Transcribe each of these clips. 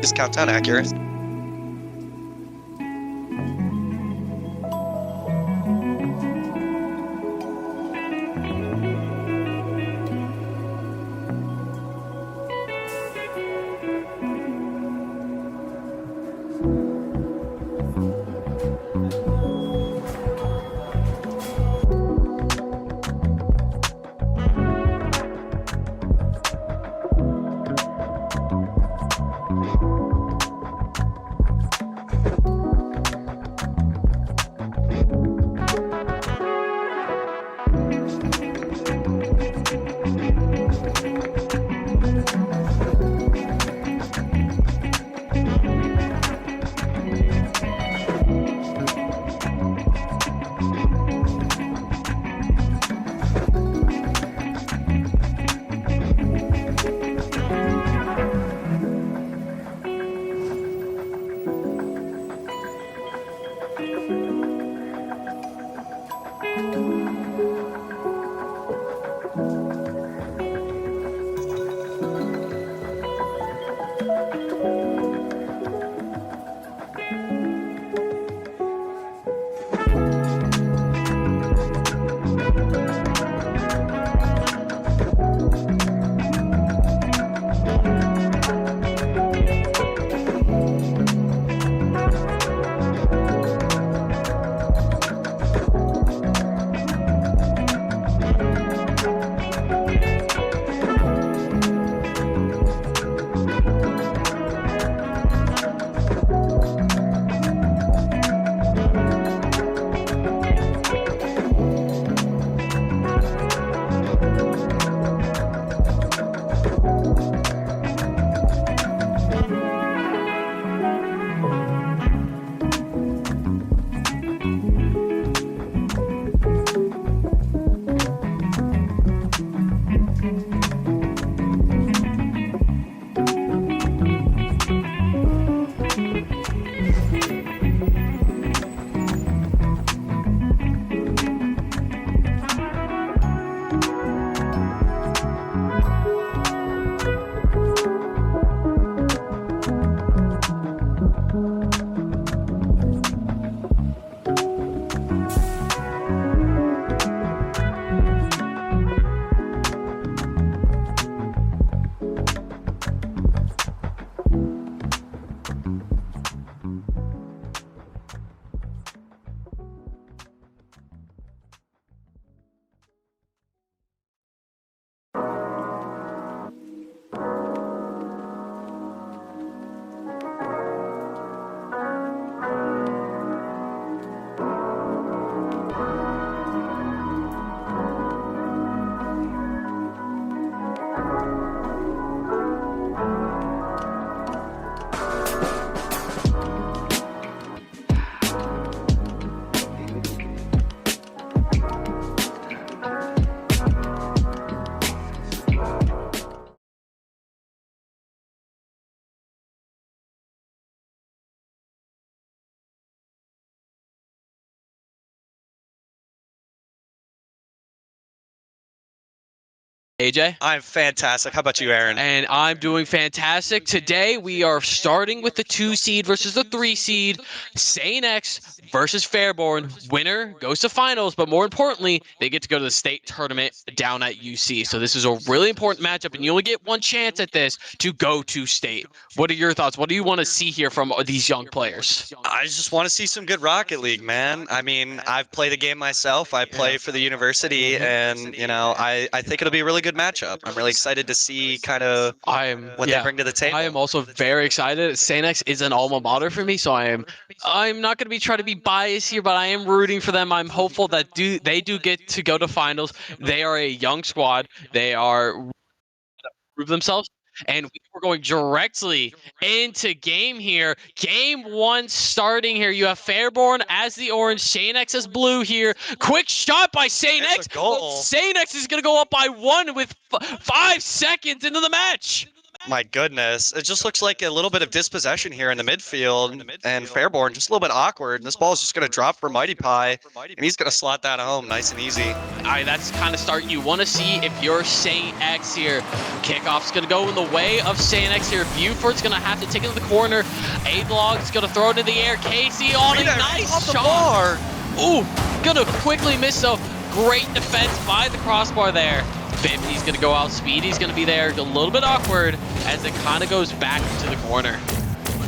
this countdown accurate? AJ? I'm fantastic. How about you, Aaron? And I'm doing fantastic. Today we are starting with the 2 seed versus the 3 seed. St. X versus Fairborn. Winner goes to finals, but more importantly, they get to go to the state tournament down at UC. So this is a really important matchup, and you only get one chance at this to go to state. What are your thoughts? What do you want to see here from these young players? I just want to see some good Rocket League, man. I mean, I've played a game myself. I play for the university, and, I think it'll be a really good matchup. I'm really excited to see kind of what they bring to the table. I am also very excited. St. X is an alma mater for me, so I'm not going to be trying to be biased here, but I am rooting for them. I'm hopeful that they do get to go to finals. They are a young squad. They are prove themselves. And we're going directly into game here. Game 1 starting here. You have Fairborn as the orange, St. X as blue here. Quick shot by St. That's X. a goal. St. X is going to go up by 1 with 5 seconds into the match. My goodness. It just looks like a little bit of dispossession here in the midfield, and Fairborn just a little bit awkward. And this ball is just going to drop for Mighty Pie, and he's going to slot that home nice and easy. That's kind of start you want to see if you're Saint X here. Kickoff's going to go in the way of Saint X here. Buford's going to have to take it to the corner. A-Blog's going to throw it in the air. Casey on a nice shot. Ooh, going to quickly miss, so great defense by the crossbar there. 50's going to go out. Speedy's going to be there. A little bit awkward as it kind of goes back into the corner.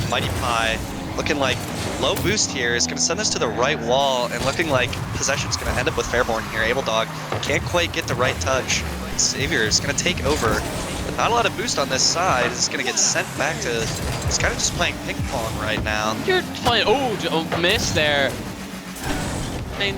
Mighty Pie looking like low boost here is going to send this to the right wall, and looking like possession's going to end up with Fairborn here. Abledog can't quite get the right touch. Savior is going to take over. But not a lot of boost on this side. It's going to get sent back to... He's kind of just playing ping pong right now. You're playing... Oh, miss there.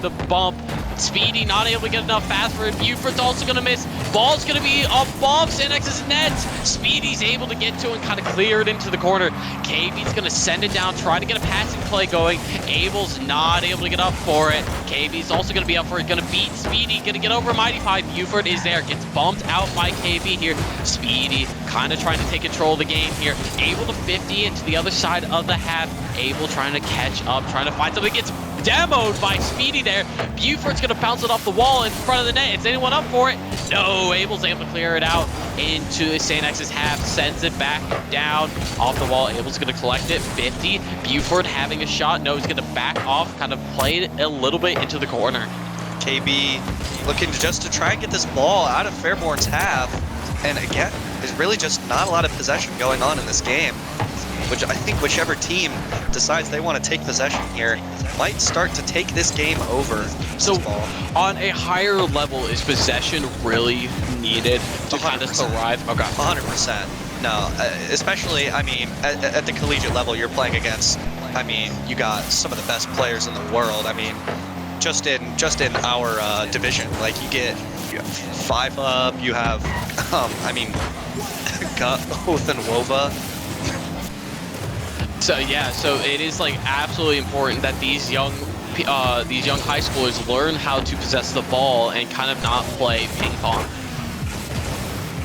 The bump. Speedy not able to get enough fast for it. Buford's also going to miss. Ball's going to be above Sanex's net. Speedy's able to get to it and kind of clear it into the corner. KB's going to send it down, try to get a passing play going. Abel's not able to get up for it. KB's also going to be up for it. Going to beat Speedy. Going to get over Mighty Pie. Buford is there. Gets bumped out by KB here. Speedy kind of trying to take control of the game here. Able to 50 into the other side of the half. Abel trying to catch up, trying to find something. Gets demoed by Speedy there. Buford's going to bounce it off the wall in front of the net. Is anyone up for it? No. Abel's able to clear it out into St. X's half. Sends it back down off the wall. Abel's going to collect it. 50. Buford having a shot. No, he's going to back off. Kind of play it a little bit into the corner. KB looking just to try and get this ball out of Fairborn's half. And again, there's really just not a lot of possession going on in this game, which I think whichever team decides they want to take possession here might start to take this game over. So on a higher level, is possession really needed to 100%. kind of thrive? Okay. 100%. No, especially, I mean, at the collegiate level, you're playing against, I mean, you got some of the best players in the world. I mean, just in our division, like you have 5 up, you have, I mean, Oath and Wova. So yeah, so it is like absolutely important that these young high schoolers learn how to possess the ball and kind of not play ping pong.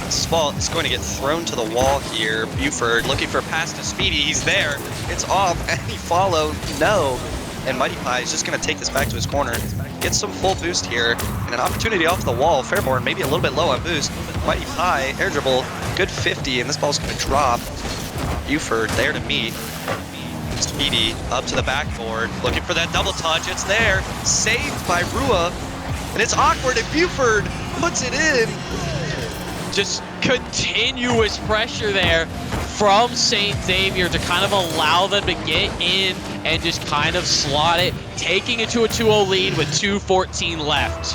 This ball is going to get thrown to the wall here. Buford looking for a pass to Speedy. He's there. It's off. Any follow? No. And Mighty Pie is just going to take this back to his corner. Gets some full boost here. And an opportunity off the wall. Fairborn maybe a little bit low on boost. Mighty Pie, air dribble, good 50. And this ball's going to drop. Buford there to meet. Speedy up to the backboard, looking for that double touch. It's there, saved by Rua, and it's awkward, and Buford puts it in. Just continuous pressure there from St. Xavier to kind of allow them to get in and just kind of slot it, taking it to a 2-0 lead with 2:14 left.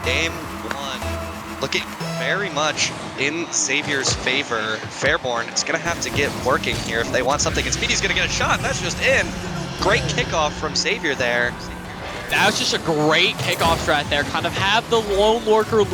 Game 1 looking very much in Xavier's favor. Fairborn is going to have to get working here if they want something, and Speedy's going to get a shot. That's just in. Great kickoff from Xavier there. That was just a great kickoff strat there. Kind of have the lone lurker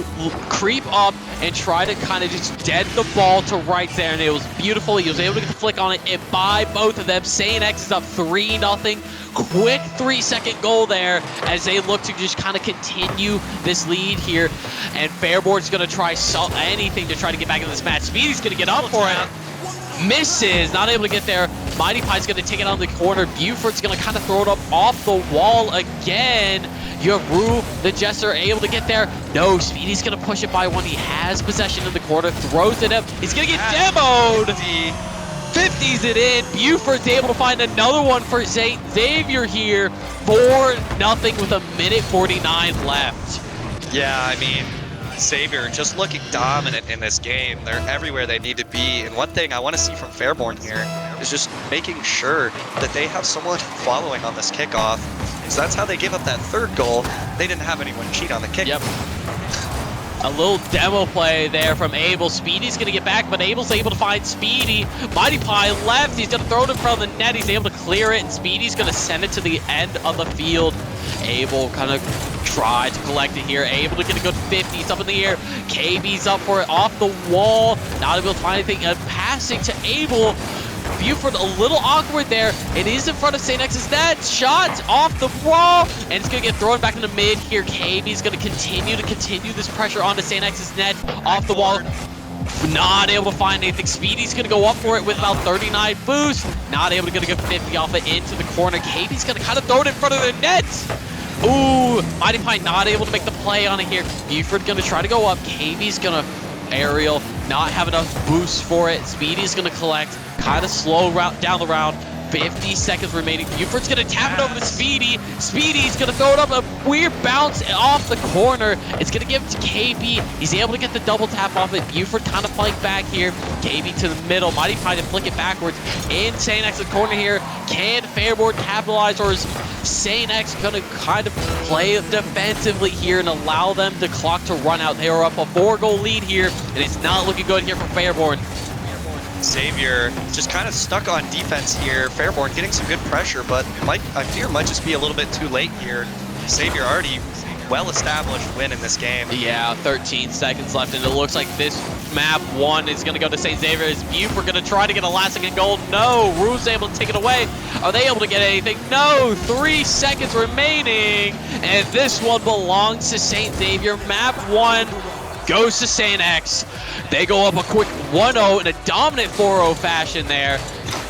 creep up and try to kind of just dead the ball to right there, and it was beautiful. He was able to get the flick on it and by both of them. St. X is up 3-0. Quick 3-second goal there as they look to just kind of continue this lead here. And Fairborn's going to try anything to try to get back in this match. Speedy's going to get up for it. Misses, not able to get there. Mighty Pie's going to take it on the corner. Buford's going to kind of throw it up off the wall again. You have Rue, the Jester, able to get there. No, Speedy's going to push it by one. He has possession in the corner, throws it up. He's going to get demoed. 50s it in. Buford's able to find another one for St. Xavier here. 4-0 with 1:49 left. Yeah, I mean, Xavier just looking dominant in this game. They're everywhere they need to be. And one thing I want to see from Fairborn here is just making sure that they have someone following on this kickoff. Because that's how they gave up that third goal. They didn't have anyone cheat on the kick. Yep. A little demo play there from Abel. Speedy's going to get back, but Abel's able to find Speedy. Mighty Pie left. He's going to throw it in front of the net. He's able to clear it, and Speedy's going to send it to the end of the field. Abel kind of tried to collect it here. Able to get a good 50. It's up in the air. KB's up for it off the wall. Not able to find anything. Passing to Abel. Buford a little awkward there. It is in front of St. X's net. Shot off the wall, and it's going to get thrown back in the mid here. KB's going to continue this pressure onto St. X's net. Off the wall. Not able to find anything. Speedy's going to go up for it with about 39 boost. Not able to get 50 off it into the corner. KB's going to kind of throw it in front of the net. Ooh, Mighty Pie not able to make the play on it here. Buford going to try to go up. KB's going to aerial, not have enough boost for it. Speedy's going to collect, kind of slow down the round. 50 seconds remaining. Buford's going to tap it over to Speedy. Speedy's going to throw it up, a weird bounce off the corner. It's going to give it to KB. He's able to get the double tap off it. Buford kind of fight back here. KB to the middle. Mighty Pie to flick it backwards. In Sanex the corner here. Can Fairborn capitalize, or is Sanex going to kind of play defensively here and allow them the clock to run out? They are up a 4-goal lead here, and it's not looking good here for Fairborn. Xavier just kind of stuck on defense here. Fairborn getting some good pressure, but I fear might just be a little bit too late here. Xavier already well-established win in this game. Yeah, 13 seconds left, and it looks like this map 1 is going to go to St. Xavier. Is Buford going to try to get a last-second goal? No. Rue's able to take it away. Are they able to get anything? No. 3 seconds remaining, and this one belongs to St. Xavier. Map 1 goes to St. X. They go up a quick 1-0 in a dominant 4-0 fashion there.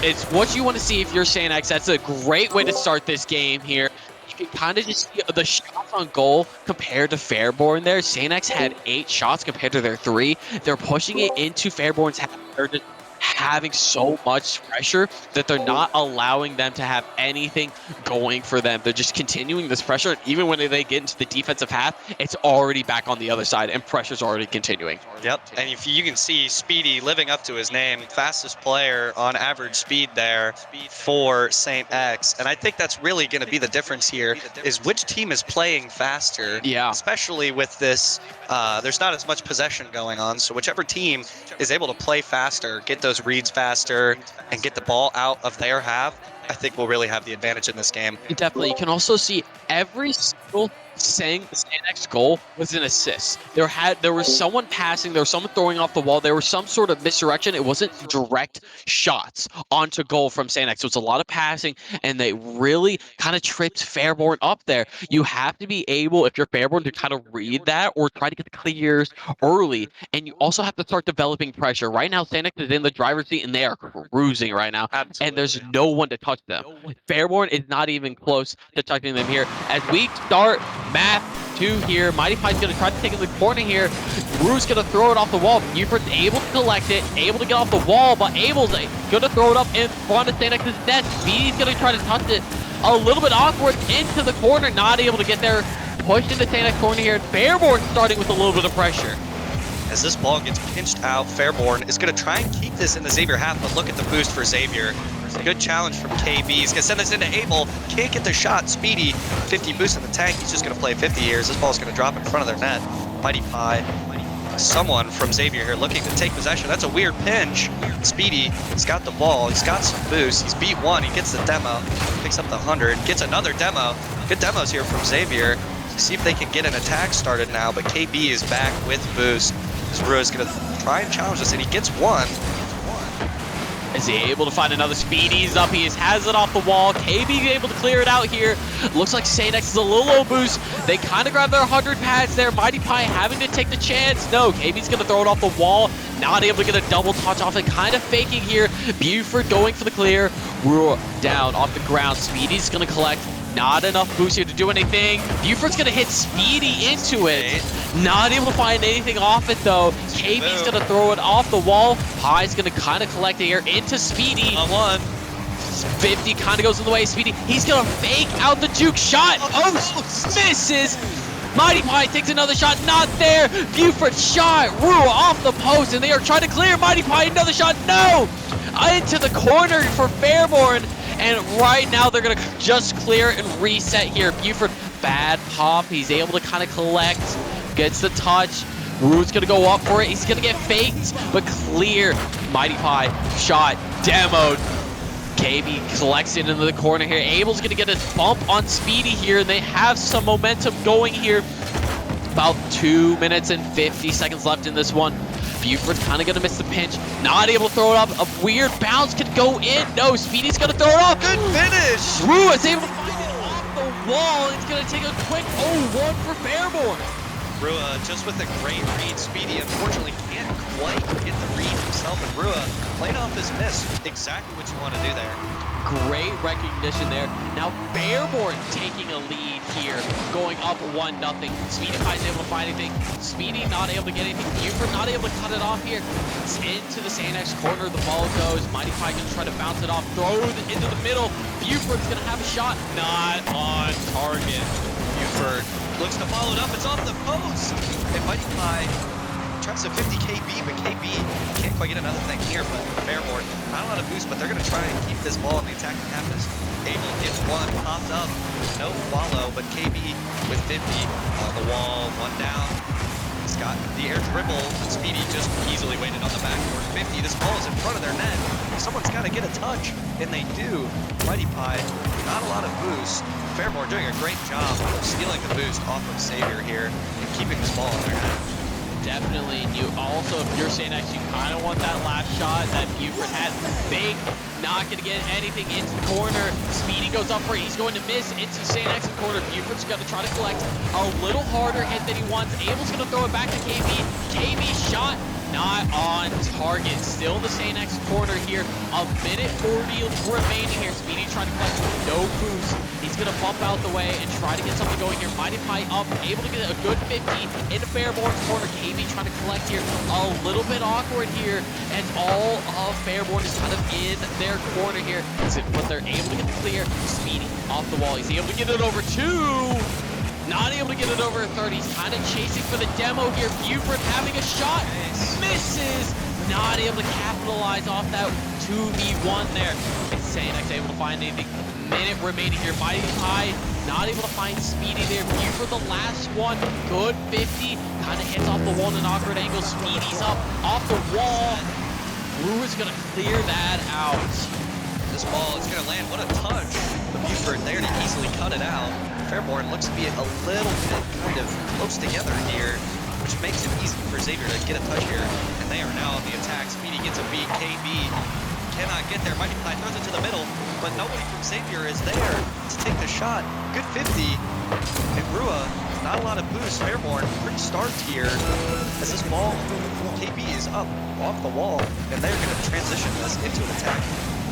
It's what you want to see if you're St. X. That's a great way to start this game here. You can kind of just see the shots on goal compared to Fairborn there. St. X had 8 shots compared to their 3. They're pushing it into Fairborn's half. They're just having so much pressure that they're not allowing them to have anything going for them. They're just continuing this pressure. Even when they get into the defensive half, it's already back on the other side, and pressure's already continuing. Yep, and if you can see Speedy living up to his name, fastest player on average speed there for St. X. And I think that's really going to be the difference here, is which team is playing faster. Yeah. Especially with this, there's not as much possession going on, so whichever team is able to play faster, get those reads faster, and get the ball out of their half, I think we'll really have the advantage in this game. Definitely. You can also see every single St. X goal was an assist. There was someone passing, there was someone throwing off the wall, there was some sort of misdirection. It wasn't direct shots onto goal from St. X. It was a lot of passing, and they really kind of tripped Fairborn up there. You have to be able, if you're Fairborn, to kind of read that or try to get the clears early, and you also have to start developing pressure. Right now, St. X is in the driver's seat, and they are cruising right now. Absolutely. And there's no one to touch them. Fairborn is not even close to touching them here. As we start map 2 here, Mighty Pie's going to try to take it in the corner here. Rue's going to throw it off the wall. Buford's able to collect it, able to get off the wall, but Abel's going to throw it up in front of St. X's net. Speedy's going to try to touch it. A little bit awkward into the corner, not able to get there. Pushed into St. X corner here, and Fairborn starting with a little bit of pressure. As this ball gets pinched out, Fairborn is going to try and keep this in the Xavier half, but look at the boost for Xavier. Good challenge from KB. He's going to send this into Abel. Can't get the shot. Speedy, 50 boost in the tank. He's just going to play 50 years. This ball's going to drop in front of their net. Mighty Pie. Someone from Xavier here looking to take possession. That's a weird pinch. Speedy, he's got the ball. He's got some boost. He's beat 1. He gets the demo. Picks up the 100. Gets another demo. Good demos here from Xavier. See if they can get an attack started now, but KB is back with boost. Rue is going to try and challenge this, and he gets 1. Is he able to find another Speedy's up? He has it off the wall. KB able to clear it out here. Looks like St. X is a little low boost. They kind of grab their 100 pads there. Mighty Pie having to take the chance. No, KB's going to throw it off the wall. Not able to get a double touch off it. Kind of faking here. Buford going for the clear. Rue down off the ground. Speedy's going to collect. Not enough boost here to do anything. Buford's going to hit Speedy into it. Not able to find anything off it, though. KB's going to throw it off the wall. Pie's going to kind of collect it here into Speedy. On 1. 50 kind of goes in the way of Speedy. He's going to fake out the juke shot. Post misses. Mighty Pie takes another shot. Not there. Buford shot. Rue off the post, and they are trying to clear. Mighty Pie, another shot. No! Into the corner for Fairborn. And right now, they're going to just clear and reset here. Buford, bad pop. He's able to kind of collect. Gets the touch. Rue's going to go up for it. He's going to get faked, but clear. Mighty Pie, shot, demoed. KB collects it into the corner here. Abel's going to get a bump on Speedy here. They have some momentum going here. About 2 minutes and 50 seconds left in this one. Buford's kind of going to miss the pinch. Not able to throw it up. A weird bounce could go in. No, Speedy's going to throw it off. Good finish. Rue is able to find it off the wall. It's going to take a quick 0-1 for Fairborn. Rua just with a great read. Speedy unfortunately can't quite get the read himself, and Rua played off his miss. Exactly what you want to do there. Great recognition there. Now Bearborn taking a lead here, going up 1-0. Speedy Pie's able to find anything. Speedy not able to get anything. Buford not able to cut it off here. It's into the Sanex corner. The ball goes. Mighty Pie gonna try to bounce it off. Throw it into the middle. Buford's gonna have a shot. Not on target. Buford looks to follow it up. It's off the post. And Mighty Pie tries to 50 KB, but KB can't quite get another thing here. But Bearborn, not a lot of boost, but they're going to try and keep this ball in the attacking half as Abel gets one, popped up, no follow, but KB with 50 on the wall, one down. He's got the air dribble. Speedy just easily waited on the backboard. 50, this ball is in front of their net. Someone's got to get a touch, and they do. Mighty Pie, not a lot of boost. Fairmore doing a great job of stealing the boost off of Xavier here and keeping this ball in their net. Definitely. And you also, if you're saying actually you kind of want that last shot that Buford had, big, not going to get anything into the corner. Speedy goes up for it. He's going to miss into St. X's corner. Buford's going to try to collect a little harder hit than he wants. Abel's going to throw it back to KB. KB shot. Not on target. Still in the St. X corner here. A minute 40 remaining here. Speedy trying to collect no boost. He's going to bump out the way and try to get something going here. Mighty Pie up, able to get a good 50 into Fairborn's corner. KB trying to collect here. A little bit awkward here. And all of Fairborn is kind of in their corner here. But they're able to get the clear. Speedy off the wall. He's able to get it over 2. Not able to get it over 30. He's kind of chasing for the demo here. Buford having a shot. Misses. Not able to capitalize off that 2v1 there. Is Sanex able to find anything? Minute remaining here. Mighty Pie not able to find Speedy there. Buford the last one. Good 50. Kind of hits off the wall in an awkward angle. Speedy's up off the wall. Blue is going to clear that out. This ball is going to land. What a touch. But Buford there to easily cut it out. Fairborn looks to be a little bit kind of close together here, which makes it easy for Xavier to get a touch here. And they are now on the attack. Speedy gets a beat. KB cannot get there. Mighty Pie throws it to the middle, but nobody from Xavier is there to take the shot. Good 50. And Rua, not a lot of boost. Fairborn, pretty starved here as this ball, KB is up off the wall, and they're going to transition this into an attack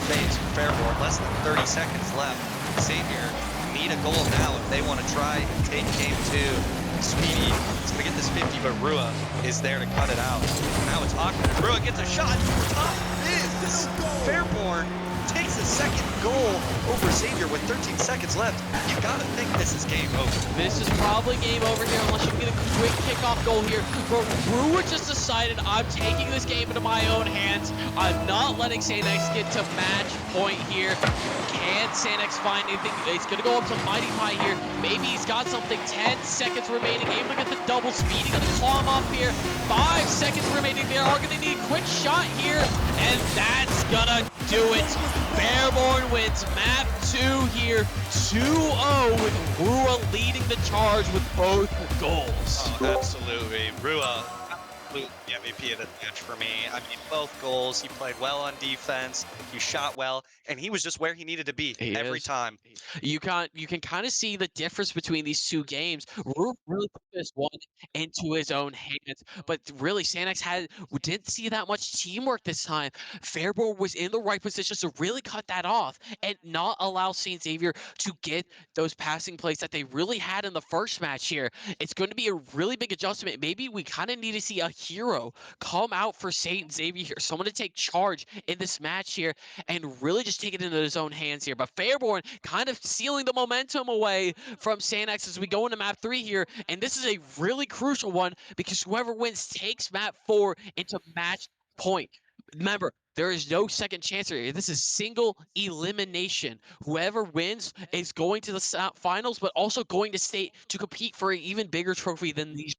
phase for Fairborn. Less than 30 seconds left. Xavier need a goal now if they want to try and take game 2. Speedy is going to get this 50, but Rua is there to cut it out. Now it's awkward. Rua gets a shot. Top is Fairborn takes a second goal over Xavier with 13 seconds left. You got to think this is game over. This is probably game over here unless you get a quick kickoff goal here. But Brewer just decided I'm taking this game into my own hands. I'm not letting St. X get to match point here. Can St. X find anything? He's going to go up to Mighty Pie here. Maybe he's got something. 10 seconds remaining. Able to get the double. Speedy going to claw him up here. 5 seconds remaining. They are going to need a quick shot here. And that's going to do it. Bearborn wins map 2 here, 2-0 with Rua leading the charge with both goals. Oh, absolutely. Rua, absolutely MVP of the match for me. I mean, both goals. He played well on defense. He shot well, and he was just where he needed to be every time. You can kind of see the difference between these two games. Rua really put this one into his own hands, but really Sanex didn't see that much teamwork this time. Fairborn was in the right position to really cut that off and not allow St. Xavier to get those passing plays that they really had in the first match here. It's going to be a really big adjustment. Maybe we kind of need to see a hero come out for St. Xavier here, someone to take charge in this match here and really just take it into his own hands here. But Fairborn kind of sealing the momentum away from Sanex as we go into map 3 here. And this is a really crucial one because whoever wins takes map 4 into match point. Remember, there is no second chance here. This is single elimination. Whoever wins is going to the finals, but also going to state to compete for an even bigger trophy than these.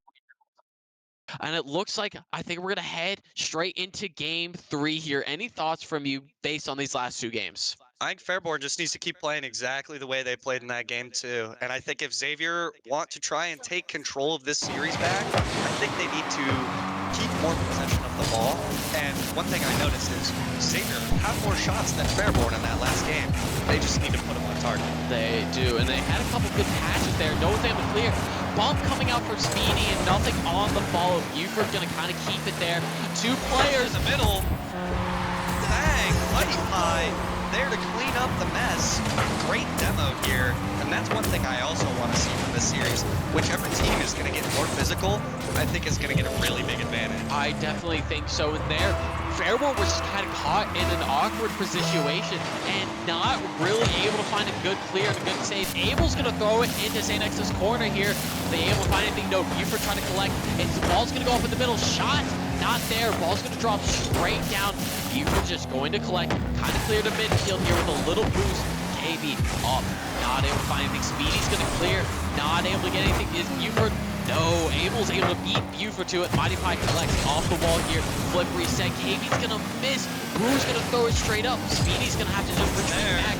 And it looks like I think we're going to head straight into game 3 here. Any thoughts from you based on these last 2 games? I think Fairborn just needs to keep playing exactly the way they played in that game too. And I think if Xavier want to try and take control of this series back, I think they need to keep more possession of the the ball. And one thing I noticed is Xavier had more shots than Fairborn in that last game. They just need to put them on target. They do, and they had a couple good passes there. No one's able to clear. Bump coming out from Speedy and nothing on the follow. Buford gonna kind of keep it there. Two players in the middle. Dang, Mighty Pie there to clean up the mess. Great demo here, and that's one thing I also want to see from this series. Whichever team is going to get more physical, I think is going to get a really big advantage. I definitely think so. In there, Fairborn was just kind of caught in an awkward situation and not really able to find a good clear and a good save. Abel's going to throw it into Xanex's corner here. They able to find anything? No, Buford trying to collect. And the ball's going to go up in the middle. Shot not there. Ball's going to drop straight down. Buford just going to collect. Kind of clear to midfield here with a little boost. KB up. Not able to find anything. Speedy's going to clear. Not able to get anything. Is Buford? No, Abel's able to beat Buford to it. Mighty Pie collects off the wall here. Flip reset. KB's gonna miss. Brewer's gonna throw it straight up. Speedy's gonna have to just retreat back.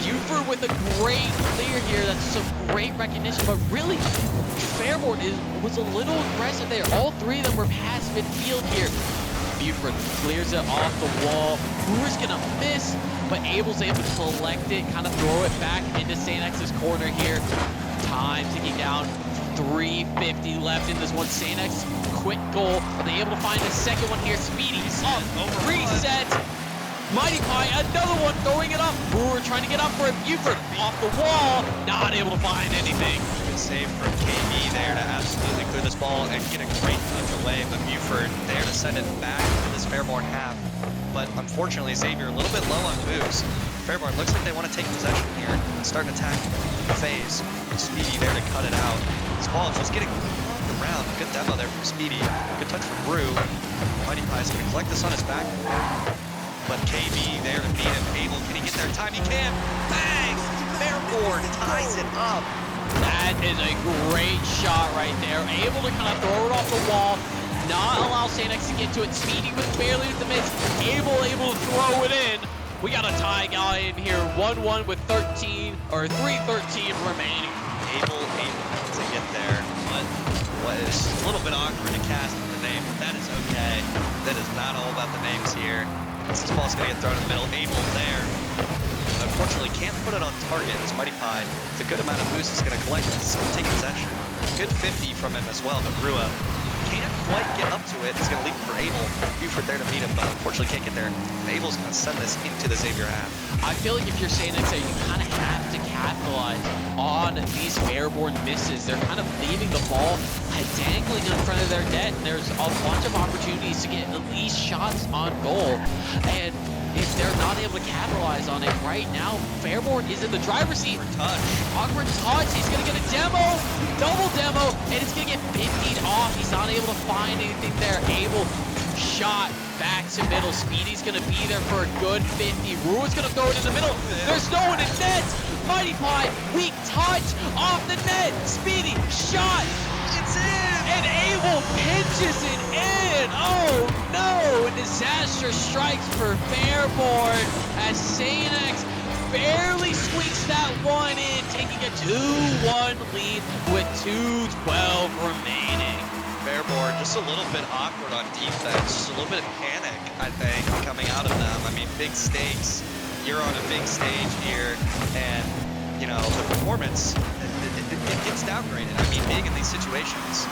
Buford with a great clear here. That's some great recognition, but really, Fairborn was a little aggressive there. All three of them were past midfield here. Buford clears it off the wall. Brewer's gonna miss, but Abel's able to collect it, kind of throw it back into Sanex's corner here. Time ticking down. 3:50 left in this one. Sanex, quick goal. Are they able to find a second one here? Speedy up, reset. Mighty Pie, another one, throwing it up. Brewer trying to get up for it. Buford off the wall, not able to find anything. Good save from KB there to absolutely clear this ball and get a great punch away, but Buford there to send it back to this Fairborn half. But unfortunately, Xavier a little bit low on boost. Fairborn looks like they want to take possession here and start an attack phase. Speedy there to cut it out. This ball is just getting around. Good demo there from Speedy. Good touch from Brew. Mighty Pie is going to collect this on his back. But KB there to beat him. Abel, can he get there in time? He can. Bang! Fairborn ties it up. That is a great shot right there. Able to kind of throw it off the wall. Not allow Sanex to get to it. Speedy with barely the miss. Able to throw it in. We got a tie guy in here. 1-1 with 3:13 remaining. Able to get there, but what is a little bit awkward to cast the name, but that is okay. That is not all about the names here. This ball's gonna get thrown in the middle. Able there. Unfortunately, can't put it on target. It's Mighty Pie. It's a good amount of boost. It's gonna collect. It's gonna take possession. Good 50 from him as well, but Rua can't quite get up to it. It's gonna leave it for Abel. Buford there to meet him, but unfortunately can't get there. Abel's gonna send this into the Xavier half. I feel like if you're saying that, you kind of have to capitalize on these Fairborn misses. They're kind of leaving the ball dangling in front of their net, and there's a bunch of opportunities to get at least shots on goal. And if they're not able to capitalize on it right now, Fairborn is in the driver's seat. Awkward touch. He's going to get a demo, double demo, and it's going to get 50'd off. He's not able to find anything there. Abel shot back to middle. Speedy's going to be there for a good 50. Rua's going to throw it in the middle. There's no one in net. Mighty Pie, weak touch off the net. Speedy shot. It's in! And Abel pinches it in! Oh no! Disaster strikes for Fairborn as Sanex barely squeaks that one in, taking a 2-1 lead with 2:12 remaining. Fairborn just a little bit awkward on defense, just a little bit of panic, I think, coming out of them. I mean, big stakes. You're on a big stage here, and, you know, the performance, it gets downgraded. I mean, being in these situations,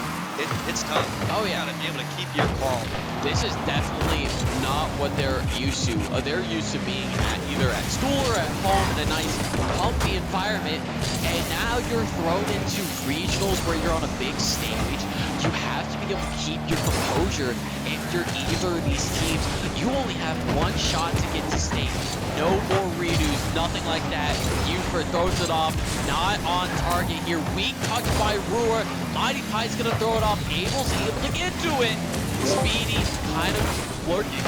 it's tough. Oh yeah, you gotta be able to keep your calm. This is definitely not what they're used to. They're used to being either at school or at home in a nice, comfy environment, and now you're thrown into regionals where you're on a big stage. You have to be able to keep your composure. If you're either of these teams, you only have one shot to get to stage. No more redos, nothing like that. Buford throws it off, not on target here. Weak touch by Ruhr. Mighty Pie's gonna throw it off. Abel's able to get to it. Speedy kind of lurking.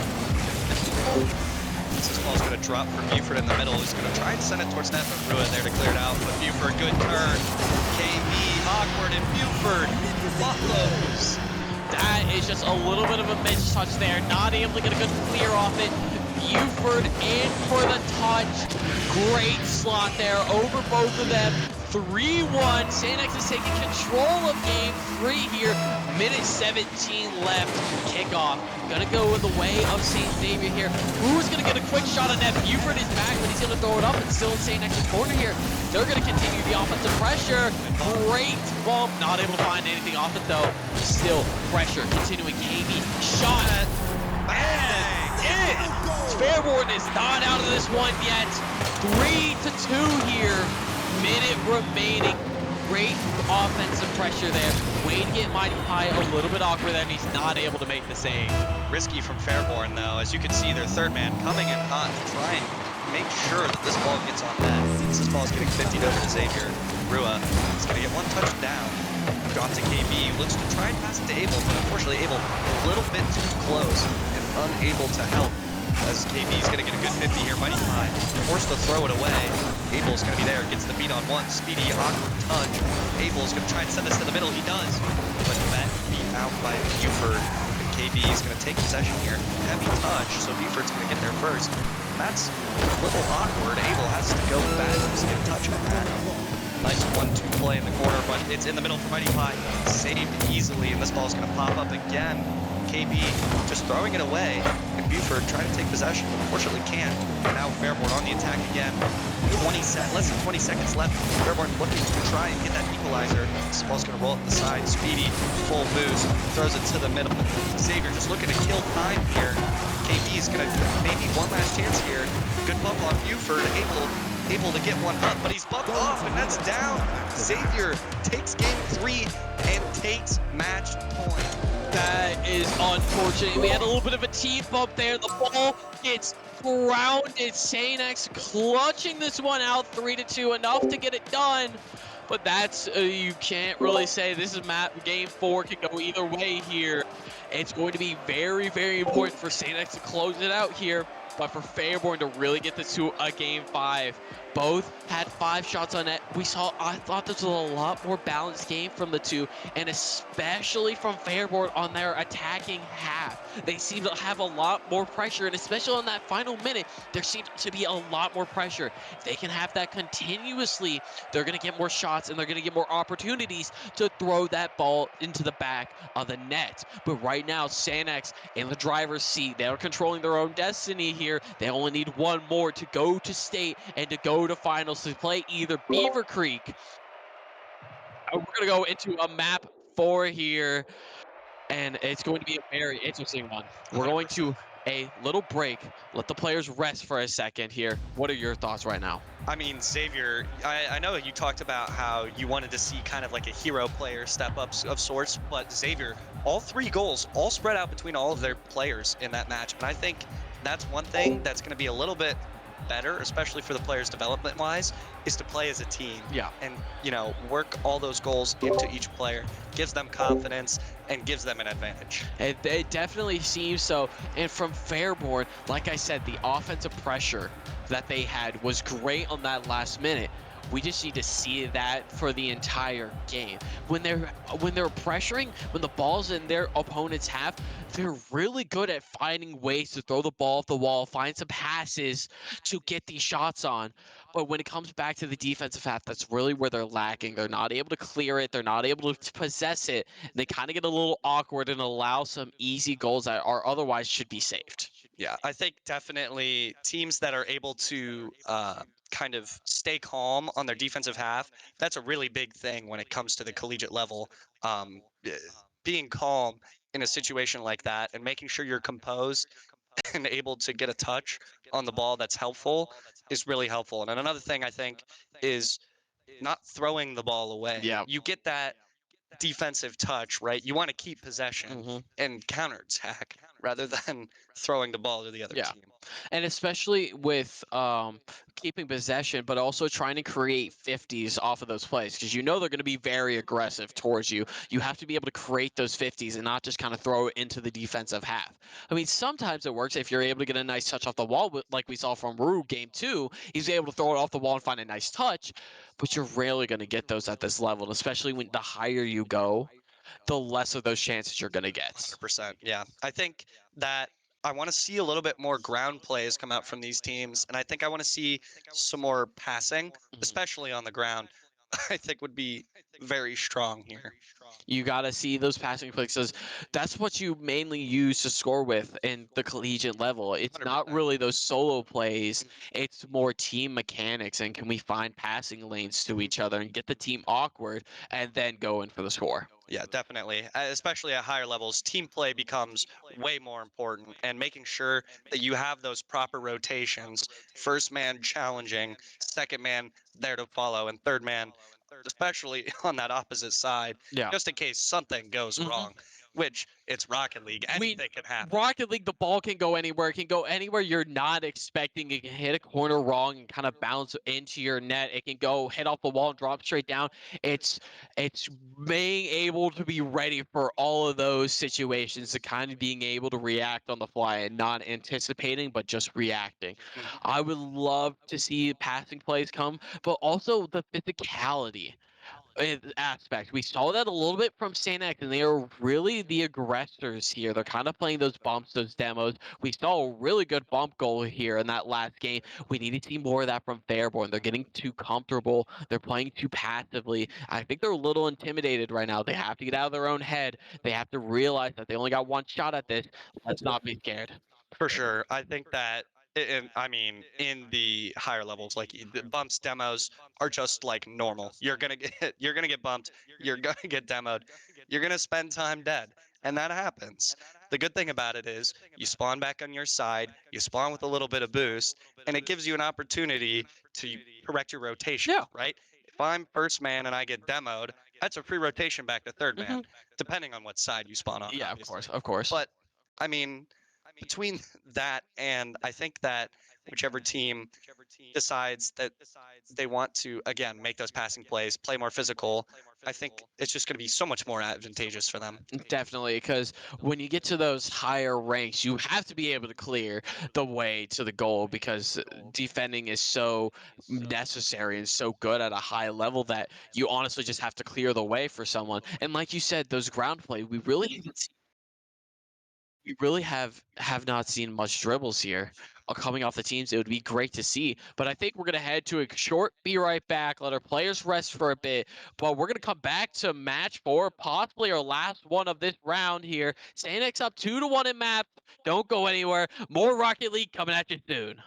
This ball's gonna drop for Buford in the middle. He's gonna try and send it towards net, but Ruhr there to clear it out. But Buford, good turn. KB, awkward, and Buford follows. That is just a little bit of a miss touch there. Not able to get a good clear off it. Buford in for the touch. Great slot there over both of them. 3-1. Sanex is taking control of game 3 here. Minute 17 left. Kickoff. Gonna go in the way of St. Xavier here. Who's gonna get a quick shot on that? Buford is back, but he's gonna throw it up. It's still in Sanex's corner here. They're gonna continue the offensive pressure. Great bump. Not able to find anything off it though. Still pressure. Continuing KB. Shot. And Fairborn is not out of this one yet. 3-2 here. Minute remaining. Great offensive pressure there. Way to get Mighty Pie a little bit awkward and he's not able to make the save. Risky from Fairborn though. As you can see, their third man coming in hot to try and make sure that this ball gets on net. This ball is getting 50'd over to Xavier. Rua is going to get one touch down. Gone to KB, looks to try and pass it to Abel, but unfortunately Abel a little bit too close and unable to help. As KB is going to get a good 50 here, Mighty Pie forced to throw it away. Abel's going to be there, gets the beat on one, speedy, awkward touch. Abel's going to try and send this to the middle, he does. But that beat out by Buford. And KB is going to take possession here. Heavy touch, so Buford's going to get there first. That's a little awkward. Abel has to go back to get a touch on that. Nice 1-2 play in the corner, but it's in the middle for Mighty Pie. Saved easily, and this ball's going to pop up again. KB just throwing it away, and Buford trying to take possession, but unfortunately can't. And now Fairborn on the attack again. Less than 20 seconds left. Fairborn looking to try and get that equalizer. This ball's going to roll up the side. Speedy, full boost, throws it to the middle. Xavier just looking to kill time here. KB is going to maybe one last chance here. Good bump on Buford, able to get one up, but he's bumped off, and that's down. Xavier takes game 3 and takes match point. That is unfortunate. We had a little bit of a team bump there. The ball gets grounded. Sanex clutching this one out 3-2, enough to get it done. But that's, you can't really say this is game 4 can go either way here. It's going to be very, very important for Sanex to close it out here, but for Fairborn to really get this to a game 5. Both had 5 shots on net. I thought this was a lot more balanced game from the two, and especially from Fairborn on their attacking half. They seem to have a lot more pressure, and especially on that final minute, there seems to be a lot more pressure. If they can have that continuously, they're going to get more shots, and they're going to get more opportunities to throw that ball into the back of the net. But right now, Sanex in the driver's seat. They are controlling their own destiny here. They only need one more to go to state and to go to finals to play either Beavercreek. We're going to go into a map 4 here, and it's going to be a very interesting one. We're going to a little break, let the players rest for a second here. What are your thoughts right now? I mean, Xavier, I know you talked about how you wanted to see kind of like a hero player step up of sorts, but Xavier, all 3 goals, all spread out between all of their players in that match. And I think that's one thing that's going to be a little bit better, especially for the players development-wise, is to play as a team. Yeah. And, work all those goals into each player, gives them confidence, and gives them an advantage. It definitely seems so. And from Fairborn, like I said, the offensive pressure that they had was great on that last minute. We just need to see that for the entire game. When they're pressuring, when the ball's in their opponent's half, they're really good at finding ways to throw the ball off the wall, find some passes to get these shots on. But when it comes back to the defensive half, that's really where they're lacking. They're not able to clear it. They're not able to possess it. They kind of get a little awkward and allow some easy goals that are otherwise should be saved. Yeah, I think definitely teams that are able to kind of stay calm on their defensive half, that's a really big thing when it comes to the collegiate level. Being calm in a situation like that and making sure you're composed and able to get a touch on the ball that's helpful is really helpful. And another thing I think is not throwing the ball away. Yeah. You get that defensive touch, right? You want to keep possession and counterattack rather than throwing the ball to the other team. And especially with keeping possession, but also trying to create 50s off of those plays, because they're going to be very aggressive towards you. You have to be able to create those 50s and not just kind of throw it into the defensive half. I mean, sometimes it works if you're able to get a nice touch off the wall, like we saw from Rue game 2. He's able to throw it off the wall and find a nice touch, but you're rarely going to get those at this level, and especially when the higher you go, the less of those chances you're going to get. 100%. Yeah. I think that I want to see a little bit more ground plays come out from these teams, and I think I want to see some more passing, especially on the ground. I think would be very strong here. You got to see those passing plays. That's what you mainly use to score with in the collegiate level. It's not 100%. really those solo plays. It's more team mechanics and can we find passing lanes to each other and get the team awkward and then go in for the score. Yeah, definitely. Especially at higher levels, team play becomes way more important, and making sure that you have those proper rotations. First man challenging, second man there to follow, and third man, especially on that opposite side, Yeah. just in case something goes Mhm. wrong. Which it's Rocket League, I mean, anything can happen. Rocket League, the ball can go anywhere. It can go anywhere you're not expecting. It can hit a corner wrong and kind of bounce into your net. It can go hit off the wall and drop straight down. It's it's being able to be ready for all of those situations, to kind of being able to react on the fly and not anticipating, but just reacting. Mhm. I would love to see passing plays come, but also the physicality aspect. We saw that a little bit from St. X, and they are really the aggressors here. They're kind of playing those bumps, those demos. We saw a really good bump goal here in that last game. We need to see more of that from Fairborn. They're getting too comfortable. They're playing too passively. I think they're a little intimidated right now. They have to get out of their own head. They have to realize that they only got one shot at this. Let's not be scared. For sure. I think that, I mean, in the higher levels, like the bumps demos are just like normal. You're gonna get bumped. You're gonna get demoed. You're gonna spend time dead, and that happens. The good thing about it is you spawn back on your side. You spawn with a little bit of boost, and it gives you an opportunity to correct your rotation. Yeah. Right? If I'm first man and I get demoed, that's a free rotation back to third man, Hmm. depending on what side you spawn on, Yeah, of obviously. course, of course. But I mean, between that and I think that whichever team decides that they want to again make those passing plays, play more physical, I think it's just going to be so much more advantageous for them. Definitely, because when you get to those higher ranks, you have to be able to clear the way to the goal because defending is so necessary and so good at a high level that you honestly just have to clear the way for someone. And like you said, those ground play, we really have not seen much dribbles here coming off the teams. It would be great to see, but I think we're going to head to a short be right back, let our players rest for a bit, but we're going to come back to match 4, possibly our last one of this round here. St. X up 2-1 in map. Don't go anywhere. More Rocket League coming at you soon.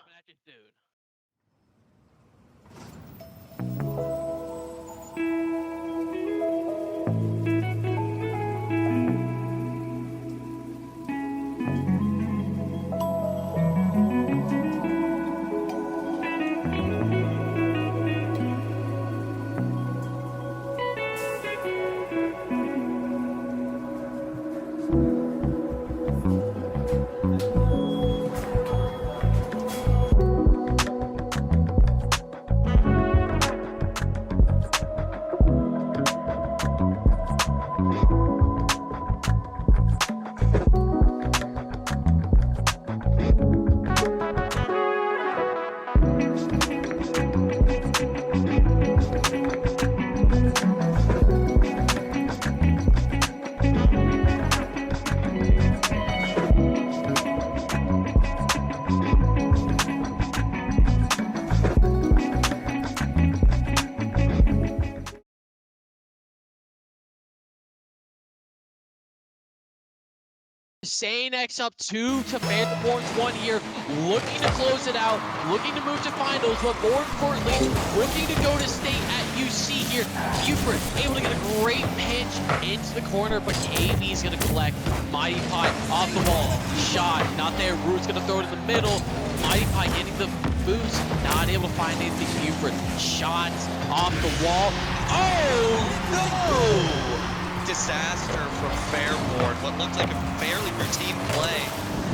St. X up 2 to Vanderborn's 1 here, looking to close it out, looking to move to finals, but more importantly, looking to go to state at UC here. Buford able to get a great pitch into the corner, but KB is going to collect. Mighty Pie off the wall, shot, not there. Root's going to throw it in the middle. Mighty Pie getting the boost, not able to find anything. Buford, shots off the wall. Oh no! Disaster from Fairborn. What looked like a fairly routine play,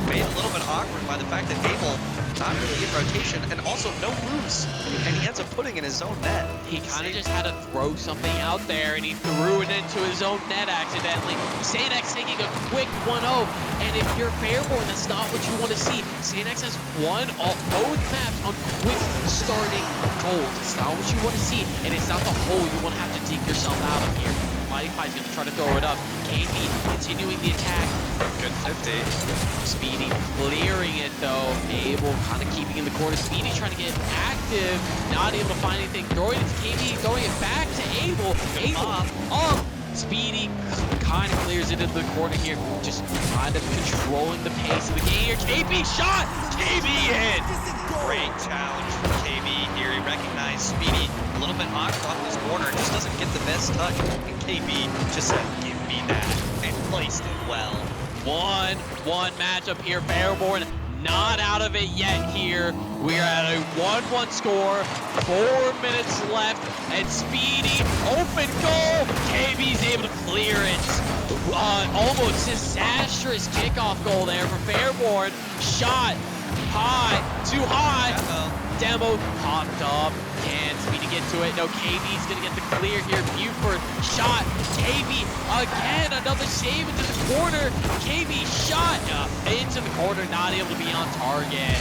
made a little bit awkward by the fact that Abel not really in rotation and also no moves, and he ends up putting in his own net. He kind of just had to throw something out there, and he threw it into his own net accidentally. St. X taking a quick 1-0, and if you're Fairborn, that's not what you want to see. St. X has won both maps on quick starting goals. It's not what you want to see, and it's not the hole you want to have to dig yourself out of here. Mighty Pie's gonna try to throw it up. KB continuing the attack. Good 50. Speedy clearing it though. Abel kind of keeping in the corner. Speedy trying to get active. Not able to find anything. Throwing it to KB. Throwing it back to Abel. Abel up. Speedy kind of clears it into the corner here. Just kind of controlling the pace of the game here. KB shot. KB in. Great challenge from KB here. He recognized Speedy a little bit awkward off this corner. Just doesn't get the best touch. And KB just said, give me that. And placed it well. 1-1 matchup here. Fairborn not out of it yet here. We are at a 1-1 score. 4 minutes left. And Speedy, open goal. KB's able to clear it. Almost disastrous kickoff goal there for Fairborn. Shot high, too high. Demo popped up. Can Speedy get to it? No, KB's gonna get the clear here. Buford shot. KB again, another save into the corner. KB shot into the corner, not able to be on target.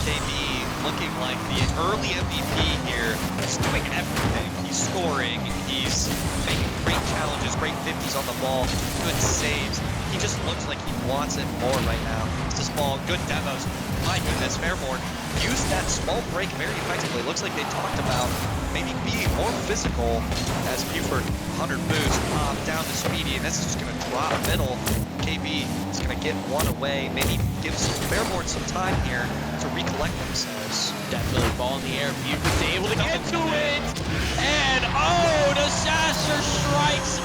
KB looking like the early MVP here. He's doing everything. He's scoring. He's making great challenges, great 50s on the ball, good saves. He just looks like he wants it more right now. It's this ball, good demos. My goodness, Fairborn used that small break very effectively. Looks like they talked about maybe being more physical as Buford 100 boost down to Speedy, and this is just going to drop middle. KB is going to get one away, maybe give Fairborn some time here to recollect themselves. Definitely ball in the air. Buford's able to get to it, and oh, disaster strikes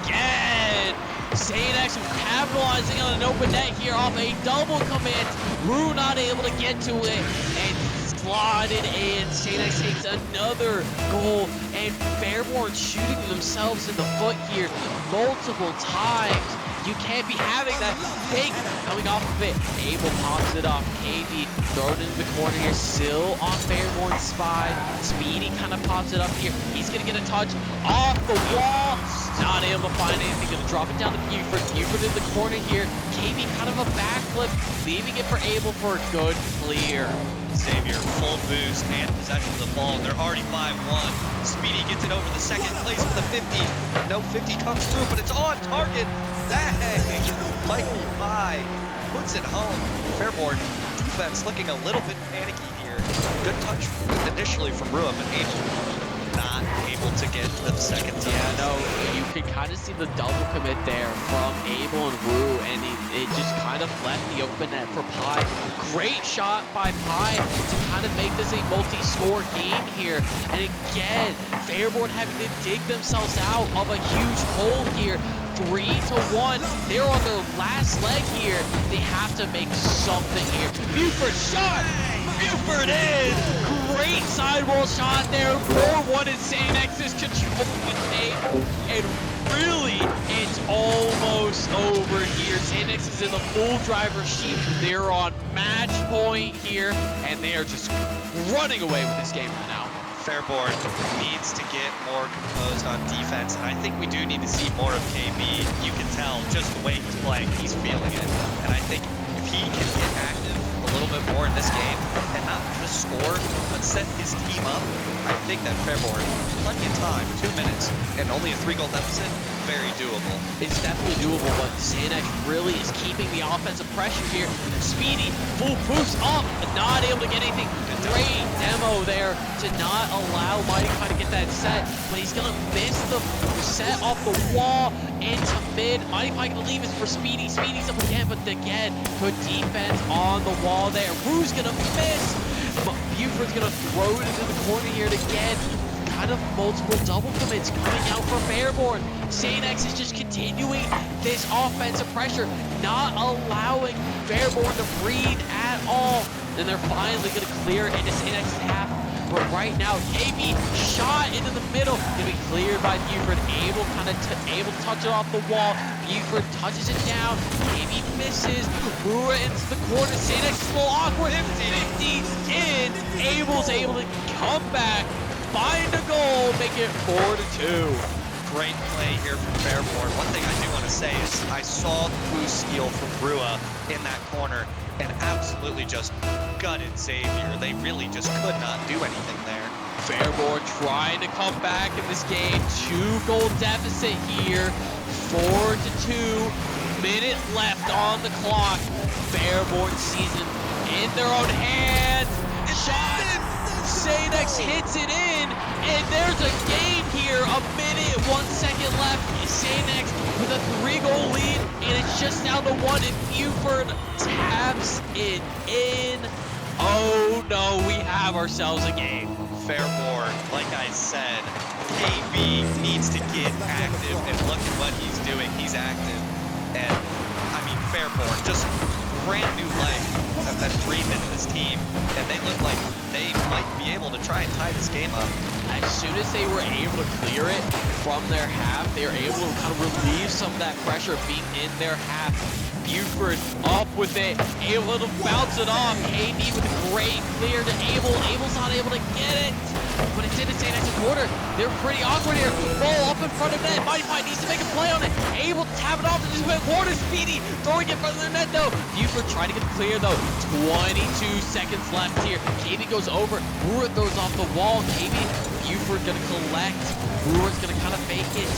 again. Sanex capitalizing on an open net here off a double commit. Rue not able to get to it and slotted in. Sanex takes another goal, and Fairborn shooting themselves in the foot here multiple times. You can't be having that fake coming off of it. Abel pops it off. KB thrown into the corner here, still on Fairborn's spy. Speedy kind of pops it up here. He's gonna get a touch off the wall. Not able to find anything. Gonna drop it down to Buford. Buford in the corner here. KB kind of a backflip, leaving it for Abel for a good clear. Xavier, full boost and possession of the ball. They're already 5-1. Speedy gets it over the second place with a 50. No 50 comes through, but it's on target. Dang! Mikey Pie puts it home. Fairborn defense looking a little bit panicky here. Good touch initially from Rua, but Abel not able to get the second time. Yeah, no, you can kind of see the double commit there from Abel and Wu, and it just kind of left the open net for Pie. Great shot by Pie to kind of make this a multi-score game here. And again, Fairborn having to dig themselves out of a huge hole here. 3-1. They're on their last leg here. They have to make something here. Buford shot! Buford in! Great sidewall shot there. 4-1 in Sanex's control with Abel. And really, it's almost over here. Sanex is in the full driver's seat. They're on match point here, and they are just running away with this game right now. Fairborn needs to get more composed on defense, and I think we do need to see more of KB. You can tell just the way he's playing, he's feeling it. And I think if he can get active a little bit more in this game and not just score, but set his team up, I think that Fairborn, plenty of time, 2 minutes, and only a 3-goal deficit, very doable. It's definitely doable, but Sanex really is keeping the offensive pressure here. Speedy, full boost up, but not able to get anything. Great demo there to not allow Mighty Pie to get that set, but he's gonna miss the set off the wall into mid. Mighty Pie gonna leave it for Speedy. Speedy's up again, but again, good defense on the wall there. Rue's gonna miss, but Buford's gonna throw it into the corner here again. Kind of multiple double commits coming out for Fairborn. Sanex is just continuing this offensive pressure, not allowing Fairborn to breathe at all. Then they're finally going to clear into Sanex's half. But right now, KB shot into the middle. Gonna be cleared by Buford. Able to touch it off the wall. Buford touches it down. KB misses. Rua into the corner. Sanex is a little awkward. 50 in. Abel's able to come back, find a goal, make it 4-2. Great play here from Fairborn. One thing I do want to say is I saw the boost steal from Rua in that corner and absolutely just gutted Xavier. They really just could not do anything there. Fairborn trying to come back in this game. 2-goal deficit here. 4-2. Minute left on the clock. Fairborn season in their own hands. Shot. Sanex hits it in, and there's a game here. A minute, 1 second left. Sanex with a 3-goal lead, and it's just down to 1, and Buford taps it in. Oh no, we have ourselves a game. Fairborn, like I said, KB needs to get active, and look at what he's doing. He's active, and I mean, Fairborn, just brand new life have breathed into this team, and they look like they might be able to try and tie this game up. As soon as they were able to clear it from their half, they were able to kind of relieve some of that pressure of being in their half. Buford up with it, able to bounce it off. KB with a great clear to Abel. Abel's not able to get it, but it's into Sanex's quarter. They're pretty awkward here. Ball up in front of net. Mighty Pie needs to make a play on it. Able to tap it off to this quarter. Speedy throwing it in front of their net though. Buford trying to get clear though. 22 seconds left here. KB goes over. Brewer throws off the wall. KB, Buford gonna collect. Brewer's gonna kind of fake it.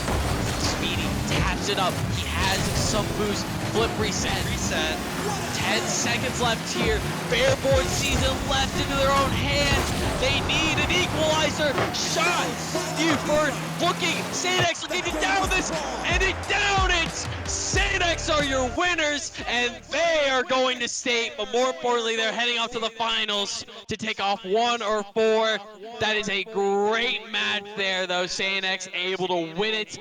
Speedy taps it up. He has some boost. Flip reset. 10 seconds left here. Fairborn season left into their own hands. They need an equalizer. Shot. Buford looking. Sanex looking to down this, and they down it. Sanex are your winners, and they are going to state, but more importantly, they're heading off to the finals to take off 1 or 4. That is a great match there, though. Sanex able to win it,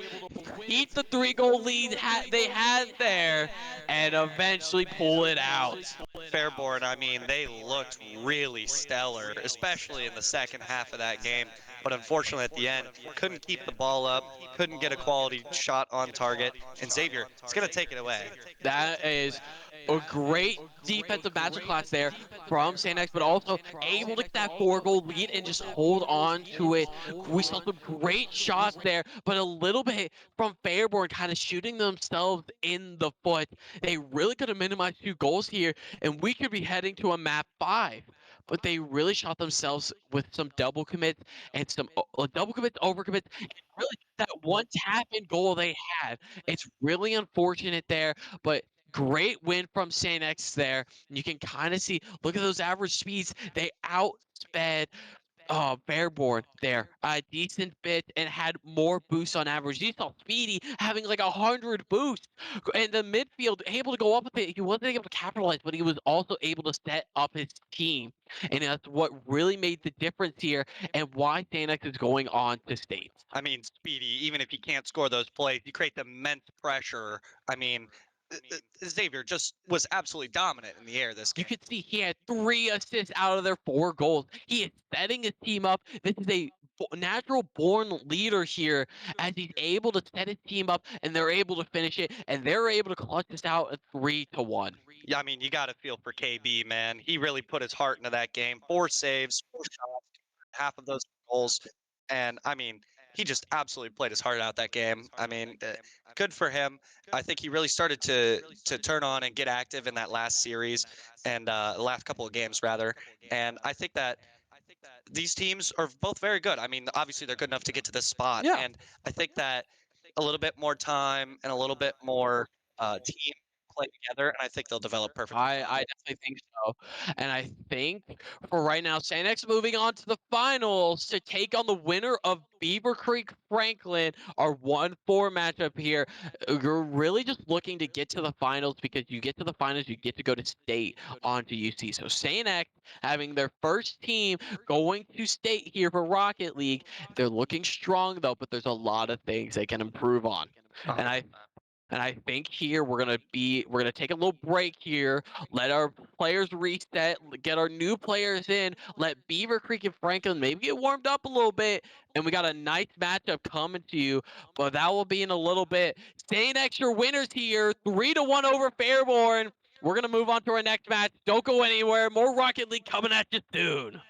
keep the 3-goal lead they had there, and eventually pull it out. Fairborn, I mean, they looked really stellar, especially in the second half of that game. But unfortunately, at the end, couldn't keep the ball up, couldn't get a quality shot on target, and Xavier is going to take it away. That is a great defensive masterclass there from Sanex, but also able to get that 4-goal lead and just hold on to it. We saw some great shots there, but a little bit from Fairborn kind of shooting themselves in the foot. They really could have minimized 2 goals here, and we could be heading to a map 5. But they really shot themselves with some double commits and some double commits, over commits, and really that one tap in goal they had. It's really unfortunate there, but great win from Sanex there. And you can kind of see, look at those average speeds. They outsped Fairborn there a decent bit and had more boosts on average. You saw Speedy having like 100 boosts, and the midfield able to go up with it. He wasn't able to capitalize, but he was also able to set up his team, and that's what really made the difference here, and why Sanex is going on to state. I mean, Speedy, even if he can't score those plays, you create the immense pressure. I mean, Xavier just was absolutely dominant in the air this game. You could see he had 3 assists out of their 4 goals. He is setting his team up. This is a natural born leader here as he's able to set his team up, and they're able to finish it, and they're able to clutch this out at 3-1. Yeah, I mean, you got to feel for KB, man. He really put his heart into that game. 4 saves, 4 shots, half of those goals. And I mean, he just absolutely played his heart out that game. I mean, good for him. I think he really started to turn on and get active in that last series and the last couple of games rather. And I think that these teams are both very good. I mean, obviously they're good enough to get to this spot. Yeah. And I think that a little bit more time and a little bit more team play together, and I think they'll develop perfectly. I definitely think so. And I think for right now, Sanex moving on to the finals to take on the winner of Beavercreek Franklin, our 1-4 matchup here. You're really just looking to get to the finals, because you get to the finals, you get to go to state onto UC. So Sanex having their first team going to state here for Rocket League. They're looking strong though, but there's a lot of things they can improve on. And I think here we're gonna take a little break here, let our players reset, get our new players in, let Beavercreek and Franklin maybe get warmed up a little bit, and we got a nice matchup coming to you. But that will be in a little bit. Staying extra winners here, 3-1 over Fairborn. We're gonna move on to our next match. Don't go anywhere. More Rocket League coming at you soon.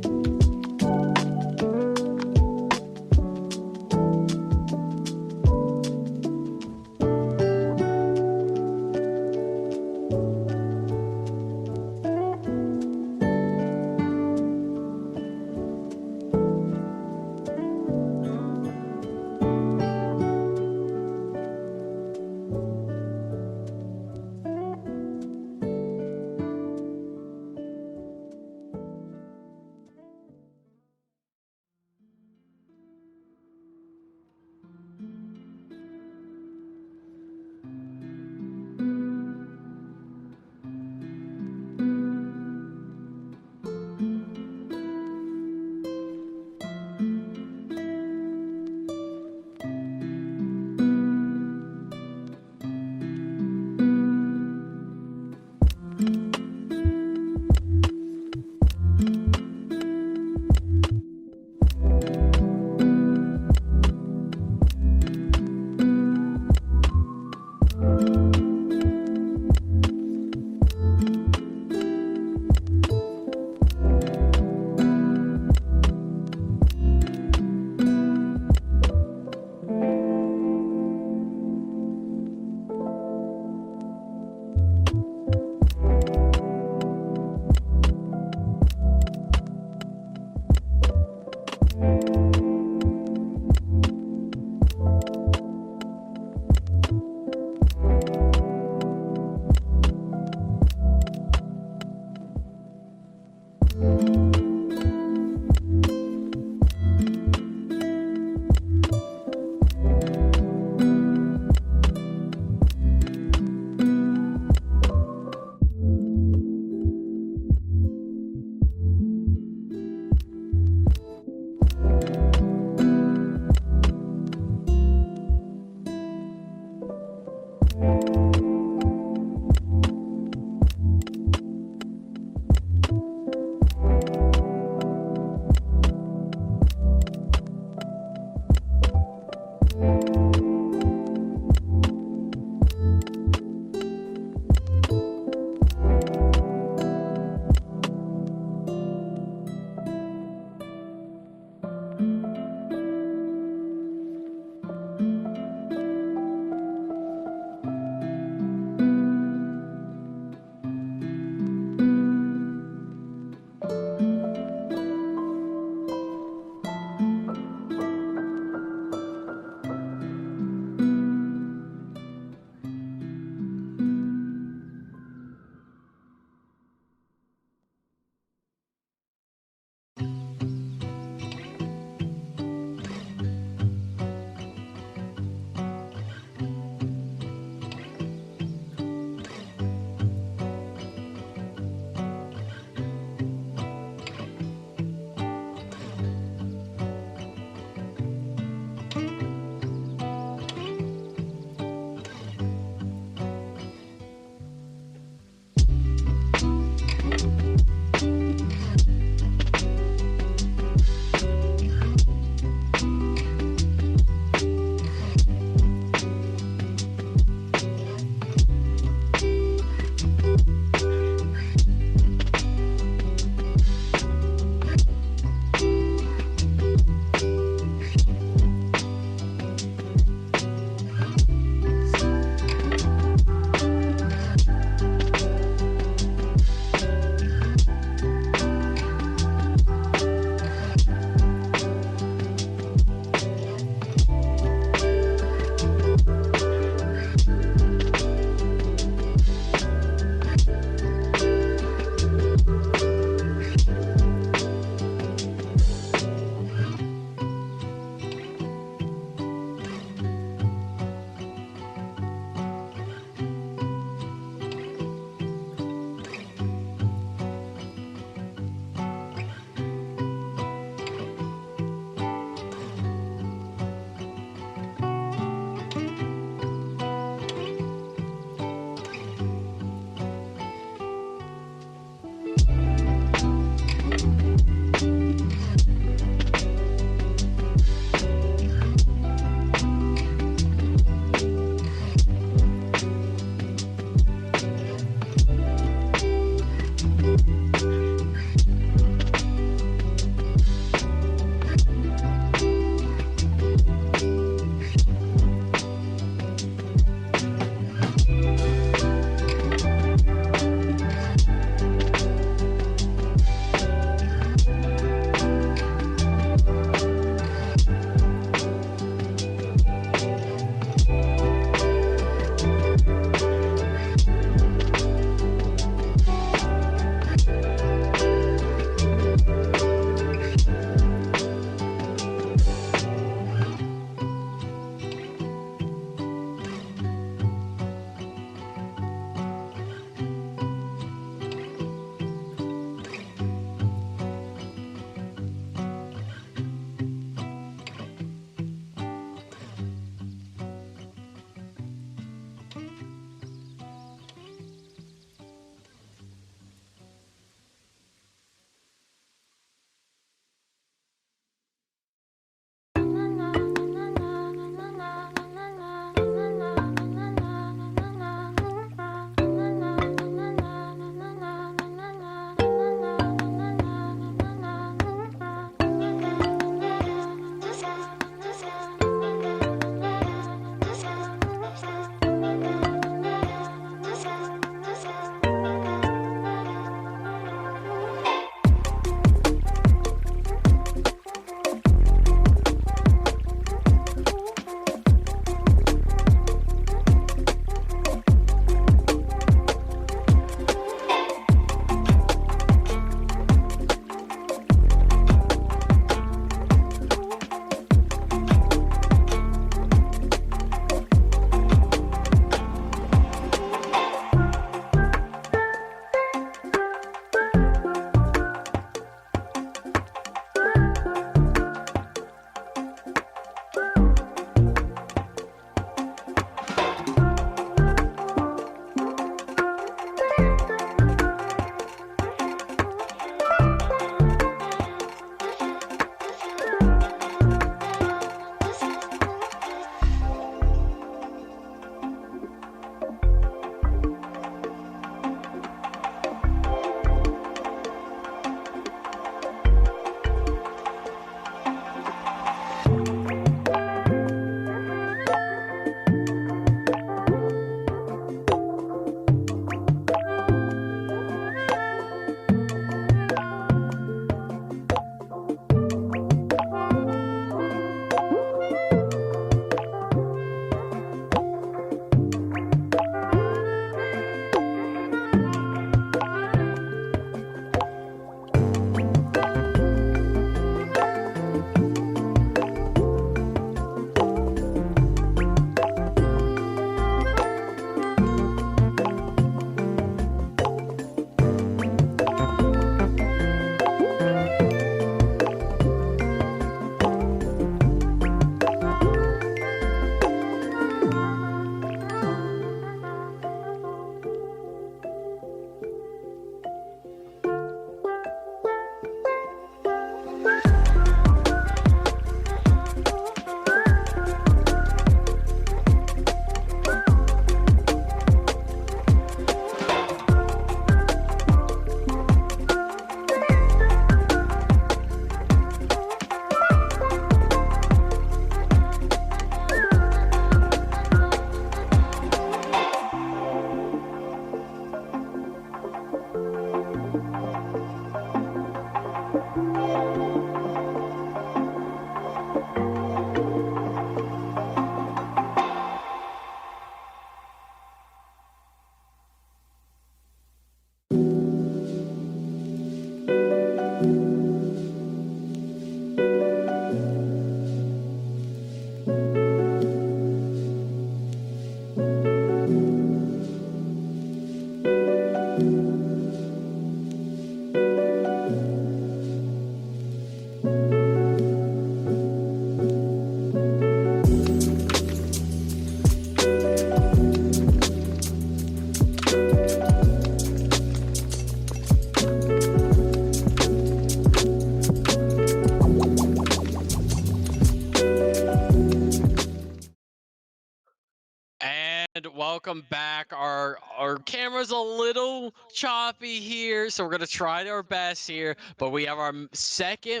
welcome back. Our camera's a little choppy here, so we're gonna try our best here. But we have our second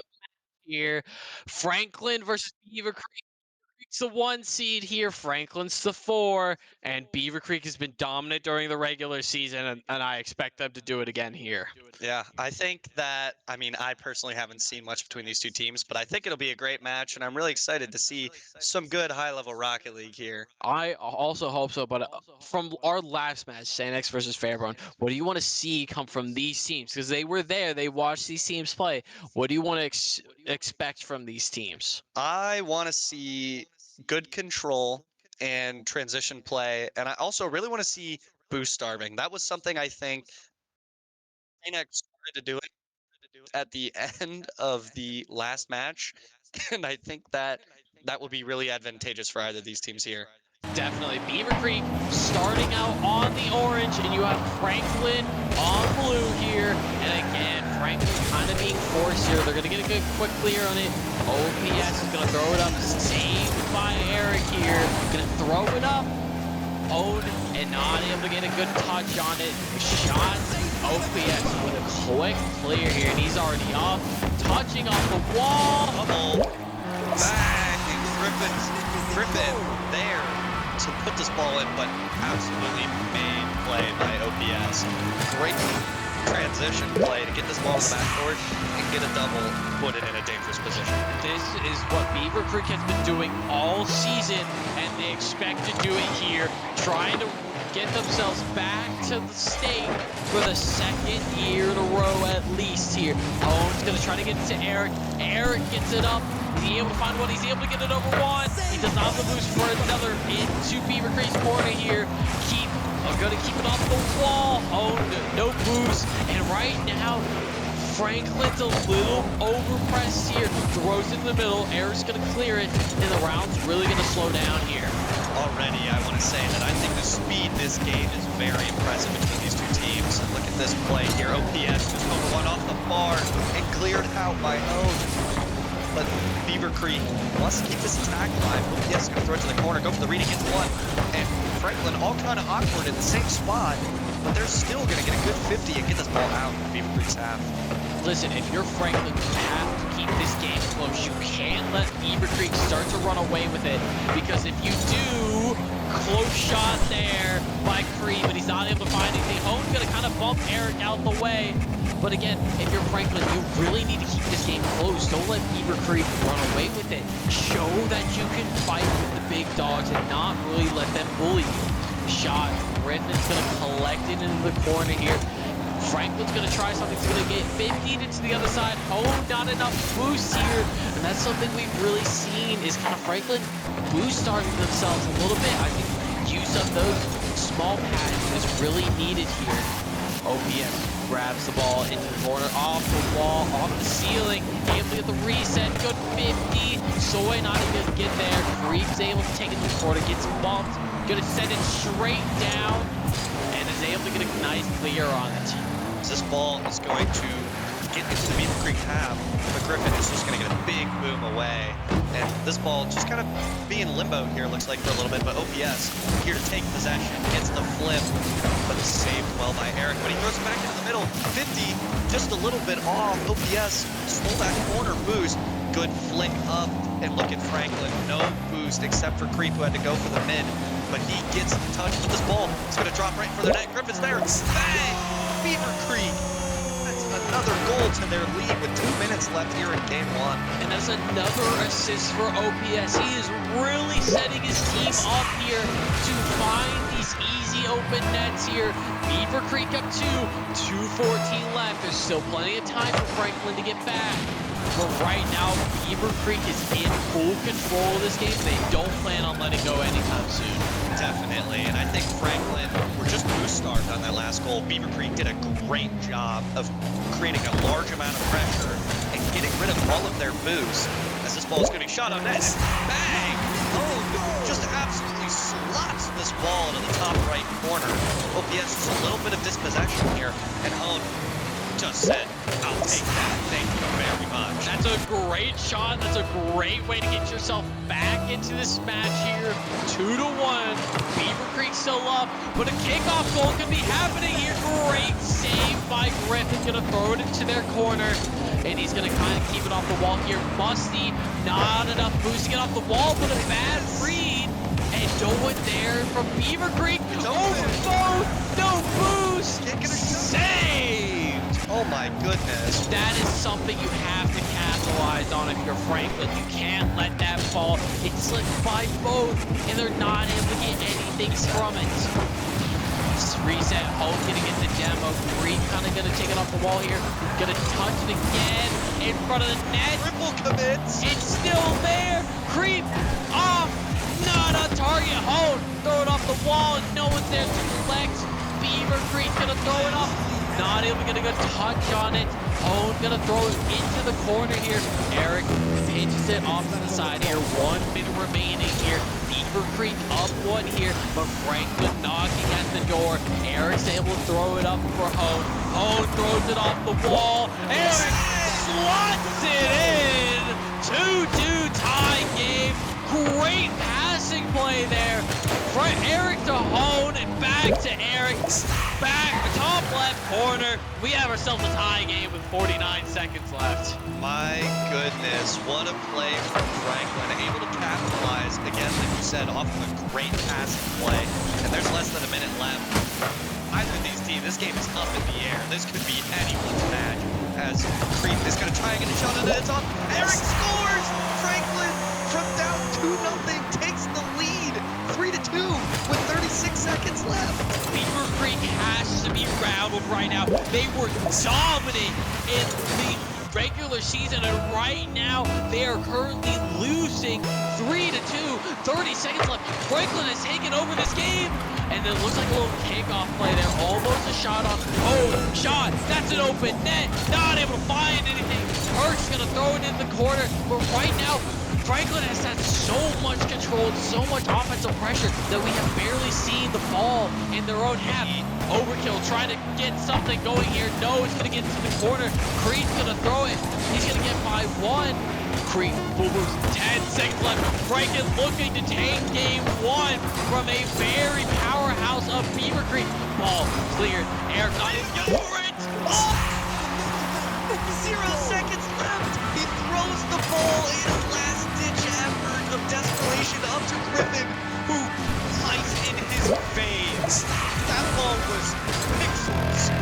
here, Franklin versus Beavercreek. It's the 1 seed here. Franklin's the 4, and Beavercreek has been dominant during the regular season, and I expect them to do it again here. Yeah, I think that, I mean, I personally haven't seen much between these two teams, but I think it'll be a great match, and I'm really excited to see some good high-level Rocket League here. I also hope so, but from our last match, Sanex versus Fairborn, what do you want to see come from these teams? Because they were there, they watched these teams play. What do you want to expect from these teams? I want to see good control and transition play, and I also really want to see boost starving. That was something I think Phoenix started to do it at the end of the last match, and I think that that will be really advantageous for either of these teams here. Definitely. Beavercreek starting out on the orange, and you have Franklin on blue here. And again, Franklin kind of being forced here. They're going to get a good quick clear on it. OPS is going to throw it up. Saved by Eric here. Going to throw it up. Owned and not able to get a good touch on it. Shot OPS with a quick clear here, and he's already up. Touching off the wall. Uh-oh. Bang! Griffin there to put this ball in, but absolutely made play by OPS. Great transition play to get this ball in the backcourt and get a double, put it in a dangerous position. This is what Beavercreek has been doing all season, and they expect to do it here, trying to get themselves back to the state for the 2nd year in a row at least here. Owen's going to try to get it to Eric. Eric gets it up. Is he able to find one? He's able to get it over one. He does not have the boost for another into Beavercreek's corner here. Going to keep it off the wall. Oh, no boost. And right now, Franklin's a little overpressed here. Throws it in the middle. Eric's going to clear it. And the round's really going to slow down here. Already, I want to say that I think the speed this game is very impressive between these two teams. Look at this play here. OPS just put one off the bar and cleared out by Owen. But Beavercreek wants to keep this attack alive. OPS is going to throw it to the corner, go for the reading, gets one. And Franklin all kind of awkward in the same spot, but they're still going to get a good 50 and get this ball out in Beavercreek's half. Listen, if you're Franklin, you have to keep this game close. You can't let Beavercreek start to run away with it, because if you do, close shot there by Creed, but he's not able to find anything. Owen's going to kind of bump Eric out the way. But again, if you're Franklin, you really need to keep this game close. Don't let Beavercreek run away with it. Show that you can fight with the big dogs and not really let them bully you. Shot. Griffin's going to collect it into the corner here. Franklin's going to try something. He's going to get 50 to the other side. Oh, not enough boost here. And that's something we've really seen is kind of Franklin boost starting themselves a little bit. I think use of those small pads is really needed here. OPS grabs the ball into the corner, off the wall, off the ceiling, able to get the reset, good 50. Soy not even gonna get there. Creep's able to take it to the corner, gets bumped, gonna send it straight down, and is able to get a nice clear on it. This ball is going to get into the Beavercreek half, but Griffin is just going to get a big boom away. And this ball just kind of being limbo here, looks like, for a little bit, but OPS here to take possession, gets the flip, but it's saved well by Eric. But he throws it back into the middle, 50, just a little bit off. OPS, slow that corner boost, good flick up, and look at Franklin, no boost except for Creep, who had to go for the mid, but he gets in touch with this ball. It's going to drop right for the net. Griffin's there, bang! Beavercreek! That's another goal to their lead with 2 minutes left here in game 1. And that's another assist for OPS. He is really setting his team up here to find these easy open nets here. Beavercreek up 2:14 left. There's still plenty of time for Franklin to get back. But right now, Beavercreek is in full control of this game. They don't plan on letting go anytime soon. Definitely, and I think Franklin were just boost starved on that last goal. Beavercreek did a great job of creating a large amount of pressure and getting rid of all of their boost. As this ball is going to be shot on net, bang! Oh, just absolutely slots this ball into the top right corner. OPS just a little bit of dispossession here, and Owen just said, I'll take that. Thank you very much. That's a great shot. That's a great way to get yourself back into this match here. 2-1. Beavercreek still up, but a kickoff goal can be happening here. Great save by Griffin. Gonna throw it into their corner, and he's gonna kind of keep it off the wall here. Musty, not enough boosting it off the wall, but a bad read. And no one there from Beavercreek. Overflow, no boost. Saved. Oh my goodness. That is something you have to capitalize on if you're Franklin. You can't let that fall. It slipped by both, and they're not able to get anything from it. Just reset. Home gonna get the demo. Green kind of gonna take it off the wall here. Gonna touch it again in front of the net. Triple commits. It's still there. Creep off. Not on target. Hone throw it off the wall, and no one's there to collect. Beavercreek gonna throw it up. Not even gonna go touch on it. Hone gonna throw it into the corner here. Eric pitches it off to the side here. 1 minute remaining here. Beavercreek up one here, but Franklin knocking at the door. Eric's able to throw it up for Hone. Hone throws it off the wall. Eric slots it in. 2-2 tie game. Great passing play there. From Eric to Hone and back to Eric. Back top left corner. We have ourselves a tie game with 49 seconds left. My goodness, what a play from Franklin. Able to capitalize, again, like you said, off of a great passing play. And there's less than a minute left. Either of these teams, this game is up in the air. This could be anyone's match. As Creep is going to try and get a shot at it. It's off. Eric scores! Franklin, from down 2-0, takes the lead. 3-2 with 36 seconds left. Beavercreek has to be rattled right now. They were dominant in the regular season, and right now they are currently losing 3-2. 30 seconds left. Franklin has taken over this game, and it looks like a little kickoff play there. Almost a shot on. Oh, shot. That's an open net. Not able to find anything. Perk's gonna throw it in the corner, but right now Franklin has had so much control, so much offensive pressure that we have barely seen the ball in their own half. Overkill trying to get something going here. No, it's gonna get into the corner. Creed's gonna throw it. He's gonna get by one. Creed boo-boos. 10 seconds left. Franklin looking to take game one from a very powerhouse of Beavercreek. Ball cleared. Eric not in for it. Oh! 0 seconds left. He throws the ball in a last-ditch effort of desperation up to Griffin, who lies in his veins. That ball was picked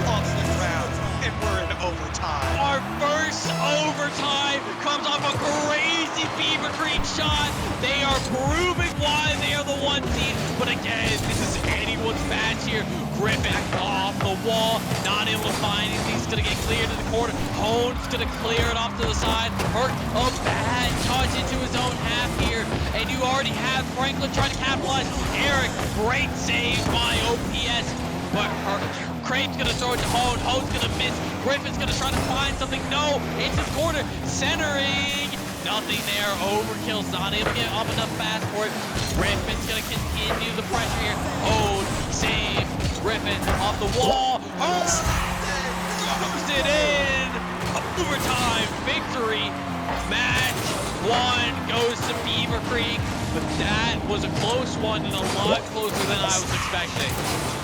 off the ground, and we're in overtime. Our first overtime comes off a crazy Beavercreek shot. They are proving why they are the 1 seed, but again, this is anyone's match here. Griffin off the wall, not able to find anything. He's gonna get cleared to the corner. Hone's gonna clear it off to the side. Perk, a bad touch into his own half here, and you already have Franklin trying to capitalize. Eric, great save by OPS, but Crane's gonna throw it to Hone. Hone's gonna miss. Griffin's gonna try to find something. No, into the corner, centering. Nothing there. Overkill's not able to get up enough fast for it. Griffin's gonna continue the pressure here. Hone, save. Griffin off the wall. Hone throws it in. Overtime victory. Match 1 goes to Beavercreek. But that was a close one and a lot closer than I was expecting.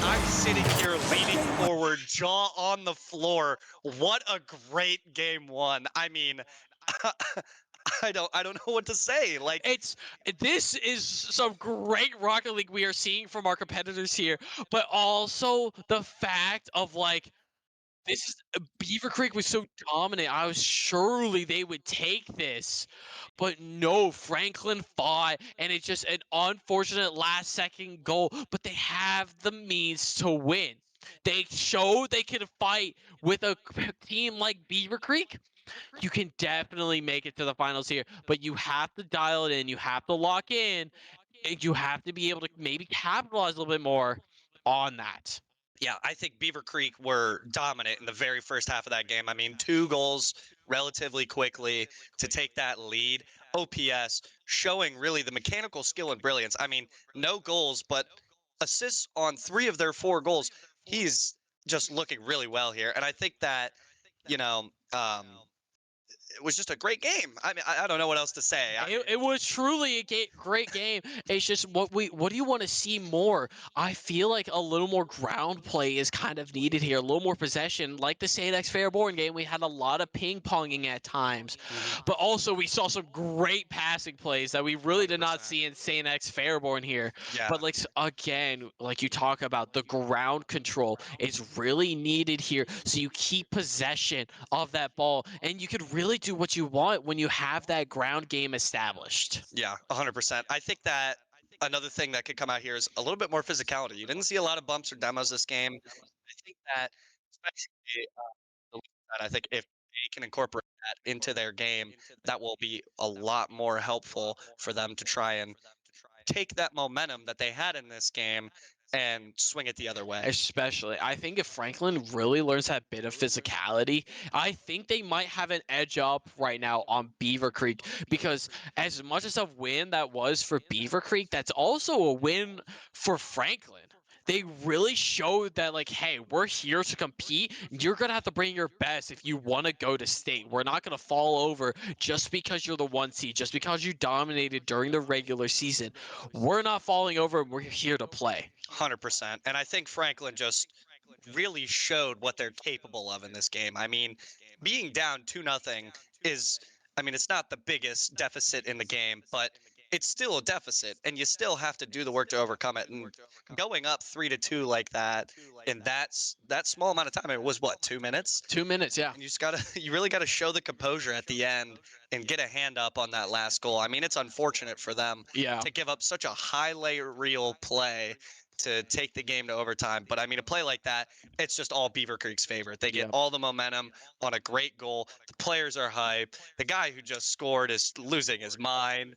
I'm sitting here leaning forward, jaw on the floor. What a great game one. I mean, I don't know what to say. Like, This is some great Rocket League we are seeing from our competitors here, but also the fact of like this is Beavercreek was so dominant. I was surely they would take this, but no, Franklin fought, and it's just an unfortunate last second goal. But they have the means to win. They show they can fight with a team like Beavercreek. You can definitely make it to the finals here, but you have to dial it in. You have to lock in. And you have to be able to maybe capitalize a little bit more on that. yeah, I think Beaver Creek were dominant in the very first half of that game. I mean, 2 goals relatively quickly to take that lead. OPS showing really the mechanical skill and brilliance. I mean, no goals, but assists on 3 of their 4 goals. He's just looking really well here. And I think that, you know, it was just a great game. I mean, I don't know what else to say. It was truly a great game. It's just what do you want to see more? I feel like a little more ground play is kind of needed here, a little more possession. Like the St. X Fairborn game, we had a lot of ping ponging at times, but also we saw some great passing plays that we really did not see in St. X Fairborn here. Yeah. But like again, like you talk about, the ground control is really needed here, so you keep possession of that ball, and you could really do what you want when you have that ground game established. Yeah, 100%. I think that another thing that could come out here is a little bit more physicality. You didn't see a lot of bumps or demos this game. I think that, especially the league that I think if they can incorporate that into their game, that will be a lot more helpful for them to try and take that momentum that they had in this game and swing it the other way. Especially, I think if Franklin really learns that bit of physicality, I think they might have an edge up right now on Beavercreek. Because as much as a win that was for Beavercreek, that's also a win for Franklin. They really showed that, like, hey, we're here to compete. You're going to have to bring your best if you want to go to state. We're not going to fall over just because you're the 1 seed, just because you dominated during the regular season. We're not falling over. We're here to play. 100%. And I think Franklin just really showed what they're capable of in this game. I mean, being down 2-0 is, I mean, it's not the biggest deficit in the game, but it's still a deficit, and you still have to do the work to overcome it. And going up 3-2 like that in that small amount of time, it was what, 2 minutes? 2 minutes, yeah. And you really gotta show the composure at the end and get a hand up on that last goal. I mean, it's unfortunate for them to give up such a highlight reel play to take the game to overtime. But I mean, a play like that, it's just all Beavercreek's favorite. They get all the momentum on a great goal. The players are hype. The guy who just scored is losing his mind.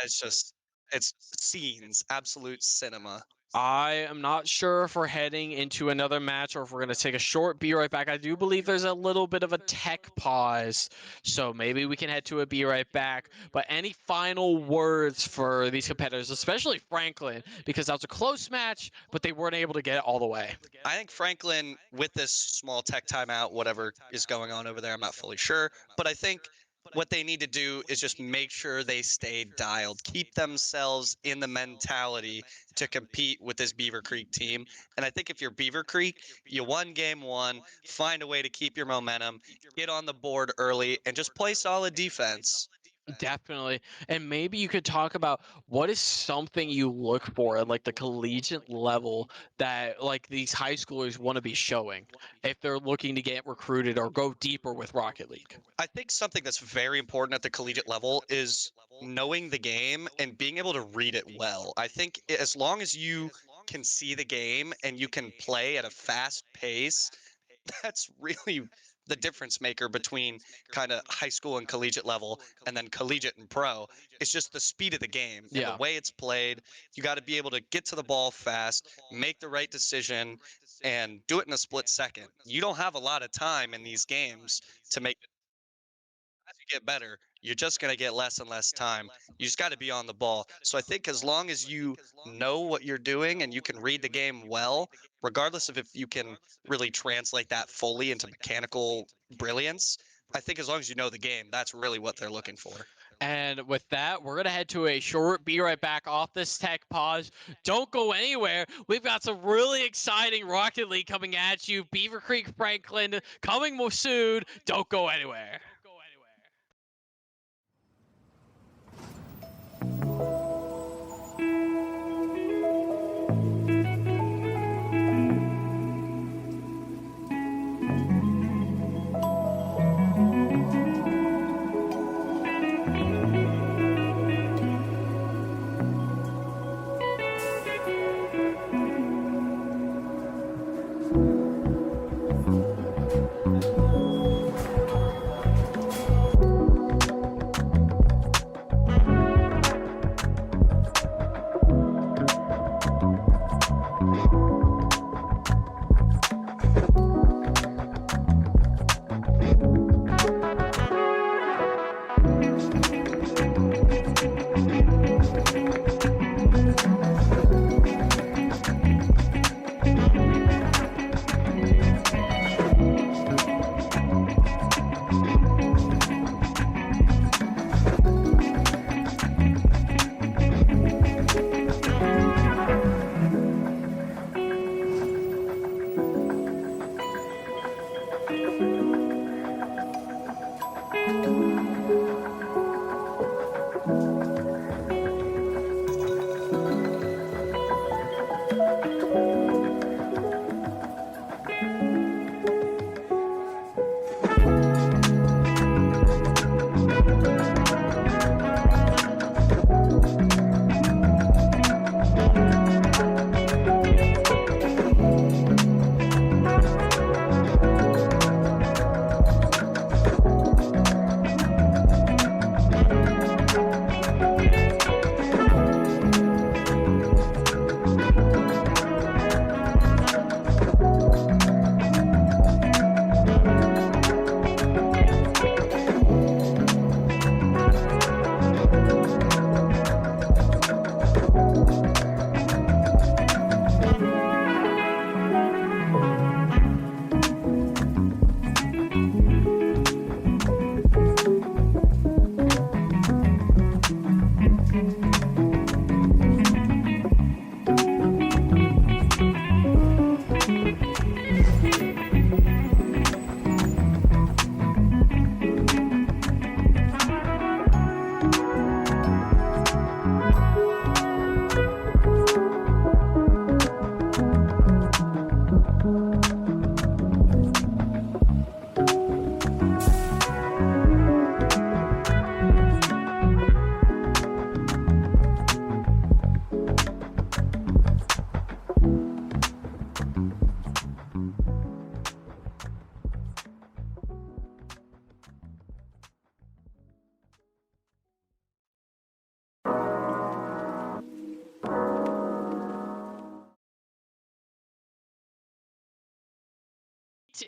It's scenes, absolute cinema. I am not sure if we're heading into another match or if we're going to take a short be right back. I do believe there's a little bit of a tech pause, so maybe we can head to a be right back. But any final words for these competitors, especially Franklin, because that was a close match, but they weren't able to get it all the way. I think Franklin, with this small tech timeout, whatever is going on over there, I'm not fully sure, but I think what they need to do is just make sure they stay dialed, keep themselves in the mentality to compete with this Beavercreek team. And I think if you're Beavercreek, you won game 1, find a way to keep your momentum, get on the board early, and just play solid defense. Definitely. And maybe you could talk about what is something you look for at like the collegiate level that like these high schoolers want to be showing if they're looking to get recruited or go deeper with Rocket League. I think something that's very important at the collegiate level is knowing the game and being able to read it well. I think as long as you can see the game and you can play at a fast pace, that's really the difference maker between kind of high school and collegiate level and then collegiate and pro. It's just the speed of the game and the way it's played. You got to be able to get to the ball fast, make the right decision, and do it in a split second. You don't have a lot of time in these games to make it. As you get better, you're just going to get less and less time. You just got to be on the ball. So I think as long as you know what you're doing and you can read the game well, regardless of if you can really translate that fully into mechanical brilliance, I think as long as you know the game, that's really what they're looking for. And with that, we're going to head to a short be right back off this tech pause. Don't go anywhere. We've got some really exciting Rocket League coming at you. Beavercreek Franklin coming more soon. Don't go anywhere.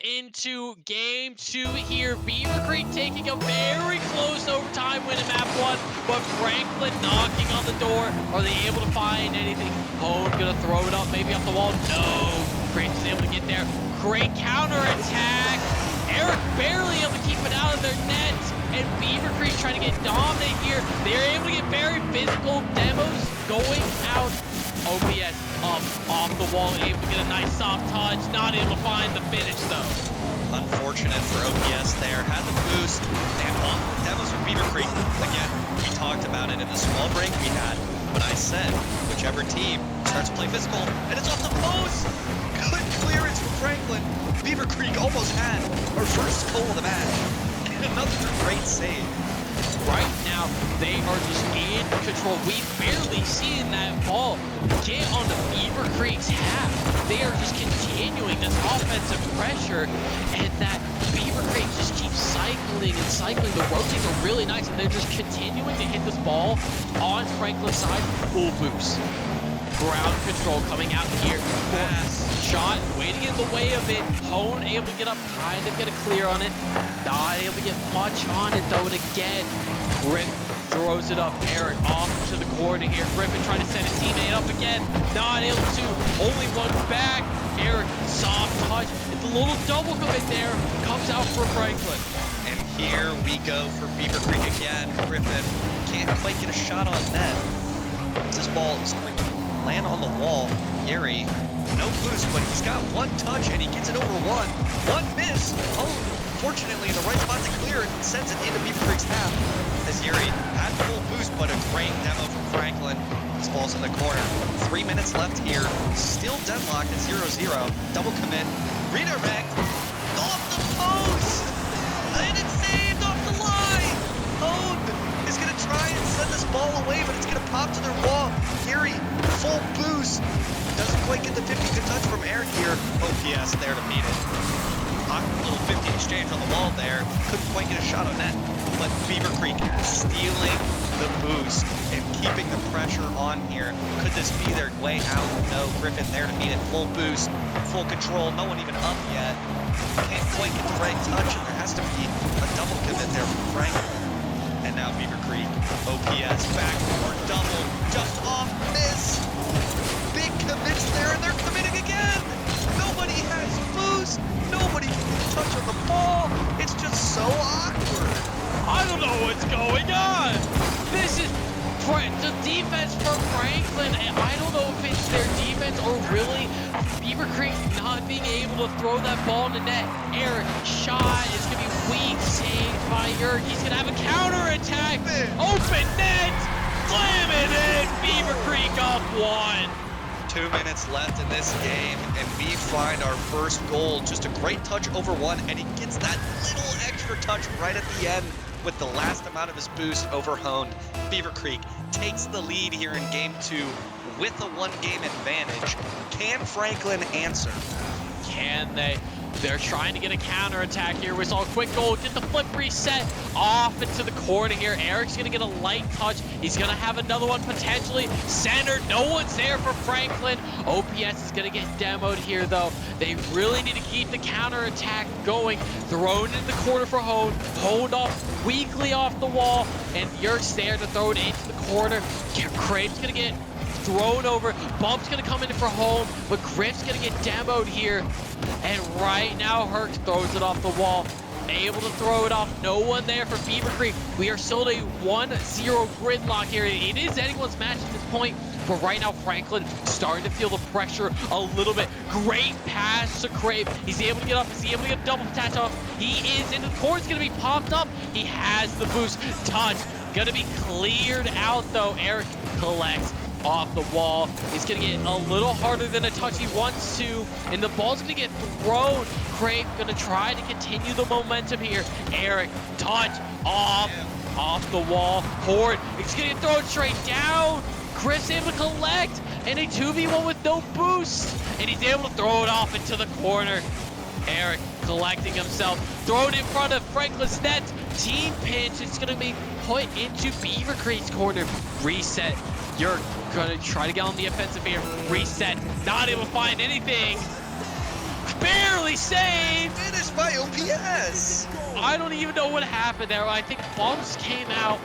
Into game 2 here. Beavercreek taking a very close overtime win in map 1, but Franklin knocking on the door. Are they able to find anything? Hone gonna throw it up, maybe off the wall. No, Craig's able to get there. Great counter attack. Eric barely able to keep it out of their net, and Beavercreek trying to get dominant here. They're able to get very physical demos going out. OPS up off the wall, able to get a nice soft touch, not able to find the finish though. Unfortunate for OPS there. Had the boost and demos from Beavercreek. Again, we talked about it in the small break we had, but I said whichever team starts to play physical, and it's off the post. Good clearance from Franklin. Beavercreek almost had our first goal of the match. And another great save. Right now, they are just in control. We've barely seen that ball get on the Beavercreek's half. They are just continuing this offensive pressure, and that Beavercreek just keeps cycling and cycling. The rotates are really nice, and they're just continuing to hit this ball on Franklin's side. Full boost. Ground control coming out here. Pass. Shot waiting in the way of it. Hone able to get up, kind of get a clear on it. Not able to get much on it though, and again, Griffin throws it up. Eric off to the corner here. Griffin trying to send his teammate up again. Not able to. Only one back. Eric, soft touch. It's a little double commit there. Comes out for Franklin. And here we go for Beavercreek again. Griffin can't quite get a shot on net. This ball is going to land on the wall. Gary, no boost, but he's got one touch and he gets it over one. One miss. Oh, fortunately in the right spot to clear it and sends it into Beavercreek's half. As Yuri had full boost, but a great demo from Franklin. This ball's in the corner. 3 minutes left here. Still deadlocked at 0-0. Double commit. Redirect. Off the post. And it's saved off the line. Hone is going to try and send this ball away, but it's going to pop to their wall. Yuri, full boost. Doesn't quite get the 50 touch from Eric here. OPS there to beat it. A little 50 exchange on the wall there. Couldn't quite get a shot on net. But Beavercreek stealing the boost and keeping the pressure on here. Could this be their way out? No, Griffin there to meet it. Full boost, full control. No one even up yet. Can't quite get the right touch, and there has to be a double commit there from Franklin. And now Beavercreek, OPS back for double, just off miss. Big commits there, and they're committing again. Nobody has boost. Nobody can get a touch on the ball. It's just so awkward. I don't know what's going on. This is the defense from Franklin, and I don't know if it's their defense or really Beaver Creek not being able to throw that ball in the net. Eric, shot is going to be weak, saved by Yerk. He's going to have a counter attack. Open net, slam it in. Beaver Creek up 1. 2 minutes left in this game, and we find our first goal. Just a great touch over one, and he gets that little extra touch right at the end with the last amount of his boost over Honed. Beavercreek takes the lead here in game 2 with a 1-game advantage. Can Franklin answer? Can they? They're trying to get a counterattack here. We saw a quick goal, get the flip reset off into the corner here. Eric's gonna get a light touch. He's gonna have another one potentially centered. No one's there for Franklin. OPS is gonna get demoed here though. They really need to keep the counterattack going. Thrown in the corner for Honed. Honed off weakly off the wall, and Yerk's there to throw it into the corner. Crave's gonna get thrown over. Bump's gonna come in for home, but Griff's gonna get demoed here. And right now, Herc throws it off the wall. Able to throw it off. No one there for Beavercreek. We are still at a 1-0 gridlock here. It is anyone's match at this point. But right now, Franklin starting to feel the pressure a little bit. Great pass to Crave. He's able to get up. Is he able to get a double touch off? He is in the corner. It's going to be popped up. He has the boost. Touch. Going to be cleared out, though. Eric collects off the wall. It's going to get a little harder than a touch he wants to, and the ball's going to get thrown. Crave going to try to continue the momentum here. Eric, touch, off the wall. Horde, it's going to get thrown straight down. Chris able to collect, and a 2v1 with no boost, and he's able to throw it off into the corner. Eric collecting himself, thrown in front of Franklin's net. Team pinch, it's going to be put into Beavercreek's corner. Reset. You're gonna try to get on the offensive here. Reset. Not able to find anything. Barely saved. Finished by OPS. I don't even know what happened there. I think bumps came out,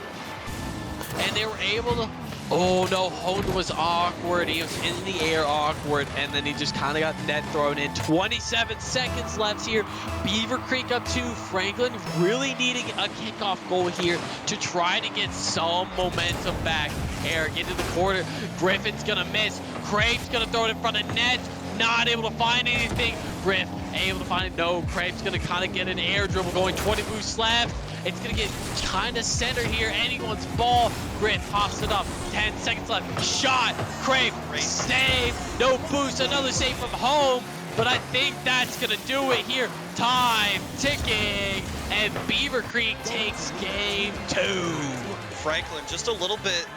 and they were able to. Oh no, Honed was awkward. He was in the air awkward, and then he just kind of got net thrown in. 27 seconds left here. Beavercreek up 2. Franklin really needing a kickoff goal here to try to get some momentum back. Eric into the corner. Griffin's gonna miss. Crave's gonna throw it in front of net. Not able to find anything. Griff able to find it. No, Crave's gonna kind of get an air dribble going. 20 boost left. It's gonna get kind of center here. Anyone's ball. Griff pops it up. 10 seconds left. Shot. Crave. Save. No boost. Another save from home. But I think that's gonna do it here. Time ticking. And Beavercreek takes game 2. Franklin just a little bit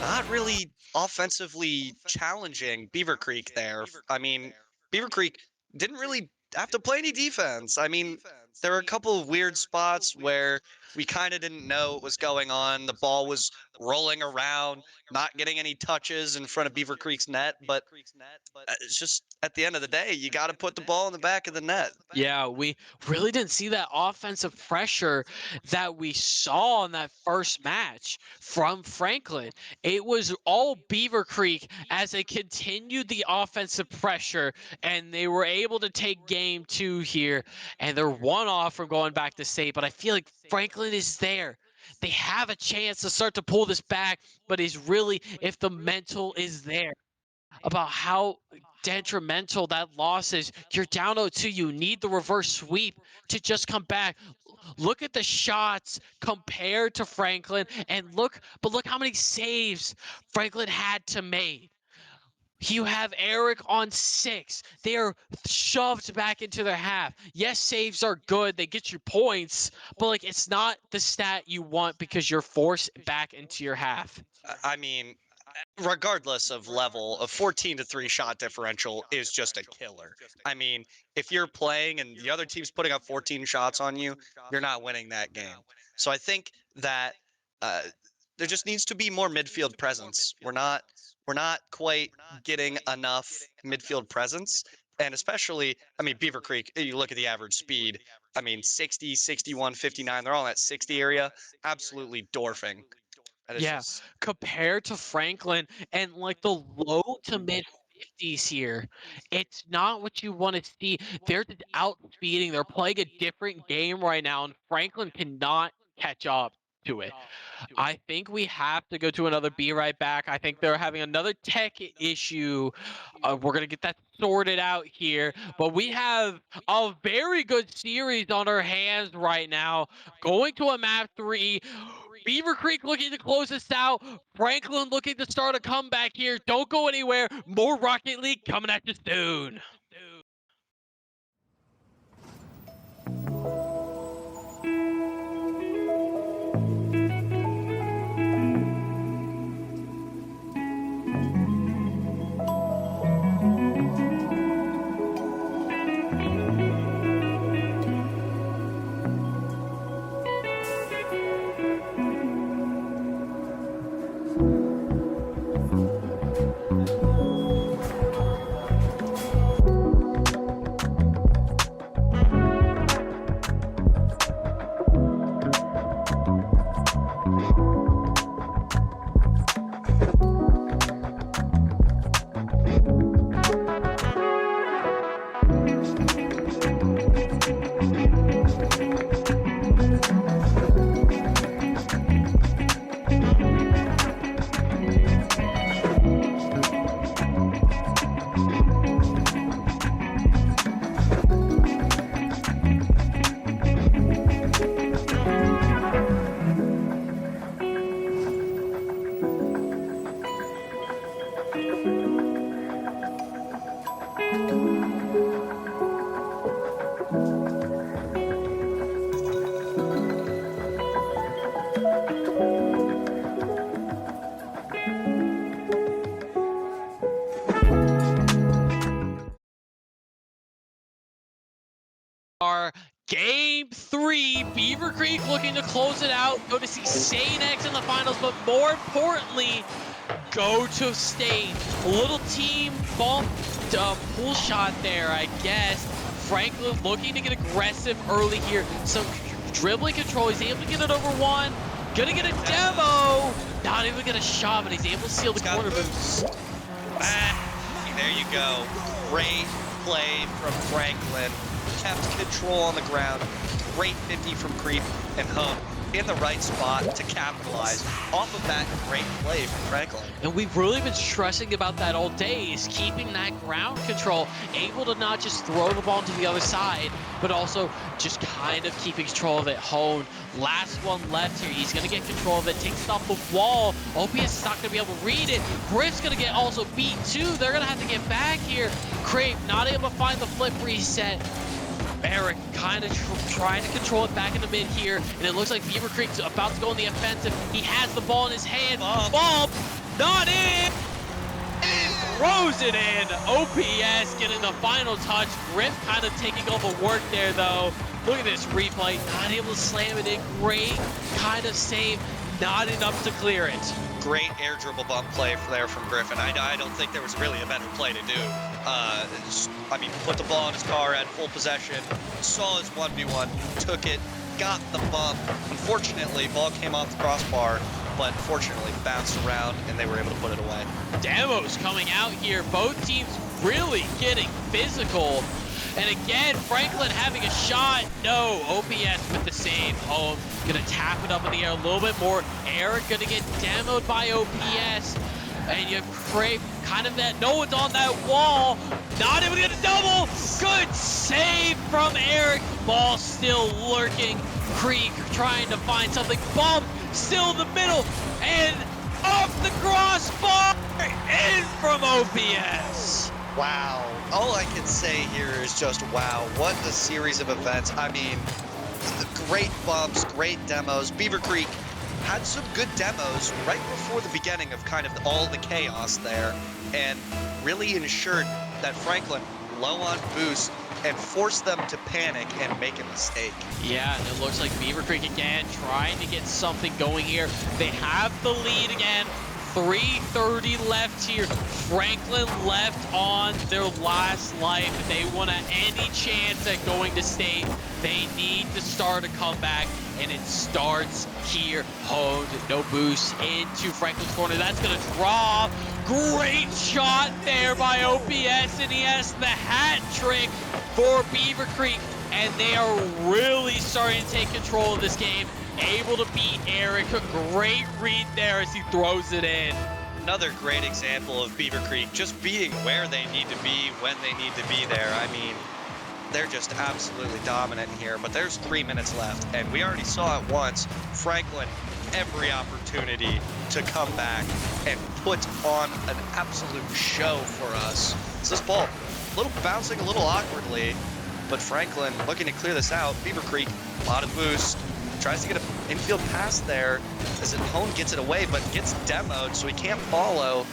not really offensively challenging Beavercreek there. I mean, Beavercreek didn't really have to play any defense. I mean, there were a couple of weird spots where we kind of didn't know what was going on. The ball was rolling around, not getting any touches in front of Beavercreek's net, but it's just at the end of the day, you got to put the ball in the back of the net. Yeah, we really didn't see that offensive pressure that we saw in that first match from Franklin. It was all Beavercreek as they continued the offensive pressure, and they were able to take game 2 here, and they're 1 off from going back to state, but I feel like Franklin is there. They have a chance to start to pull this back, but it's really if the mental is there about how detrimental that loss is. You're down 0-2. You need the reverse sweep to just come back. Look at the shots compared to Franklin, and look how many saves Franklin had to make. You have Eric on 6. They are shoved back into their half. Yes, saves are good. They get you points, but like it's not the stat you want because you're forced back into your half. I mean, regardless of level, a 14-3 shot differential is just a killer. I mean, if you're playing and the other team's putting up 14 shots on you, you're not winning that game. So I think that there just needs to be more midfield presence. We're not quite getting enough midfield presence. And especially, I mean, Beavercreek, you look at the average speed, I mean, 60, 61, 59, they're all in that 60 area, absolutely dwarfing. Yeah, Just, compared to Franklin and like the low to mid 50s here, it's not what you want to see. They're just outspeeding. They're playing a different game right now, and Franklin cannot catch up. to it. I think we have to go to another Be Right Back. I think they're having another tech issue. We're going to get that sorted out here. But we have a very good series on our hands right now. Going to a map 3. Beavercreek looking to close this out. Franklin looking to start a comeback here. Don't go anywhere. More Rocket League coming at you soon. Our Game 3, Beavercreek looking to close it out, go to see Sanex in the finals, but more importantly, go to state. A little team bump pull shot there, I guess. Franklin looking to get aggressive early here. Some dribbling control, he's able to get it over one. Gonna get a demo. Not even get a shot, but he's able to seal the corner boost. There you go. Great play from Franklin. Kept control on the ground. Great 50 from Creep and Hone in the right spot to capitalize off of that great play from Franklin. And we've really been stressing about that all day, is keeping that ground control, able to not just throw the ball to the other side, but also just kind of keeping control of it. Hone, last one left here. He's going to get control of it, takes it off the wall. OPS is not going to be able to read it. Griff's going to get also beat too. They're going to have to get back here. Crepe not able to find the flip reset. Eric kind of trying to control it back in the mid here, and it looks like Beavercreek's about to go in the offensive. He has the ball in his hand. Bump, not in, and throws it in. OPS getting the final touch. Griff kind of taking all the work there, though. Look at this replay, not able to slam it in. Great kind of save, not enough to clear it. Great air dribble bump play there from Griffin. I don't think there was really a better play to do. I mean, put the ball in his car, had full possession, saw his 1v1, took it, got the bump. Unfortunately, ball came off the crossbar, but fortunately bounced around and they were able to put it away. Demos coming out here. Both teams really getting physical. And again, Franklin having a shot. No, OPS with the save. Home gonna tap it up in the air a little bit more. Eric gonna get demoed by OPS. And you have Crepe, kind of that, no one's on that wall. Not even gonna double. Good save from Eric. Ball still lurking. Creek trying to find something. Bump, still in the middle. And off the crossbar, in from OPS. Wow. All I can say here is just wow. What a series of events. I mean, great bumps, great demos. Beavercreek had some good demos right before the beginning of kind of all the chaos there, and really ensured that Franklin low on boost and forced them to panic and make a mistake. Yeah, and it looks like Beavercreek again trying to get something going here. They have the lead again. 3:30 left here. Franklin left on their last life. If they want any chance at going to state, they need to start a comeback, and it starts here. Honed, no boost into Franklin's corner. That's gonna draw. Great shot there by OPS, and he has the hat trick for Beavercreek. and they are really starting to take control of this game. Able to beat Eric. Great read there as he throws it in. Another great example of Beavercreek just being where they need to be when they need to be there. I mean, they're just absolutely dominant here, but there's 3 minutes left, and we already saw it once. Franklin, every opportunity to come back and put on an absolute show for us. So this ball, a little bouncing a little awkwardly, but Franklin looking to clear this out. Beavercreek, a lot of boost, tries to get an infield pass there as Hone gets it away, but gets demoed, so he can't follow.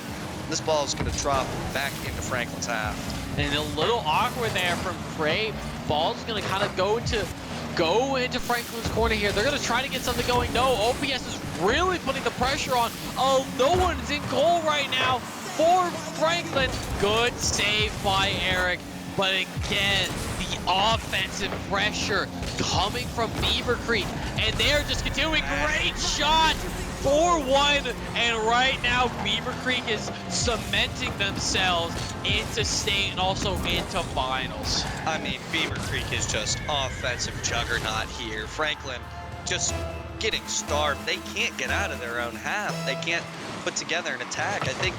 This ball is going to drop back into Franklin's half. And a little awkward there from Prey. Ball's going to kind of go into Franklin's corner here. They're going to try to get something going. No, OPS is really putting the pressure on. Oh, no one's in goal right now for Franklin. Good save by Eric. But again, the offensive pressure coming from Beavercreek. And they're just continuing. Great shot. 4-1, and right now Beavercreek is cementing themselves into state and also into finals. I mean, Beavercreek is just offensive juggernaut here. Franklin just getting starved. They can't get out of their own half. They can't put together an attack. I think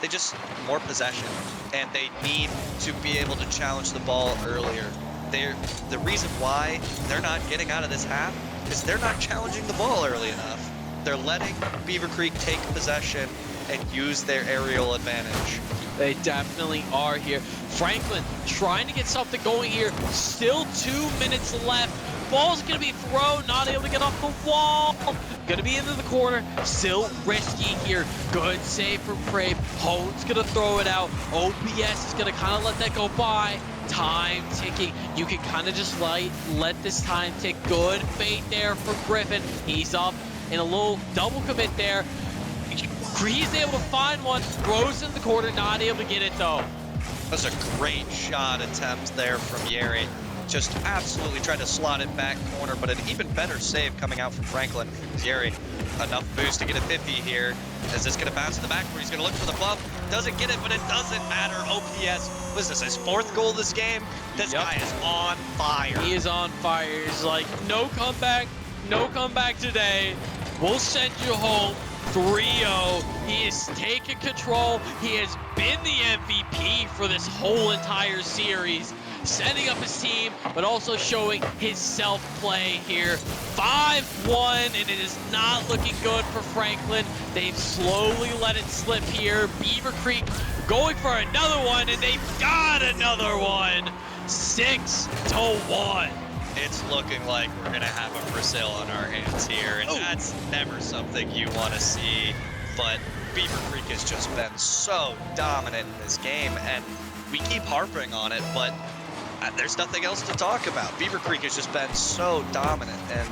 they just more possession, and they need to be able to challenge the ball earlier. The reason why they're not getting out of this half is they're not challenging the ball early enough. They're letting Beavercreek take possession and use their aerial advantage. They definitely are here. Franklin trying to get something going here. Still 2 minutes left. Ball's gonna be thrown, not able to get off the wall. Gonna be into the corner, still risky here. Good save from Prey. Hone's gonna throw it out. OPS is gonna kind of let that go by. Time ticking. You can kind of just let this time tick. Good bait there for Griffin. He's up in a little double commit there. He's able to find one, throws in the corner, not able to get it though. That's a great shot attempt there from Yeri. Just absolutely tried to slot it back corner, but an even better save coming out from Franklin. Yeri, enough boost to get a 50 here. Is this going to bounce to the back where he's going to look for the bump? Doesn't get it, but it doesn't matter. OPS, what is this, his 4th goal this game? This guy is on fire. He is on fire. He's like, no comeback today. We'll send you home 3-0. He is taking control. He has been the MVP for this whole entire series, setting up his team, but also showing his self-play here. 5-1, and it is not looking good for Franklin. They've slowly let it slip here. Beavercreek going for another one, and they've got another one. 6-1. It's looking like we're going to have a Brazil on our hands here, and that's never something you want to see. But Beavercreek has just been so dominant in this game, and we keep harping on it, but there's nothing else to talk about. Beavercreek has just been so dominant, and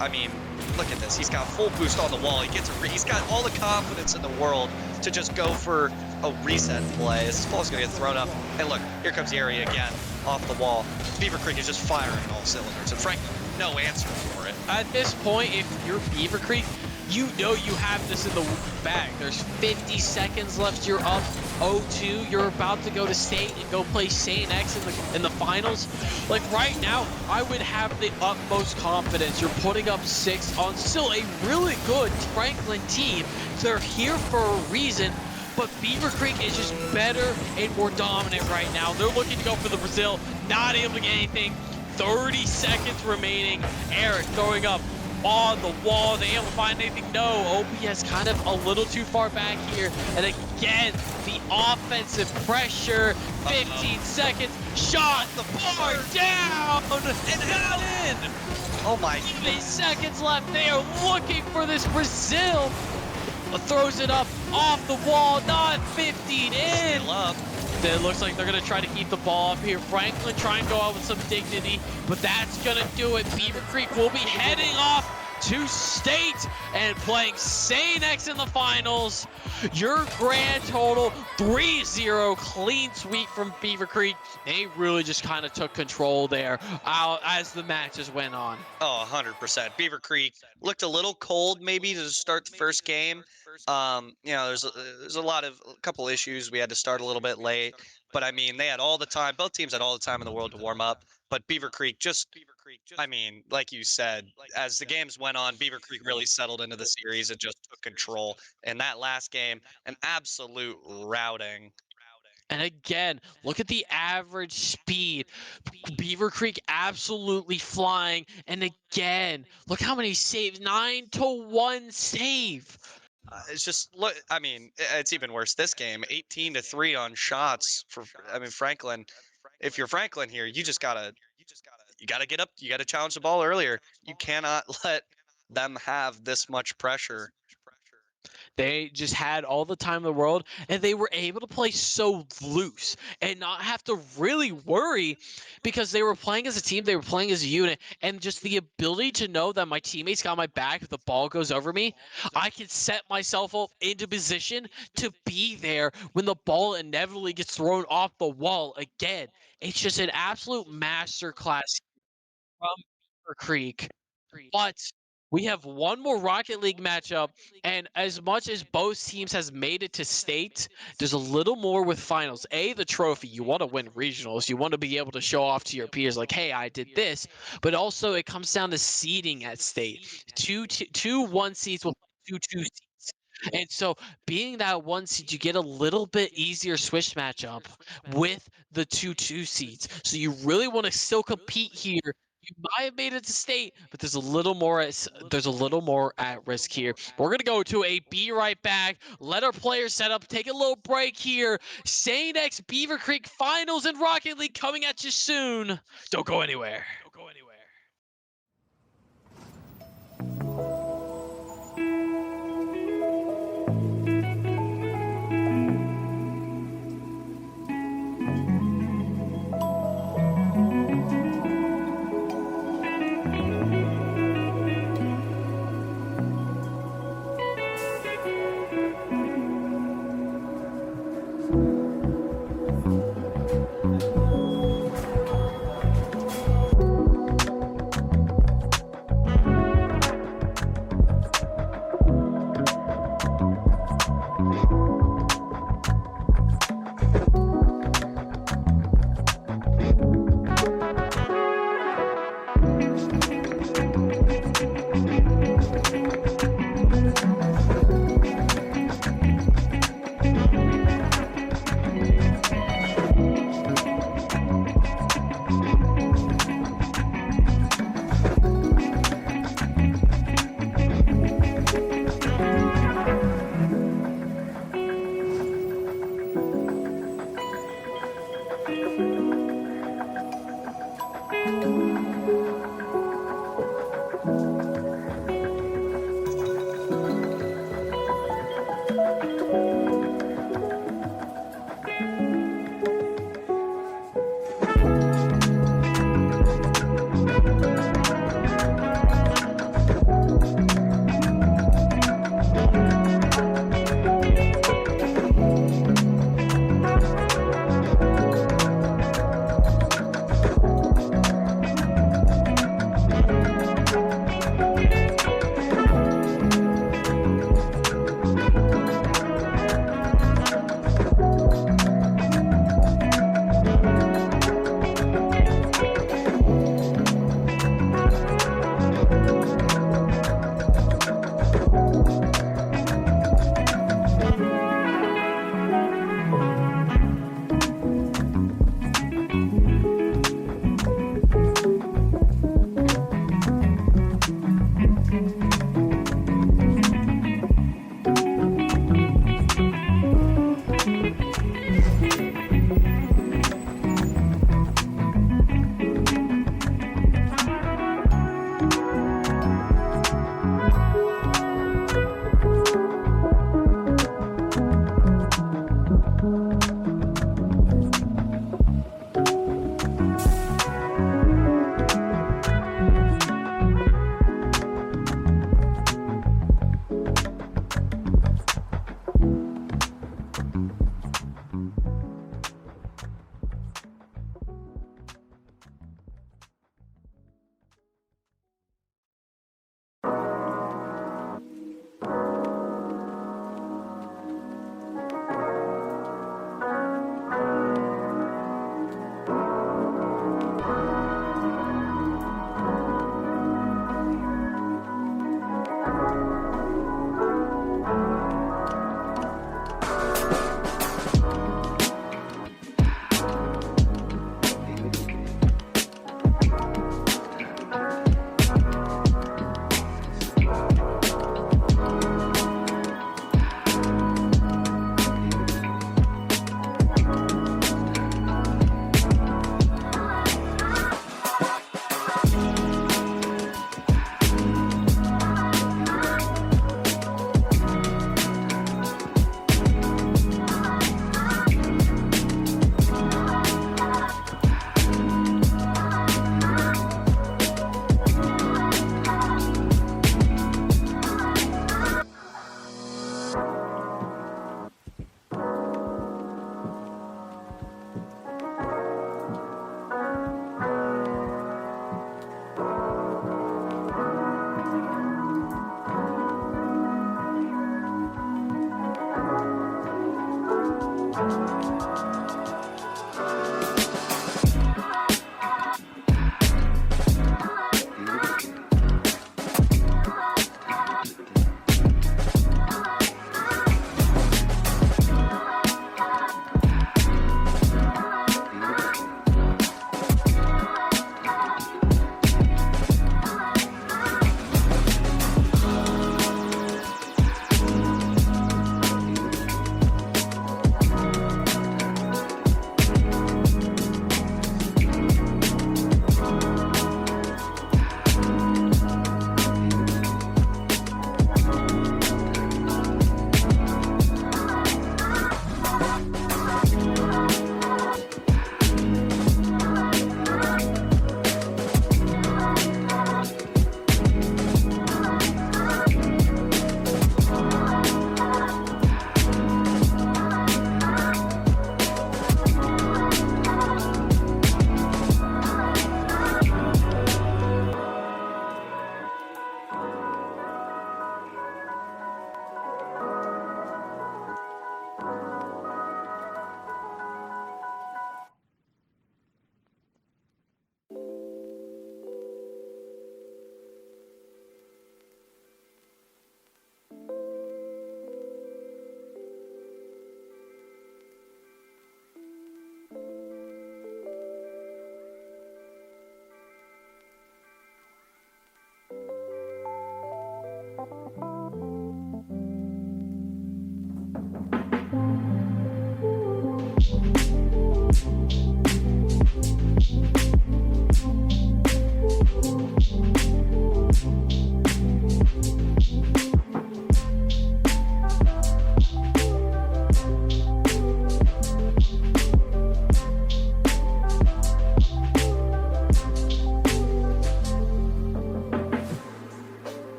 I mean, look at this. He's got full boost on the wall. He's got all the confidence in the world to just go for a reset play. This ball's going to get thrown up, and look, here comes Yeri again off the wall. Beavercreek is just firing on all cylinders, and Franklin, no answer for it. At this point, if you're Beavercreek, you know you have this in the bag. There's 50 seconds left. You're up 0-2. You're about to go to state and go play St. X in the finals. Like right now, I would have the utmost confidence. You're putting up 6 on still a really good Franklin team. They're here for a reason. But Beavercreek is just better and more dominant right now. They're looking to go for the Brazil, not able to get anything. 30 seconds remaining. Eric throwing up on the wall. They able to find anything? No. OPS kind of a little too far back here. And again, the offensive pressure. 15 seconds. Shot the bar down and not in. Oh my. 3 seconds left. They are looking for this Brazil. Throws it up off the wall, not 15 in. Still up. It looks like they're going to try to keep the ball up here. Franklin trying to go out with some dignity, but that's going to do it. Beavercreek will be heading off to state and playing St. X in the finals. Your grand total, 3-0 clean sweep from Beavercreek. They really just kind of took control there as the matches went on. Oh, 100%. Beavercreek looked a little cold maybe to start the first game. You know, there's a couple issues. We had to start a little bit late, but I mean, they had all the time. Both teams had all the time in the world to warm up. But Beavercreek just, I mean, like you said, as the games went on, Beavercreek really settled into the series and just took control. In that last game, an absolute routing. And again, look at the average speed. Beavercreek absolutely flying. And again, look how many saves. 9-1 save. It's just look. I mean, it's even worse this game. 18-3 on shots for. I mean, Franklin. If you're Franklin here, you gotta get up. You gotta challenge the ball earlier. You cannot let them have this much pressure. They just had all the time in the world, and they were able to play so loose and not have to really worry because they were playing as a team, they were playing as a unit, and just the ability to know that my teammates got my back if the ball goes over me. I can set myself up into position to be there when the ball inevitably gets thrown off the wall again. It's just an absolute masterclass from Beavercreek. But we have one more Rocket League matchup, and as much as both teams has made it to state, there's a little more with finals. The trophy. You want to win regionals. You want to be able to show off to your peers, like, hey, I did this. But also, it comes down to seeding at state. Two 1 seeds will play 2 seeds. And so, being that 1 seed, you get a little bit easier switch matchup with the 2 seeds. So you really want to still compete here. You might have made it to state, but there's a little more at risk here. We're gonna go to a be right back. Let our players set up. Take a little break here. St. X Beavercreek Finals in Rocket League coming at you soon. Don't go anywhere.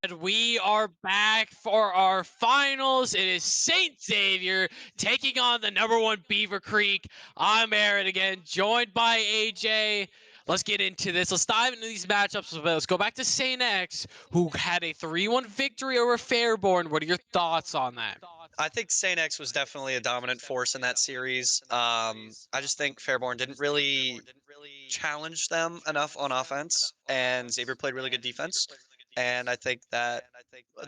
And we are back for our finals. It is St. Xavier taking on the #1 Beavercreek. I'm Aaron again, joined by AJ. Let's get into this. Let's dive into these matchups. Let's go back to St. X, who had a 3-1 victory over Fairborn. What are your thoughts on that? I think St. X was definitely a dominant force in that series. I just think Fairborn didn't really challenge them enough on offense, and Xavier played really good defense. And I think that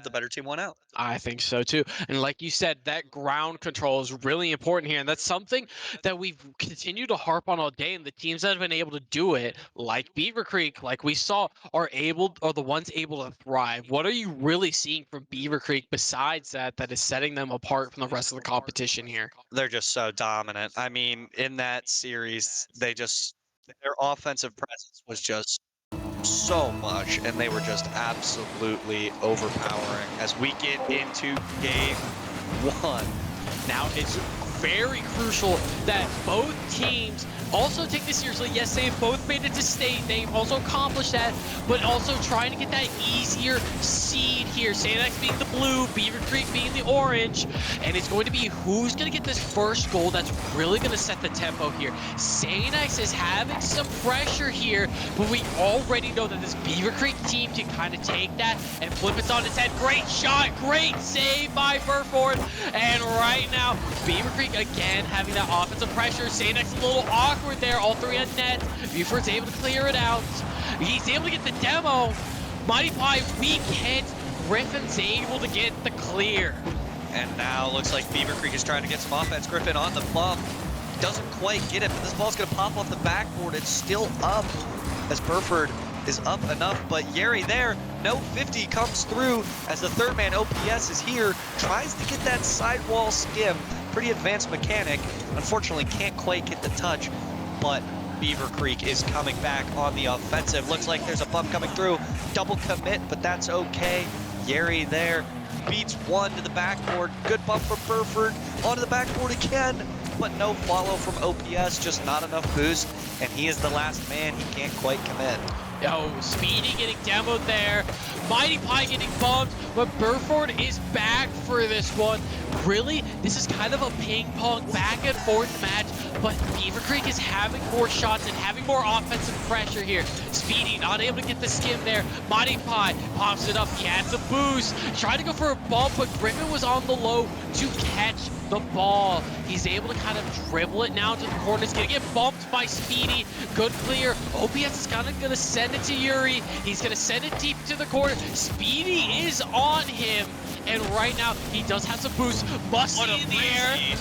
the better team won out. I think so too. And like you said, that ground control is really important here. And that's something that we've continued to harp on all day. And the teams that have been able to do it, like Beavercreek, like we saw, are the ones able to thrive. What are you really seeing from Beavercreek besides that is setting them apart from the rest of the competition here? They're just so dominant. I mean, in that series, their offensive presence was just so much, and they were just absolutely overpowering as we get into game 1. Now, it's very crucial that both teams also take this seriously. Yes, they've both made it to state. They've also accomplished that, but also trying to get that easier seed here. St. X being the blue, Beavercreek being the orange, and it's going to be who's going to get this first goal that's really going to set the tempo here. St. X is having some pressure here, but we already know that this Beavercreek team can kind of take that and flip it on its head. Great shot, great save by Burford, and right now, Beavercreek again having that offensive pressure. St. X a little awkward there, all three on net. Buford's able to clear it out. He's able to get the demo. Mighty Pie weak hit. Griffin's able to get the clear. And now looks like Beavercreek is trying to get some offense. Griffin on the bump. Doesn't quite get it, but this ball's going to pop off the backboard. It's still up as Burford is up enough, but Yeri there, no 50 comes through as the third man OPS is here, tries to get that sidewall skim. Pretty advanced mechanic. Unfortunately, can't quite get the touch, but Beavercreek is coming back on the offensive. Looks like there's a bump coming through. Double commit, but that's okay. Yeri there beats one to the backboard. Good bump from Burford. Onto the backboard again, but no follow from OPS, just not enough boost. And he is the last man. He can't quite commit. Oh, Speedy getting demoed there. Mighty Pie getting bumped, but Burford is back for this one. Really, this is kind of a ping pong back and forth match, but Beavercreek is having more shots and having more offensive pressure here. Speedy not able to get the skim there. Mighty Pie pops it up. He adds a boost. Tried to go for a bump, but Griffin was on the low to catch the ball. He's able to kind of dribble it now to the corner. He's gonna get bumped by Speedy. Good clear. OPS is kind of gonna send it to Yuri. He's gonna send it deep to the corner. Speedy is on him, and right now he does have some boost. Musty in the air.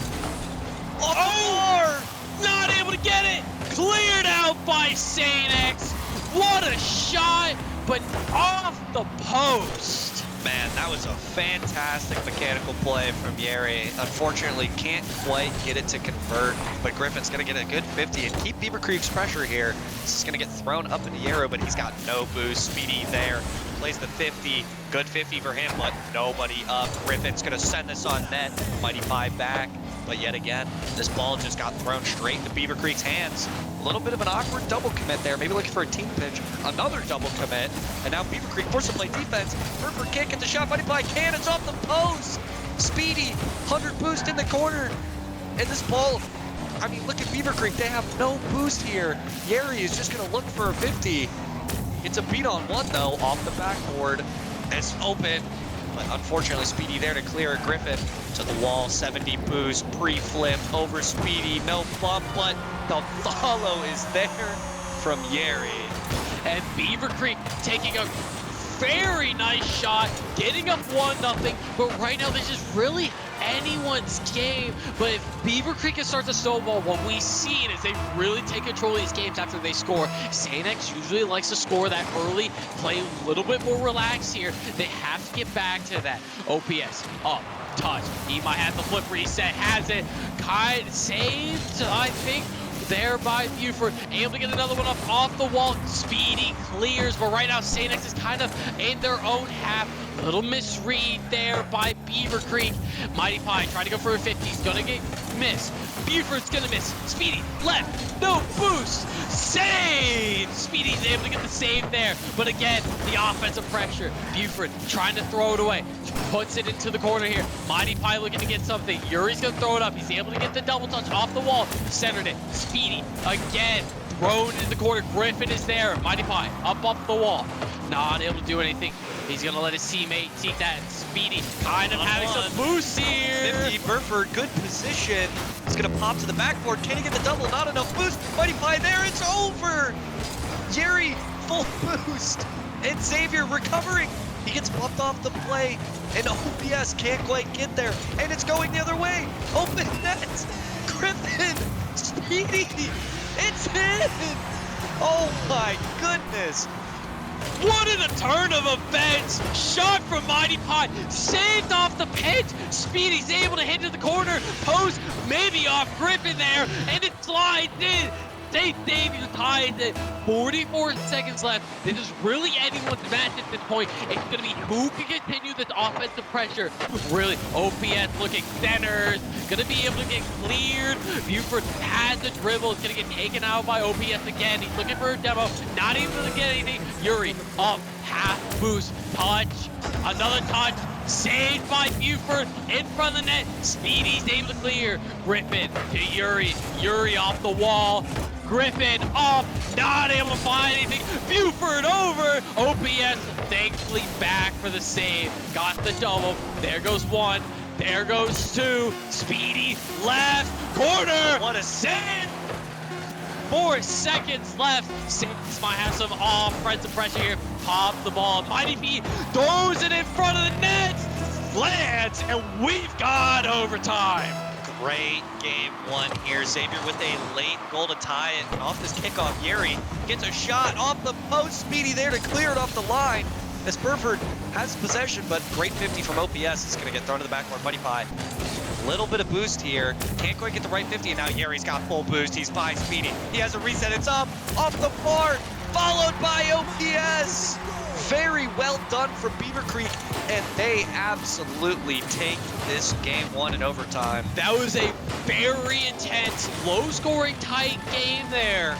Oh! Not able to get it. Cleared out by Sanex. What a shot, but off the post. Man, that was a fantastic mechanical play from Yeri. Unfortunately, can't quite get it to convert, but Griffin's gonna get a good 50 and keep Beavercreek's pressure here. This is gonna get thrown up in the arrow, but he's got no boost. Speedy there, plays the 50. Good 50 for him, but nobody up. Griffin's gonna send this on net. Mighty Pie back, but yet again, this ball just got thrown straight into Beavercreek's hands. A little bit of an awkward double commit there, maybe looking for a team pitch. Another double commit, and now Beavercreek forced to play defense. Burford can't get the shot, Mighty Pie can, it's off the post! Speedy, 100 boost in the corner. And this ball, I mean, look at Beavercreek, they have no boost here. Yeri is just gonna look for a 50. It's a beat on one though, off the backboard. It's open, but unfortunately Speedy there to clear it. Griffin to the wall, 70 boost, pre-flip over Speedy, no bump, but the follow is there from Yeri. And Beavercreek taking a very nice shot, getting up 1-0, but right now this is really anyone's game. But if Beavercreek can start to snowball, what we see is they really take control of these games after they score. Sanex usually likes to score that early, play a little bit more relaxed here. They have to get back to that. OPS up, touch. He might have the flip reset, has it. Kind saved, I think, there by Buford. Able to get another one up off the wall. Speedy clears, but right now Sanex is kind of in their own half. A little misread there by Beavercreek. Mighty Pie trying to go for a 50. He's gonna get missed. Buford's gonna miss. Speedy left, no boost. Save! Speedy's able to get the save there, but again, the offensive pressure. Buford trying to throw it away. Puts it into the corner here. Mighty Pie looking to get something. Yuri's gonna throw it up. He's able to get the double touch off the wall. Centered it. Speedy again. Thrown in the corner. Griffin is there. Mighty Pie up off the wall. Not able to do anything. He's gonna let his teammate see that. Speedy kind of having some boost here. 50, Burford, good position. He's gonna pop to the backboard. Can he get the double? Not enough boost. Mighty Pie there, it's over. Yeri, full boost. And Xavier recovering. He gets bumped off the play, and OPS can't quite get there. And it's going the other way. Open net. Griffin, Speedy, it's in. Oh my goodness. What a turn of events! Shot from Mighty Pie, saved off the pinch. Speedy's able to hit to the corner, post maybe off Griffin there, and it slides in. Xavier ties it. 44 seconds left. This is really anyone's match at this point. It's going to be who can continue this offensive pressure. Really, OPS looking centers. Going to be able to get cleared. Buford has the dribble. It's going to get taken out by OPS again. He's looking for a demo. Not even going to get anything. Yuri up. Half boost. Touch. Another touch. Saved by Buford in front of the net. Speedy's able to clear. Griffin to Yuri. Yuri off the wall. Griffin up, not able to find anything. Buford over. OPS thankfully back for the save. Got the double. There goes one. There goes two. Speedy left corner. What a save! 4 seconds left. Saints might have some offensive pressure here. Pop the ball. Mighty P throws it in front of the net. Lands, and we've got overtime. Great game one here. Xavier with a late goal to tie it. And off this kickoff, Yeri gets a shot off the post. Speedy there to clear it off the line. As Burford has possession, but great 50 from OPS is going to get thrown to the backboard. Mighty Pie little bit of boost here. Can't quite get the right 50, and now Yuri's got full boost. He's by Speedy. He has a reset. It's up, off the board, followed by OPS. Very well done from Beavercreek, and they absolutely take this game 1 in overtime. That was a very intense, low-scoring, tight game there.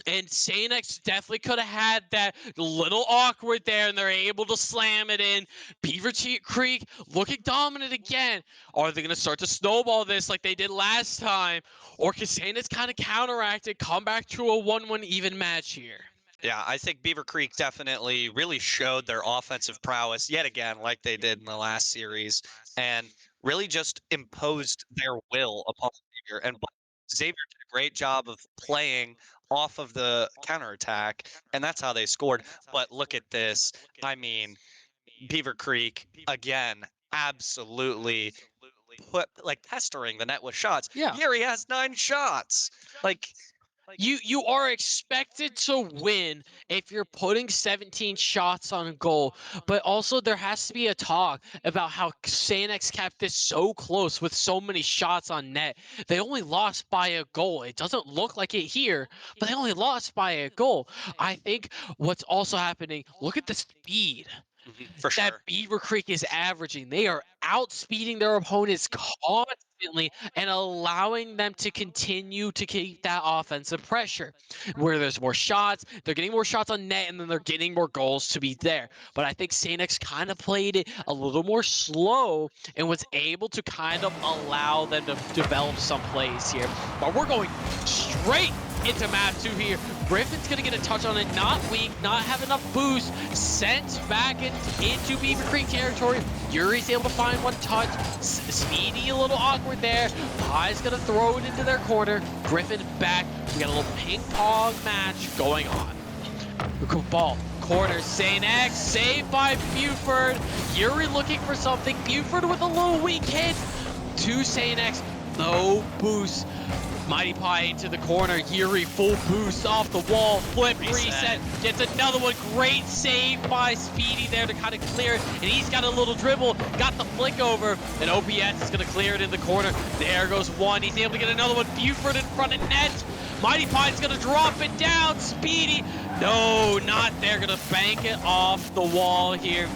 And Sanex definitely could have had that little awkward there, and they're able to slam it in. Beavercreek looking dominant again. Are they going to start to snowball this like they did last time? Or can Sanex kind of counteract it, come back to a 1-1 even match here? Yeah, I think Beavercreek definitely really showed their offensive prowess yet again, like they did in the last series, and really just imposed their will upon Xavier. And Xavier did a great job of playing off of the counterattack, and that's how they scored. But look at this. I mean, Beavercreek, again, absolutely pestering the net with shots. Yeah. Yuri has 9 shots. You are expected to win if you're putting 17 shots on goal, but also there has to be a talk about how Sanex kept this so close with so many shots on net. They only lost by a goal. It doesn't look like it here, but they only lost by a goal. I think what's also happening, look at the speed For sure. that Beavercreek is averaging. They are outspeeding their opponents constantly and allowing them to continue to keep that offensive pressure. Where there's more shots, they're getting more shots on net, and then they're getting more goals to be there. But I think Sanex kind of played it a little more slow and was able to kind of allow them to develop some plays here. But we're going straight into map 2 here. Griffin's gonna get a touch on it, not weak, not have enough boost, sent back into Beavercreek territory. Yuri's able to find one touch. Speedy a little awkward there. Pie's gonna throw it into their corner. Griffin back. We got a little ping pong match going on. Ball, corner, Sanex, saved by Buford. Yuri looking for something. Buford with a little weak hit to Sanex. No boost. Mighty Pie into the corner. Yuri full boost off the wall. Flip reset. Gets another one. Great save by Speedy there to kind of clear it. And he's got a little dribble. Got the flick over. And OPS is going to clear it in the corner. There goes one. He's able to get another one. Buford in front of net. Mighty Pie's going to drop it down. Speedy. No, not there. Going to bank it off the wall here.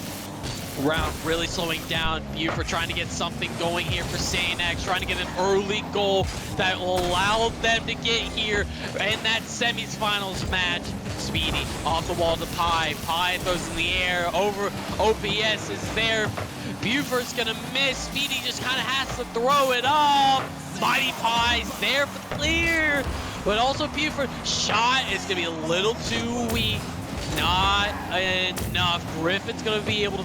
Round really slowing down. Buford trying to get something going here for Sanex, trying to get an early goal that will allow them to get here in that semifinals match. Speedy off the wall to Pie. Pie throws in the air over. OPS is there. Buford's gonna miss. Speedy just kind of has to throw it up. Mighty Pie's there for the clear, but also Buford shot is gonna be a little too weak. Not enough. Griffin's gonna be able to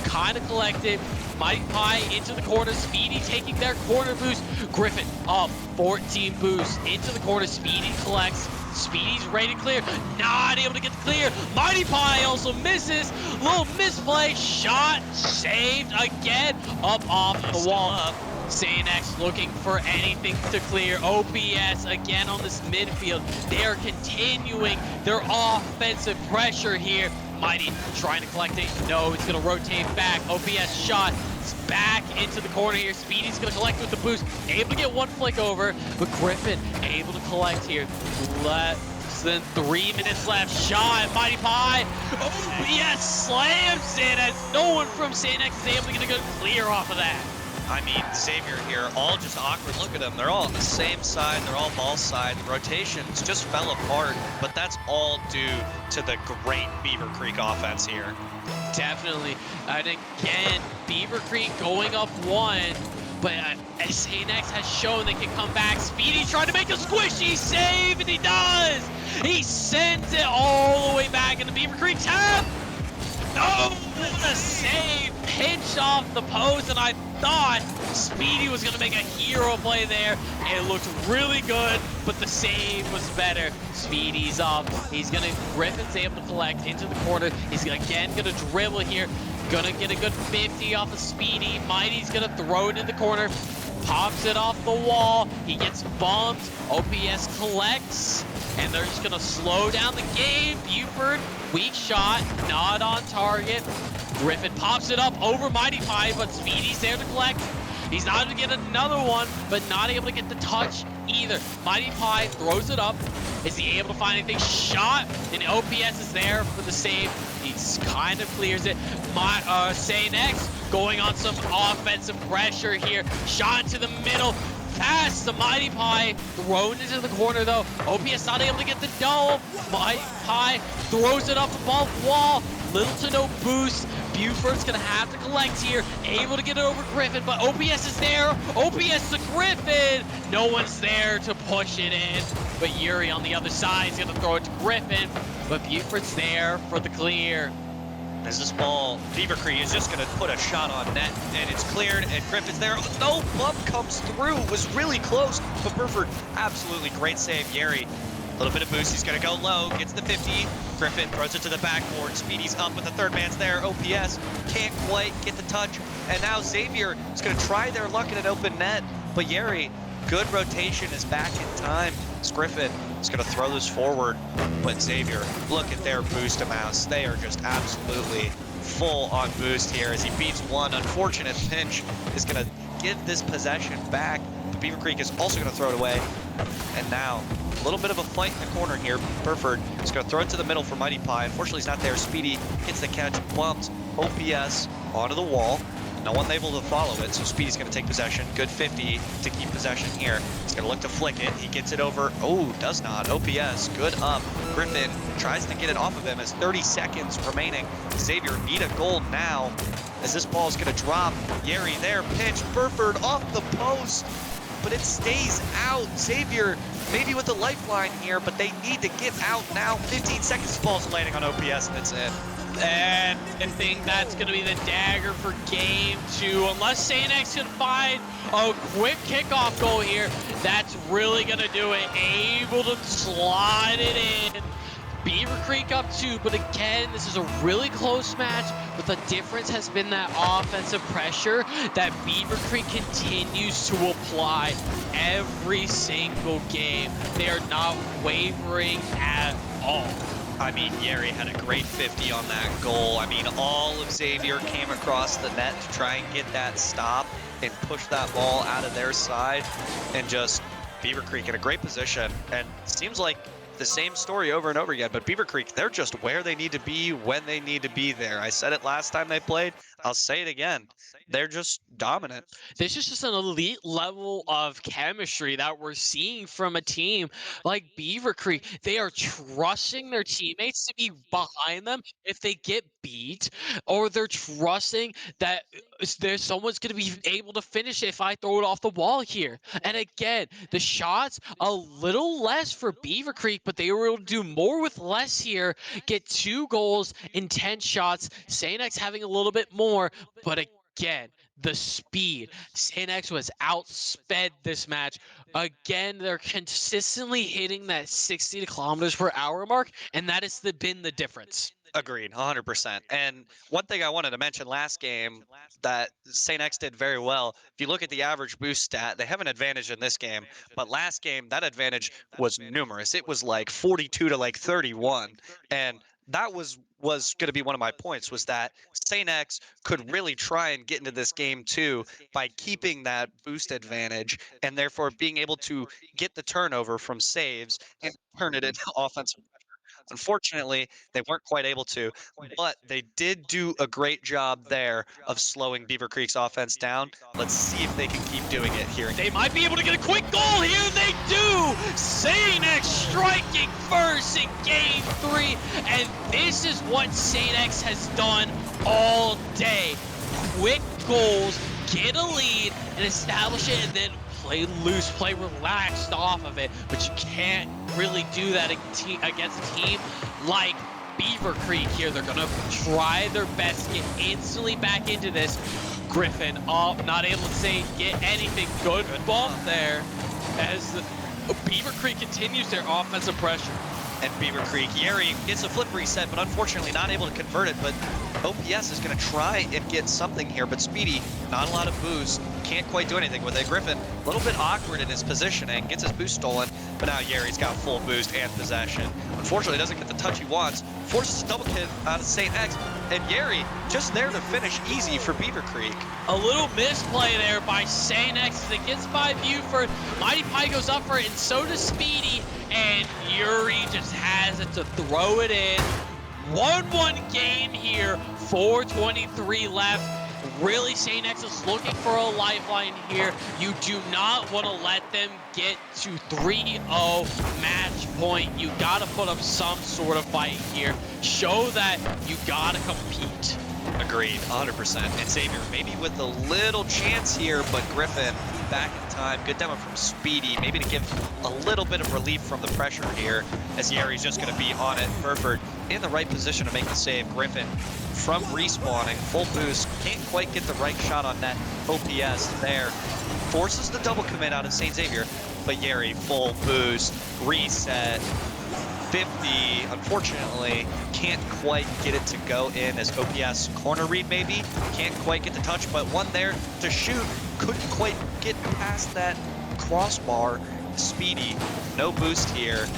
kind of collect it. Mighty Pie into the corner. Speedy taking their corner boost. Griffin up 14 boost into the corner. Speedy collects. Speedy's ready to clear. Not able to get the clear. Mighty Pie also misses. Little misplay. Shot saved again. Up off the wall. Sanex looking for anything to clear. OPS again on this midfield. They're continuing their offensive pressure here. Mighty trying to collect it. No, it's going to rotate back. OPS shot. It's back into the corner here. Speedy's going to collect with the boost. Able to get one flick over, but Griffin able to collect here. Less than 3 minutes left. Shot. Mighty Pie. OPS slams it as no one from Sanex is able to get a good clear off of that. I mean, Xavier here, all just awkward. Look at them. They're all on the same side. They're all ball side. The rotations just fell apart, but that's all due to the great Beavercreek offense here. Definitely. And again, Beavercreek going up 1, but Sanex has shown they can come back. Speedy trying to make a squishy save, and he does! He sends it all the way back into Beavercreek's half. No, what a save! Pinch off the post, and I thought Speedy was going to make a hero play there. It looked really good, but the save was better. Speedy's up. He's going to, Griffin's able to collect into the corner. He's again going to dribble here. Going to get a good 50 off of Speedy. Mighty's going to throw it in the corner. Pops it off the wall. He gets bumped. OPS collects. And they're just going to slow down the game. Buford, weak shot, not on target. Griffin pops it up over Mighty Pie, but Speedy's there to collect. He's not able to get another one, but not able to get the touch either. Mighty Pie throws it up. Is he able to find anything? Shot, and OPS is there for the save. He kind of clears it. Say next, going on some offensive pressure here. Shot into the middle. Pass the Mighty Pie, thrown into the corner though. OPS not able to get the double. Mighty Pie throws it up above wall. Little to no boost. Buford's gonna have to collect here. Able to get it over Griffin, but OPS is there. OPS to Griffin. No one's there to push it in. But Yuri on the other side is gonna throw it to Griffin. But Buford's there for the clear. As this ball, Beavercreek is just going to put a shot on net, and it's cleared, and Griffin's there. No bump comes through. Was really close, but Burford, absolutely great save. Yeri, a little bit of boost. He's going to go low, gets the 50. Griffin throws it to the backboard. Speedy's up, but the third man's there. OPS can't quite get the touch, and now Xavier is going to try their luck in an open net, but Yeri, good rotation, is back in time. It's Griffin is going to throw this forward, but Xavier, look at their boost amounts. They are just absolutely full on boost here as he beats one. Unfortunate pinch is going to give this possession back. But Beavercreek is also going to throw it away. And now, a little bit of a fight in the corner here. Burford is going to throw it to the middle for Mighty Pie. Unfortunately, he's not there. Speedy gets the catch, bumped OPS onto the wall. No one able to follow it, so Speedy's going to take possession. Good 50 to keep possession here. He's going to look to flick it. He gets it over. Oh, does not. OPS, good up. Griffin tries to get it off of him as 30 seconds remaining. Xavier need a goal now as this ball is going to drop. Yeri there, pitch. Burford off the post, but it stays out. Xavier maybe with the lifeline here, but they need to get out now. 15 seconds, this ball's landing on OPS, and it's in. And I think that's going to be the dagger for game 2. Unless Sanex can find a quick kickoff goal here, that's really going to do it. Able to slide it in. Beavercreek up 2, but again, this is a really close match, but the difference has been that offensive pressure that Beavercreek continues to apply every single game. They are not wavering at all. I mean, Yeri had a great 50 on that goal. I mean, all of Xavier came across the net to try and get that stop and push that ball out of their side, and just Beavercreek in a great position. And seems like the same story over and over again, but Beavercreek, they're just where they need to be when they need to be there. I said it last time they played, I'll say it again. They're just dominant. This is just an elite level of chemistry that we're seeing from a team like Beavercreek. They are trusting their teammates to be behind them if they get beat, or they're trusting that there's someone's going to be able to finish it if I throw it off the wall here. And again, the shots a little less for Beavercreek, but they were able to do more with less here. Get 2 goals in 10 shots. Sanex having a little bit more, but again, the speed. Sanex was outsped this match. Again, they're consistently hitting that 60 kilometers per hour mark, and that has been the difference. Agreed, 100%. And one thing I wanted to mention last game that St. X did very well, if you look at the average boost stat, they have an advantage in this game, but last game, that advantage was numerous. It was like 42 to like 31. And that was going to be one of my points, was that St. X could really try and get into this game too by keeping that boost advantage and therefore being able to get the turnover from saves and turn it into offensive. Unfortunately, they weren't quite able to, but they did do a great job there of slowing Beavercreek's offense down. Let's see if they can keep doing it here. They might be able to get a quick goal here. They do! Sanex striking first in game 3, and this is what Sanex has done all day. Quick goals, get a lead, and establish it, and then play loose, play relaxed off of it, but you can't really do that against a team like Beavercreek here. They're gonna try their best to get instantly back into this. Griffin up, not able to get anything. Good bump there as Beavercreek continues their offensive pressure. And Beavercreek, Yeri gets a flip reset, but unfortunately not able to convert it. But OPS is going to try and get something here, but Speedy, not a lot of boost, can't quite do anything with it. Griffin, a little bit awkward in his positioning, gets his boost stolen, but now Yeri's got full boost and possession. Unfortunately, doesn't get the touch he wants. Forces a double kill out of St. X. And Yeri just there to finish easy for Beavercreek. A little misplay there by St. X as it gets by Buford. Mighty Pie goes up for it, and so does Speedy. And Yuri just has it to throw it in. 1-1 game here, 4:23 left. Really, St. X is looking for a lifeline here. You do not want to let them get to 3-0 match point. You got to put up some sort of fight here. Show that you got to compete. Agreed, 100%. And Xavier, maybe with a little chance here, but Griffin back in time. Good demo from Speedy, maybe to give a little bit of relief from the pressure here, as Yeri's just going to be on it. Burford in the right position to make the save. Griffin from respawning, full boost, can't quite get the right shot on that OPS there. Forces the double commit out of St. Xavier, but Yeri full boost, reset. 50, unfortunately, can't quite get it to go in as OPS corner read maybe. Can't quite get the touch, but one there to shoot. Couldn't quite get past that crossbar. Speedy, no boost here,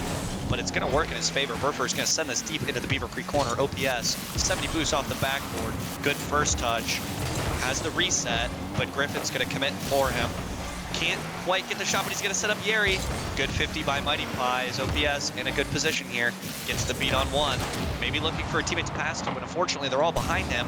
but it's gonna work in his favor. Burford's gonna send this deep into the Beavercreek corner. OPS, 70 boost off the backboard. Good first touch, has the reset, but Griffin's gonna commit for him. Can't quite get the shot, but he's going to set up Yeri. Good 50 by Mighty Pie. His OPS in a good position here. Gets the beat on one. Maybe looking for a teammate to pass to, but unfortunately they're all behind him.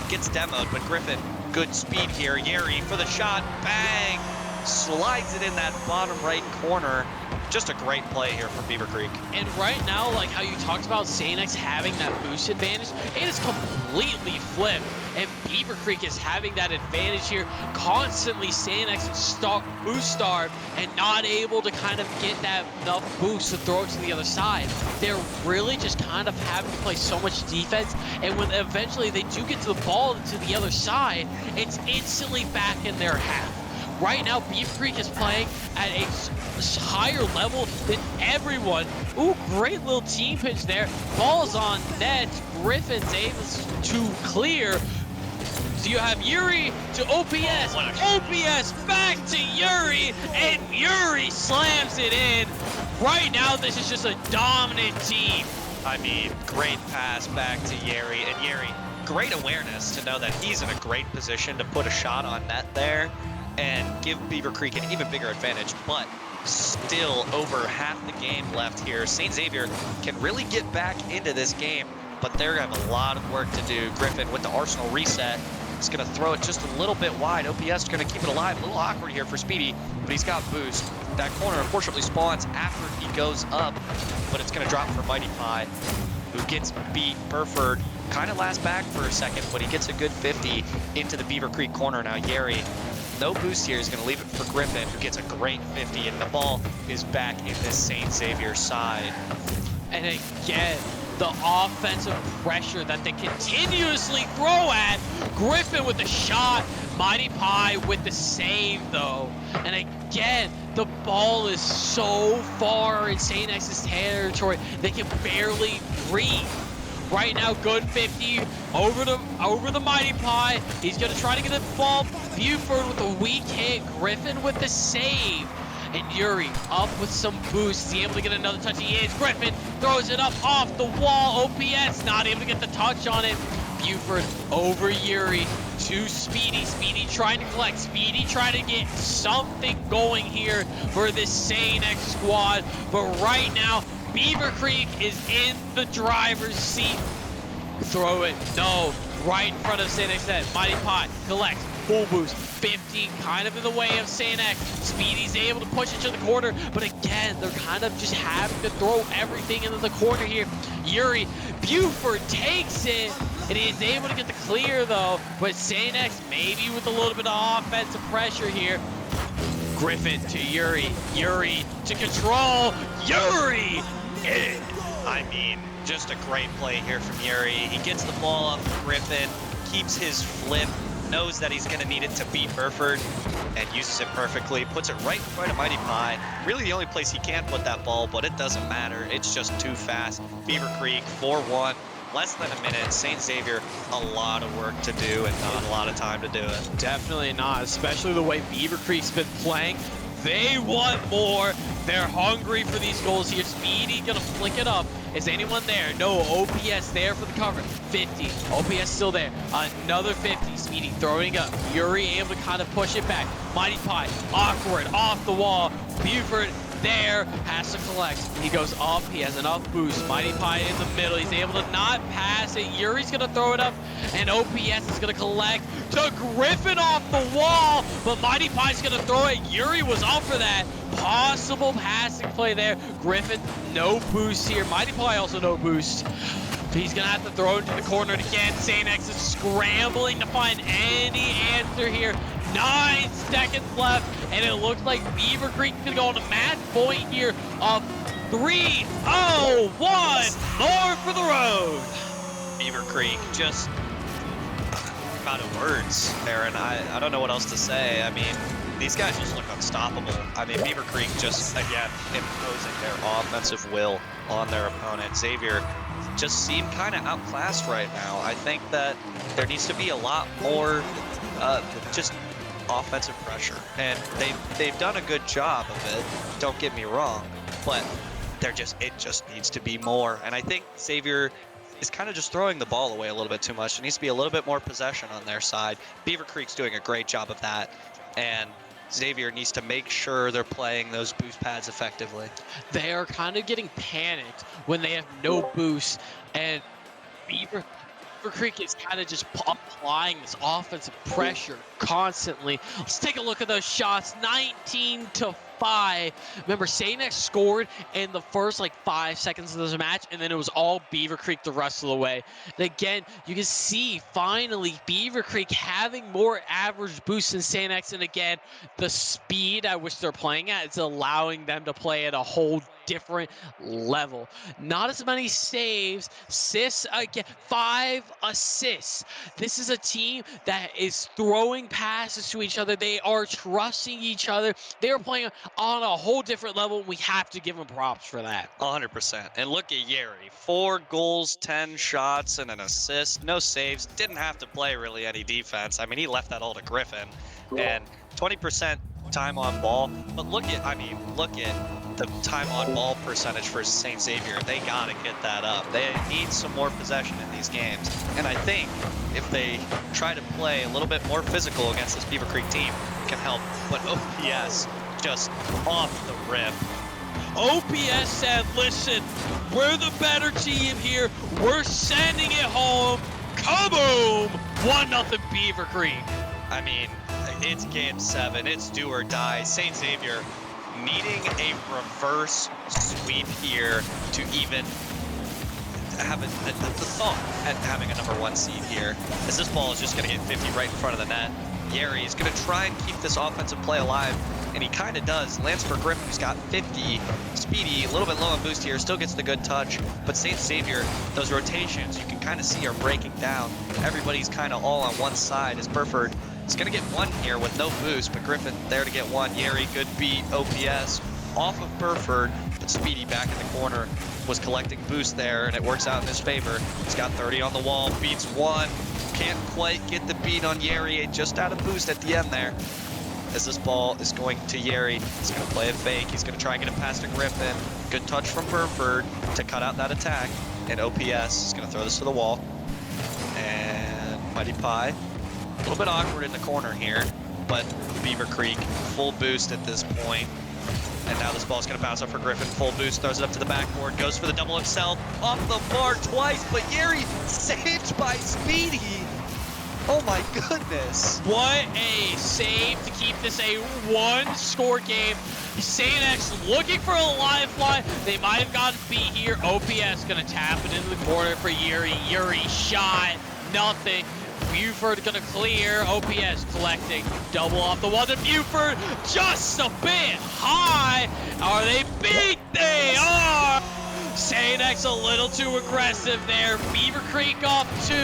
Gets demoed, but Griffin, good speed here. Yeri for the shot. Bang! Slides it in that bottom right corner. Just a great play here from Beavercreek. And right now, like how you talked about St. X having that boost advantage, it is completely flipped. And Beavercreek is having that advantage here. Constantly St. X boost starved and not able to kind of get that enough boost to throw it to the other side. They're really just kind of having to play so much defense. And when eventually they do get to the ball to the other side, it's instantly back in their half. Right now, Beavercreek is playing at a higher level than everyone. Ooh, great little team pitch there. Ball's on net. Griffin's able to clear. So you have Yuri to OPS. OPS back to Yuri, and Yuri slams it in. Right now, this is just a dominant team. I mean, great pass back to Yeri, and Yeri, great awareness to know that he's in a great position to put a shot on net there and give Beavercreek an even bigger advantage, but still over half the game left here. St. Xavier can really get back into this game, but they're gonna have a lot of work to do. Griffin with the Arsenal reset is gonna throw it just a little bit wide. OPS is gonna keep it alive. A little awkward here for Speedy, but he's got boost. That corner unfortunately spawns after he goes up, but it's gonna drop for Mighty Pie, who gets beat. Burford kind of last back for a second, but he gets a good 50 into the Beavercreek corner. Now Yeri, no boost here, is going to leave it for Griffin, who gets a great 50, and the ball is back in this St. Xavier side. And again, the offensive pressure that they continuously throw at. Griffin with the shot, Mighty Pie with the save though. And again, the ball is so far in St. X's territory, they can barely breathe. Right now, good 50 over the Mighty Pie. He's gonna try to get the ball. Buford with a weak hit. Griffin with the save. And Yuri up with some boost. Is he able to get another touch? He is. Griffin throws it up off the wall. OPS not able to get the touch on it. Buford over Yuri to Speedy. Speedy trying to collect. Speedy trying to get something going here for this St. X squad. But right now, Beavercreek is in the driver's seat. Throw it. No. Right in front of St. X. Mighty Pie collects. Full boost. 50 kind of in the way of St. X. Speedy's able to push it to the corner, but again, they're kind of just having to throw everything into the corner here. Yuri, Buford takes it, and he is able to get the clear though, but St. X maybe with a little bit of offensive pressure here. Griffin to Yuri. Yuri to control. Yuri! I mean, just a great play here from Yuri. He gets the ball off of Griffin, keeps his flip, knows that he's going to need it to beat Burford, and uses it perfectly. Puts it right in front of Mighty Pie. Really the only place he can put that ball, but it doesn't matter. It's just too fast. Beavercreek, 4-1. Less than a minute. St. Xavier, a lot of work to do and not a lot of time to do it. Definitely not, especially the way Beavercreek's been playing. They want more. They're hungry for these goals here. Speedy gonna flick it up. Is anyone there? No. OPS there for the cover. 50. OPS still there. Another 50. Speedy throwing up. Yuri able to kind of push it back. Mighty Pie. Awkward. Off the wall. Buford there. Has to collect. He goes up. He has enough boost. Mighty Pie in the middle. He's able to not pass it. Yuri's going to throw it up. And OPS is going to collect to Griffin off the wall. But Mighty Pie's going to throw it. Yuri was off for that. Possible passing play there. Griffin, no boost here. Mighty Pie also no boost. He's going to have to throw it to the corner again. Sanex is scrambling to find any answer here. 9 seconds left, and it looks like Beavercreek can go on a match point here of 3-0-1. More for the road. Beavercreek just out of words, Aaron. I don't know what else to say. I mean, these guys just look unstoppable. I mean, Beavercreek just, again, imposing their offensive will on their opponent. Xavier just seem kind of outclassed right now. I think that there needs to be a lot more just offensive pressure, and they've done a good job of it, don't get me wrong, but it just needs to be more. And I think Xavier is kind of just throwing the ball away a little bit too much. There needs to be a little bit more possession on their side. Beavercreek's doing a great job of that, and Xavier needs to make sure they're playing those boost pads effectively. They are kind of getting panicked when they have no boost, and Beavercreek is kind of just applying this offensive pressure constantly. Let's take a look at those shots. 19-5. Remember, Sanex scored in the first 5 seconds of this match, and then it was all Beavercreek the rest of the way. And again, you can see finally Beavercreek having more average boosts than Sanex, and again, the speed at which they're playing at is allowing them to play at a whole different level. Not as many saves, assists again, 5 assists. This is a team that is throwing passes to each other. They are trusting each other. They are playing on a whole different level. We have to give them props for that. 100%. And look at Yeri, 4 goals, 10 shots, and an assist. No saves. Didn't have to play really any defense. I mean, he left that all to Griffin. And 20% time on ball. But look at the time on ball percentage for St. Xavier. They gotta get that up. They need some more possession in these games. And I think if they try to play a little bit more physical against this Beavercreek team, it can help. But OPS just off the rip. OPS said, listen, we're the better team here. We're sending it home. Kaboom! 1-0 Beavercreek. I mean, it's game 7. It's do or die. St. Xavier needing a reverse sweep here to even have the thought at having a #1 seed here, as this ball is just going to get 50 right in front of the net. Yeri is going to try and keep this offensive play alive, and he kind of does. Lands for Griffin, who's got 50. Speedy, a little bit low on boost here, still gets the good touch, but St. Xavier, those rotations, you can kind of see are breaking down. Everybody's kind of all on one side, as Burford is going to get 1 here with no boost, but Griffin there to get 1. Yeri, good beat. OPS off of Burford, but Speedy back in the corner was collecting boost there, and it works out in his favor. He's got 30 on the wall, beats 1. Can't quite get the beat on Yeri, just out of boost at the end there. As this ball is going to Yeri, he's going to play a fake. He's going to try and get a pass to Griffin. Good touch from Burford to cut out that attack. And OPS is going to throw this to the wall. And Mighty Pie, a little bit awkward in the corner here, but Beavercreek full boost at this point. And now this ball's going to bounce up for Griffin. Full boost, throws it up to the backboard, goes for the double himself. Off the bar twice, but Yeri saved by Speedy. Oh my goodness. What a save to keep this a 1-score game. Sanex looking for a lifeline. They might have gotten beat here. OPS going to tap it into the corner for Yuri. Yuri shot, nothing. Buford gonna clear. OPS collecting. Double off the wall to Buford. Just a bit high. Are they beat? They are. Sanex a little too aggressive there. Beavercreek off 2,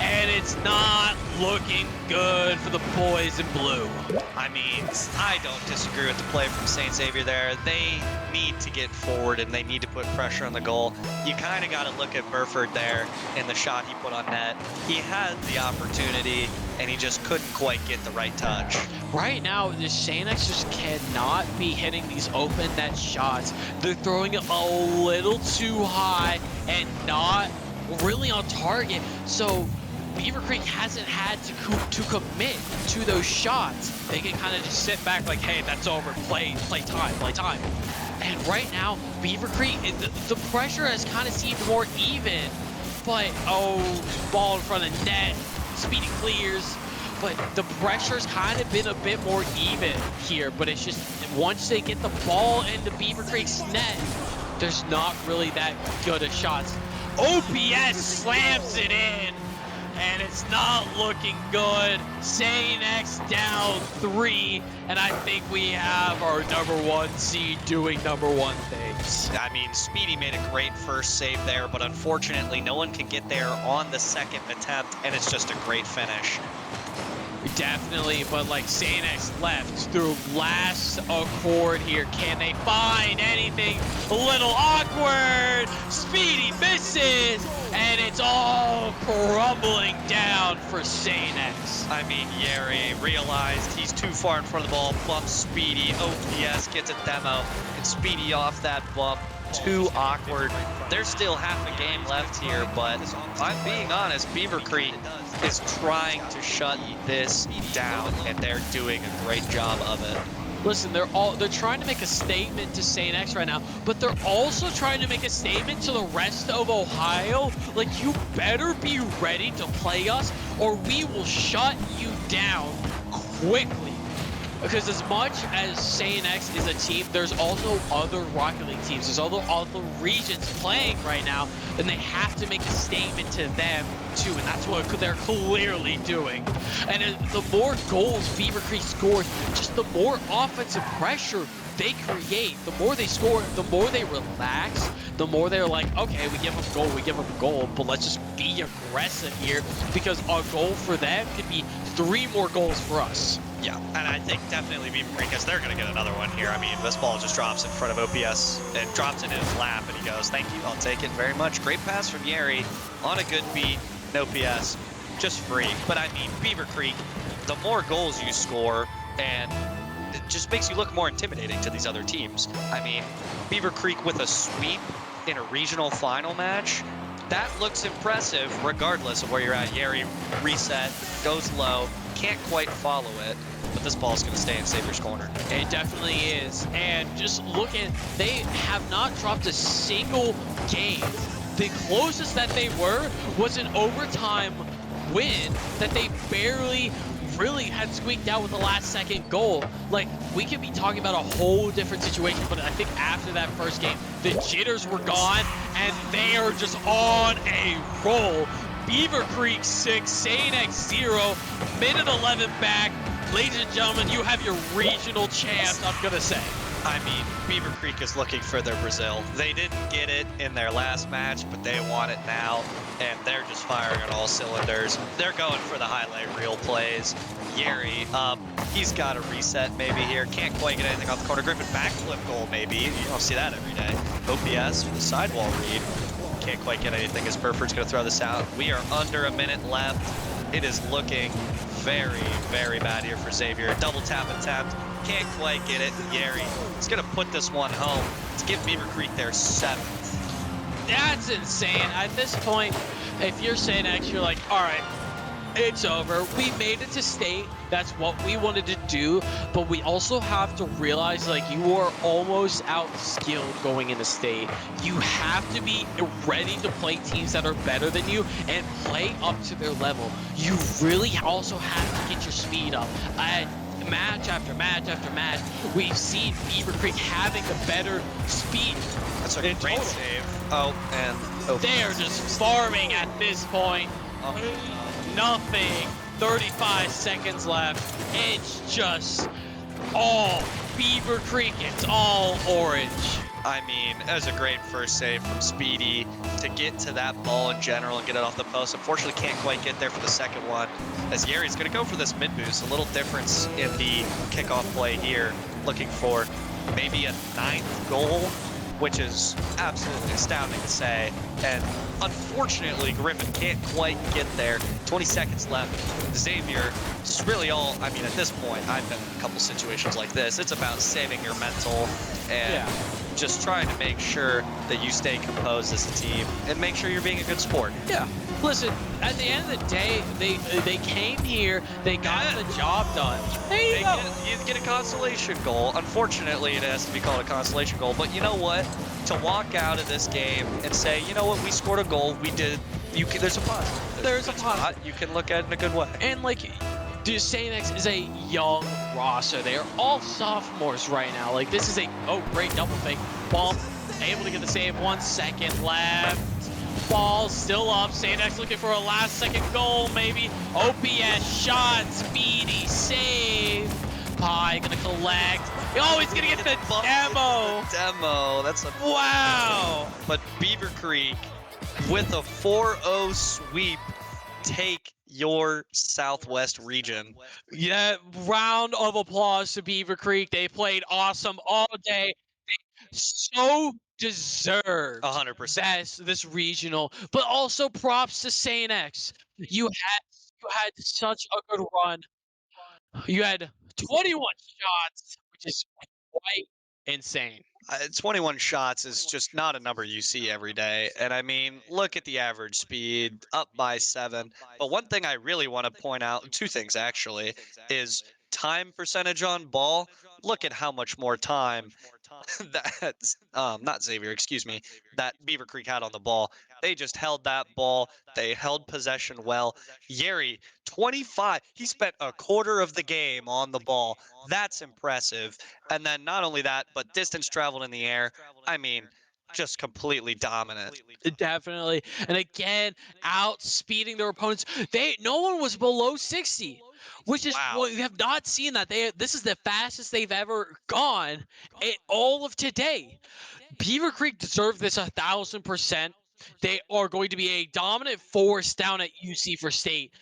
and it's not looking good for the boys in blue. I mean, I don't disagree with the play from St. Xavier there. They need to get forward and they need to put pressure on the goal. You kind of got to look at Burford there in the shot he put on net. He had the opportunity and he just couldn't quite get the right touch. Right now, the Sanex just cannot be hitting these open net shots. They're throwing it a little too high and not really on target. So Beavercreek hasn't had to commit to those shots. They can kind of just sit back like, hey, that's over, play time. And right now, Beavercreek, the pressure has kind of seemed more even, but, ball in front of net, Speedy clears, but the pressure's kind of been a bit more even here, but it's just, once they get the ball into Beavercreek's net, there's not really that good of shots. OPS slams it in, and it's not looking good. Sanex down 3, and I think we have our #1 seed doing #1 things. I mean, Speedy made a great first save there, but unfortunately, no one can get there on the second attempt, and it's just a great finish. Definitely, but like Sanex left through last accord here. Can they find anything? A little awkward. Speedy misses, and it's all crumbling down for Sanex. I mean, Yeri realized he's too far in front of the ball, bumps Speedy, OPS gets a demo, and Speedy off that bump. Too awkward. There's still half a game left here, but if I'm being honest, Beavercreek is trying to shut this down, and they're doing a great job of it. Listen, they're trying to make a statement to St. X right now, but they're also trying to make a statement to the rest of Ohio. Like, you better be ready to play us, or we will shut you down quickly. Because as much as St. X is a team, there's also other Rocket League teams. There's other regions playing right now, and they have to make a statement to them too, and that's what they're clearly doing. And the more goals Beavercreek scores, just the more offensive pressure they create. The more they score, the more they relax, the more they're like, okay, we give them a goal, but let's just be aggressive here, because our goal for them could be 3 more goals for us. Yeah, and I think definitely Beavercreek, because they're going to get another one here. I mean, this ball just drops in front of OPS and drops in his lap, and he goes, thank you, I'll take it very much. Great pass from Yeri on a good beat, no OPS, just free. But I mean, Beavercreek, the more goals you score, and it just makes you look more intimidating to these other teams. I mean, Beavercreek with a sweep in a regional final match, that looks impressive regardless of where you're at. Yeri reset, goes low, can't quite follow it, but this ball's going to stay in Xavier's corner. It definitely is. And just look at, they have not dropped a single game. The closest that they were was an overtime win that they barely really had squeaked out with the last second goal. Like, we could be talking about a whole different situation, but I think after that first game, the jitters were gone, and they are just on a roll. Beavercreek 6, St. X 0, minute 11 back. Ladies and gentlemen, you have your regional champs, I'm gonna say. I mean, Beavercreek is looking for their Brazil. They didn't get it in their last match, but they want it now, and they're just firing on all cylinders. They're going for the highlight reel plays. Yeri, he's got a reset maybe here. Can't quite get anything off the corner. Griffin backflip goal maybe. You don't see that every day. OPS with the sidewall read. Can't quite get anything as Burford's going to throw this out. We are under a minute left. It is looking very, very bad here for Xavier. Double tap attempt. Can't quite get it. Yeri is going to put this one home to give Beavercreek their 7th. That's insane. At this point, if you're St. X, you're like, all right, it's over. We made it to state. That's what we wanted to do. But we also have to realize, like, you are almost out-skilled going into state. You have to be ready to play teams that are better than you and play up to their level. You really also have to get your speed up. Match after match after match, we've seen Beavercreek having the better speed. That's a great save. Oh, and they are just farming at this point. Nothing. 35 seconds left. It's just all Beavercreek. It's all orange. I mean, that was a great first save from Speedy to get to that ball in general and get it off the post. Unfortunately, can't quite get there for the second one, as Yeri's going to go for this mid boost. A little difference in the kickoff play here, looking for maybe a 9th goal, which is absolutely astounding to say. And unfortunately, Griffin can't quite get there. 20 seconds left. Xavier, just really all, I mean, at this point, I've been in a couple situations like this. It's about saving your mental and just trying to make sure that you stay composed as a team and make sure you're being a good sport. Yeah. Listen, at the end of the day, they came here, they got the job done. There you go. You get a consolation goal. Unfortunately, it has to be called a consolation goal. But you know what? To walk out of this game and say, you know what, we scored a goal, we did. There's a positive. There's a positive. You can look at it in a good way. And like, dude, Sanex is a young roster. They are all sophomores right now. Like, this is a great double fake bump. Able to get the save. 1 second left. Ball still up. Sanex looking for a last second goal, maybe. OPS shot. Speedy save. Pie gonna collect. Oh, he's gonna get the demo. Demo. That's a wow. But Beavercreek with a 4-0 sweep take your Southwest region. Yeah, round of applause to Beavercreek. They played awesome all day. So deserved 100%. this regional, but also props to Saint X. You had such a good run. You had 21 shots, which is quite insane. 21 shots is just not a number you see every day. And I mean, look at the average speed, up by 7. But one thing I really want to point out, 2 things actually, is time percentage on ball. Look at how much more time that not Xavier, excuse me, that Beavercreek had on the ball. They just held that ball. They held possession well. Yeri, 25. He spent a quarter of the game on the ball. That's impressive. And then not only that, but distance traveled in the air. I mean, just completely dominant. Definitely. And again, outspeeding their opponents. No one was below 60, which is Wow. we have not seen that. This is the fastest they've ever gone in all of today. Beavercreek deserved this 1,000%. They are going to be a dominant force down at UC for state.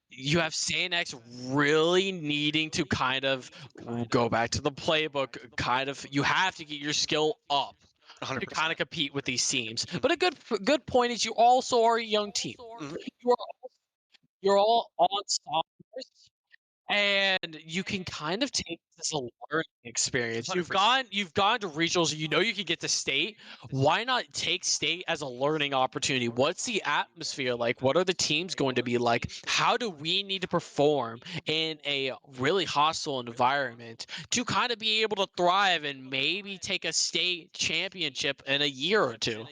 You have Sanex really needing to kind of go back to the playbook. You have to get your skill up to 100%. kind of compete with these teams. But a good point is you also are a young team. Mhm. You're all on sophomores, and you can kind of take this as a learning experience. You've 100%. gone to regionals, you know you can get to state. Why not take state as a learning opportunity? What's the atmosphere like? What are the teams going to be like? How do we need to perform in a really hostile environment to kind of be able to thrive and maybe take a state championship in a year or two?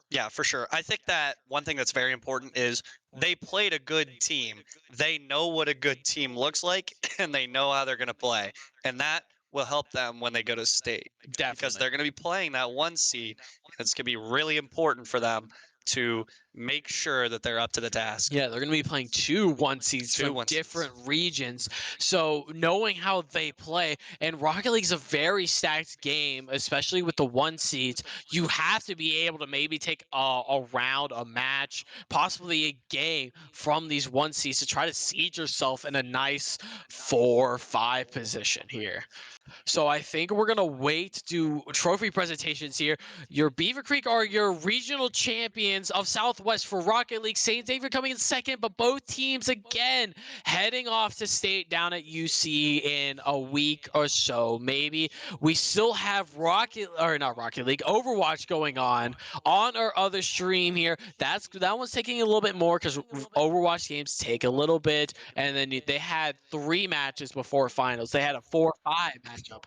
Yeah, for sure. I think that one thing that's very important is they played a good team. They know what a good team looks like, and they know how they're going to play. And that will help them when they go to state because Definitely. they're going to be playing that 1 seed. And it's going to be really important for them to make sure that they're up to the task. Yeah, they're going to be playing 2 1 seeds Two from 1 seeds. different regions. So knowing how they play, and Rocket League's a very stacked game, especially with the 1 seeds. You have to be able to maybe take a round, a match, possibly a game from these 1 seeds to try to seed yourself in a nice 4 or 5 position here. So I think we're gonna wait to do trophy presentations here. Your Beavercreek are your regional champions of Southwest for Rocket League. St. Xavier coming in second, but both teams again heading off to state down at UC in a week or so. Maybe we still have not Rocket League, Overwatch going on our other stream here. That one's taking a little bit more because Overwatch games take a little bit, and then they had 3 matches before finals. They had a 4-5 matchup,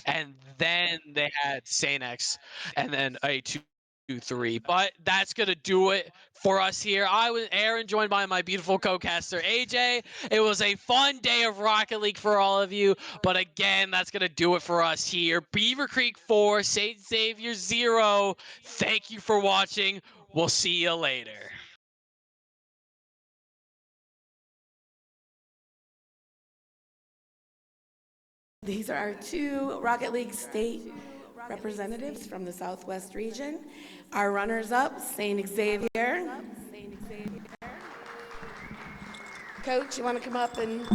and then they had Sanex, and then a 2-3. But that's gonna do it for us here. I was Aaron, joined by my beautiful co-caster AJ. It was a fun day of Rocket League for all of you. But again, that's gonna do it for us here. Beavercreek 4, St. Xavier 0. Thank you for watching. We'll see you later. These are our 2 Rocket League State representatives from the Southwest region. Our runners-up, St. Xavier. Coach, you want to come up and...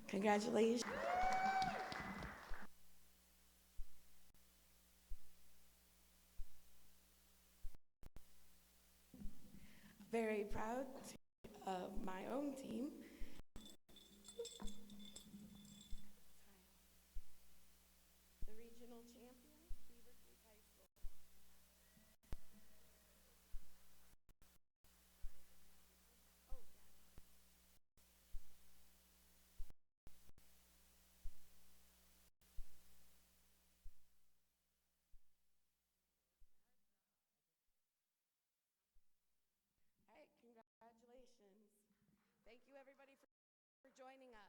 Congratulations. Very proud of my own team. The regional champion, Beavercreek High School. All right, congratulations. Thank you everybody for joining us.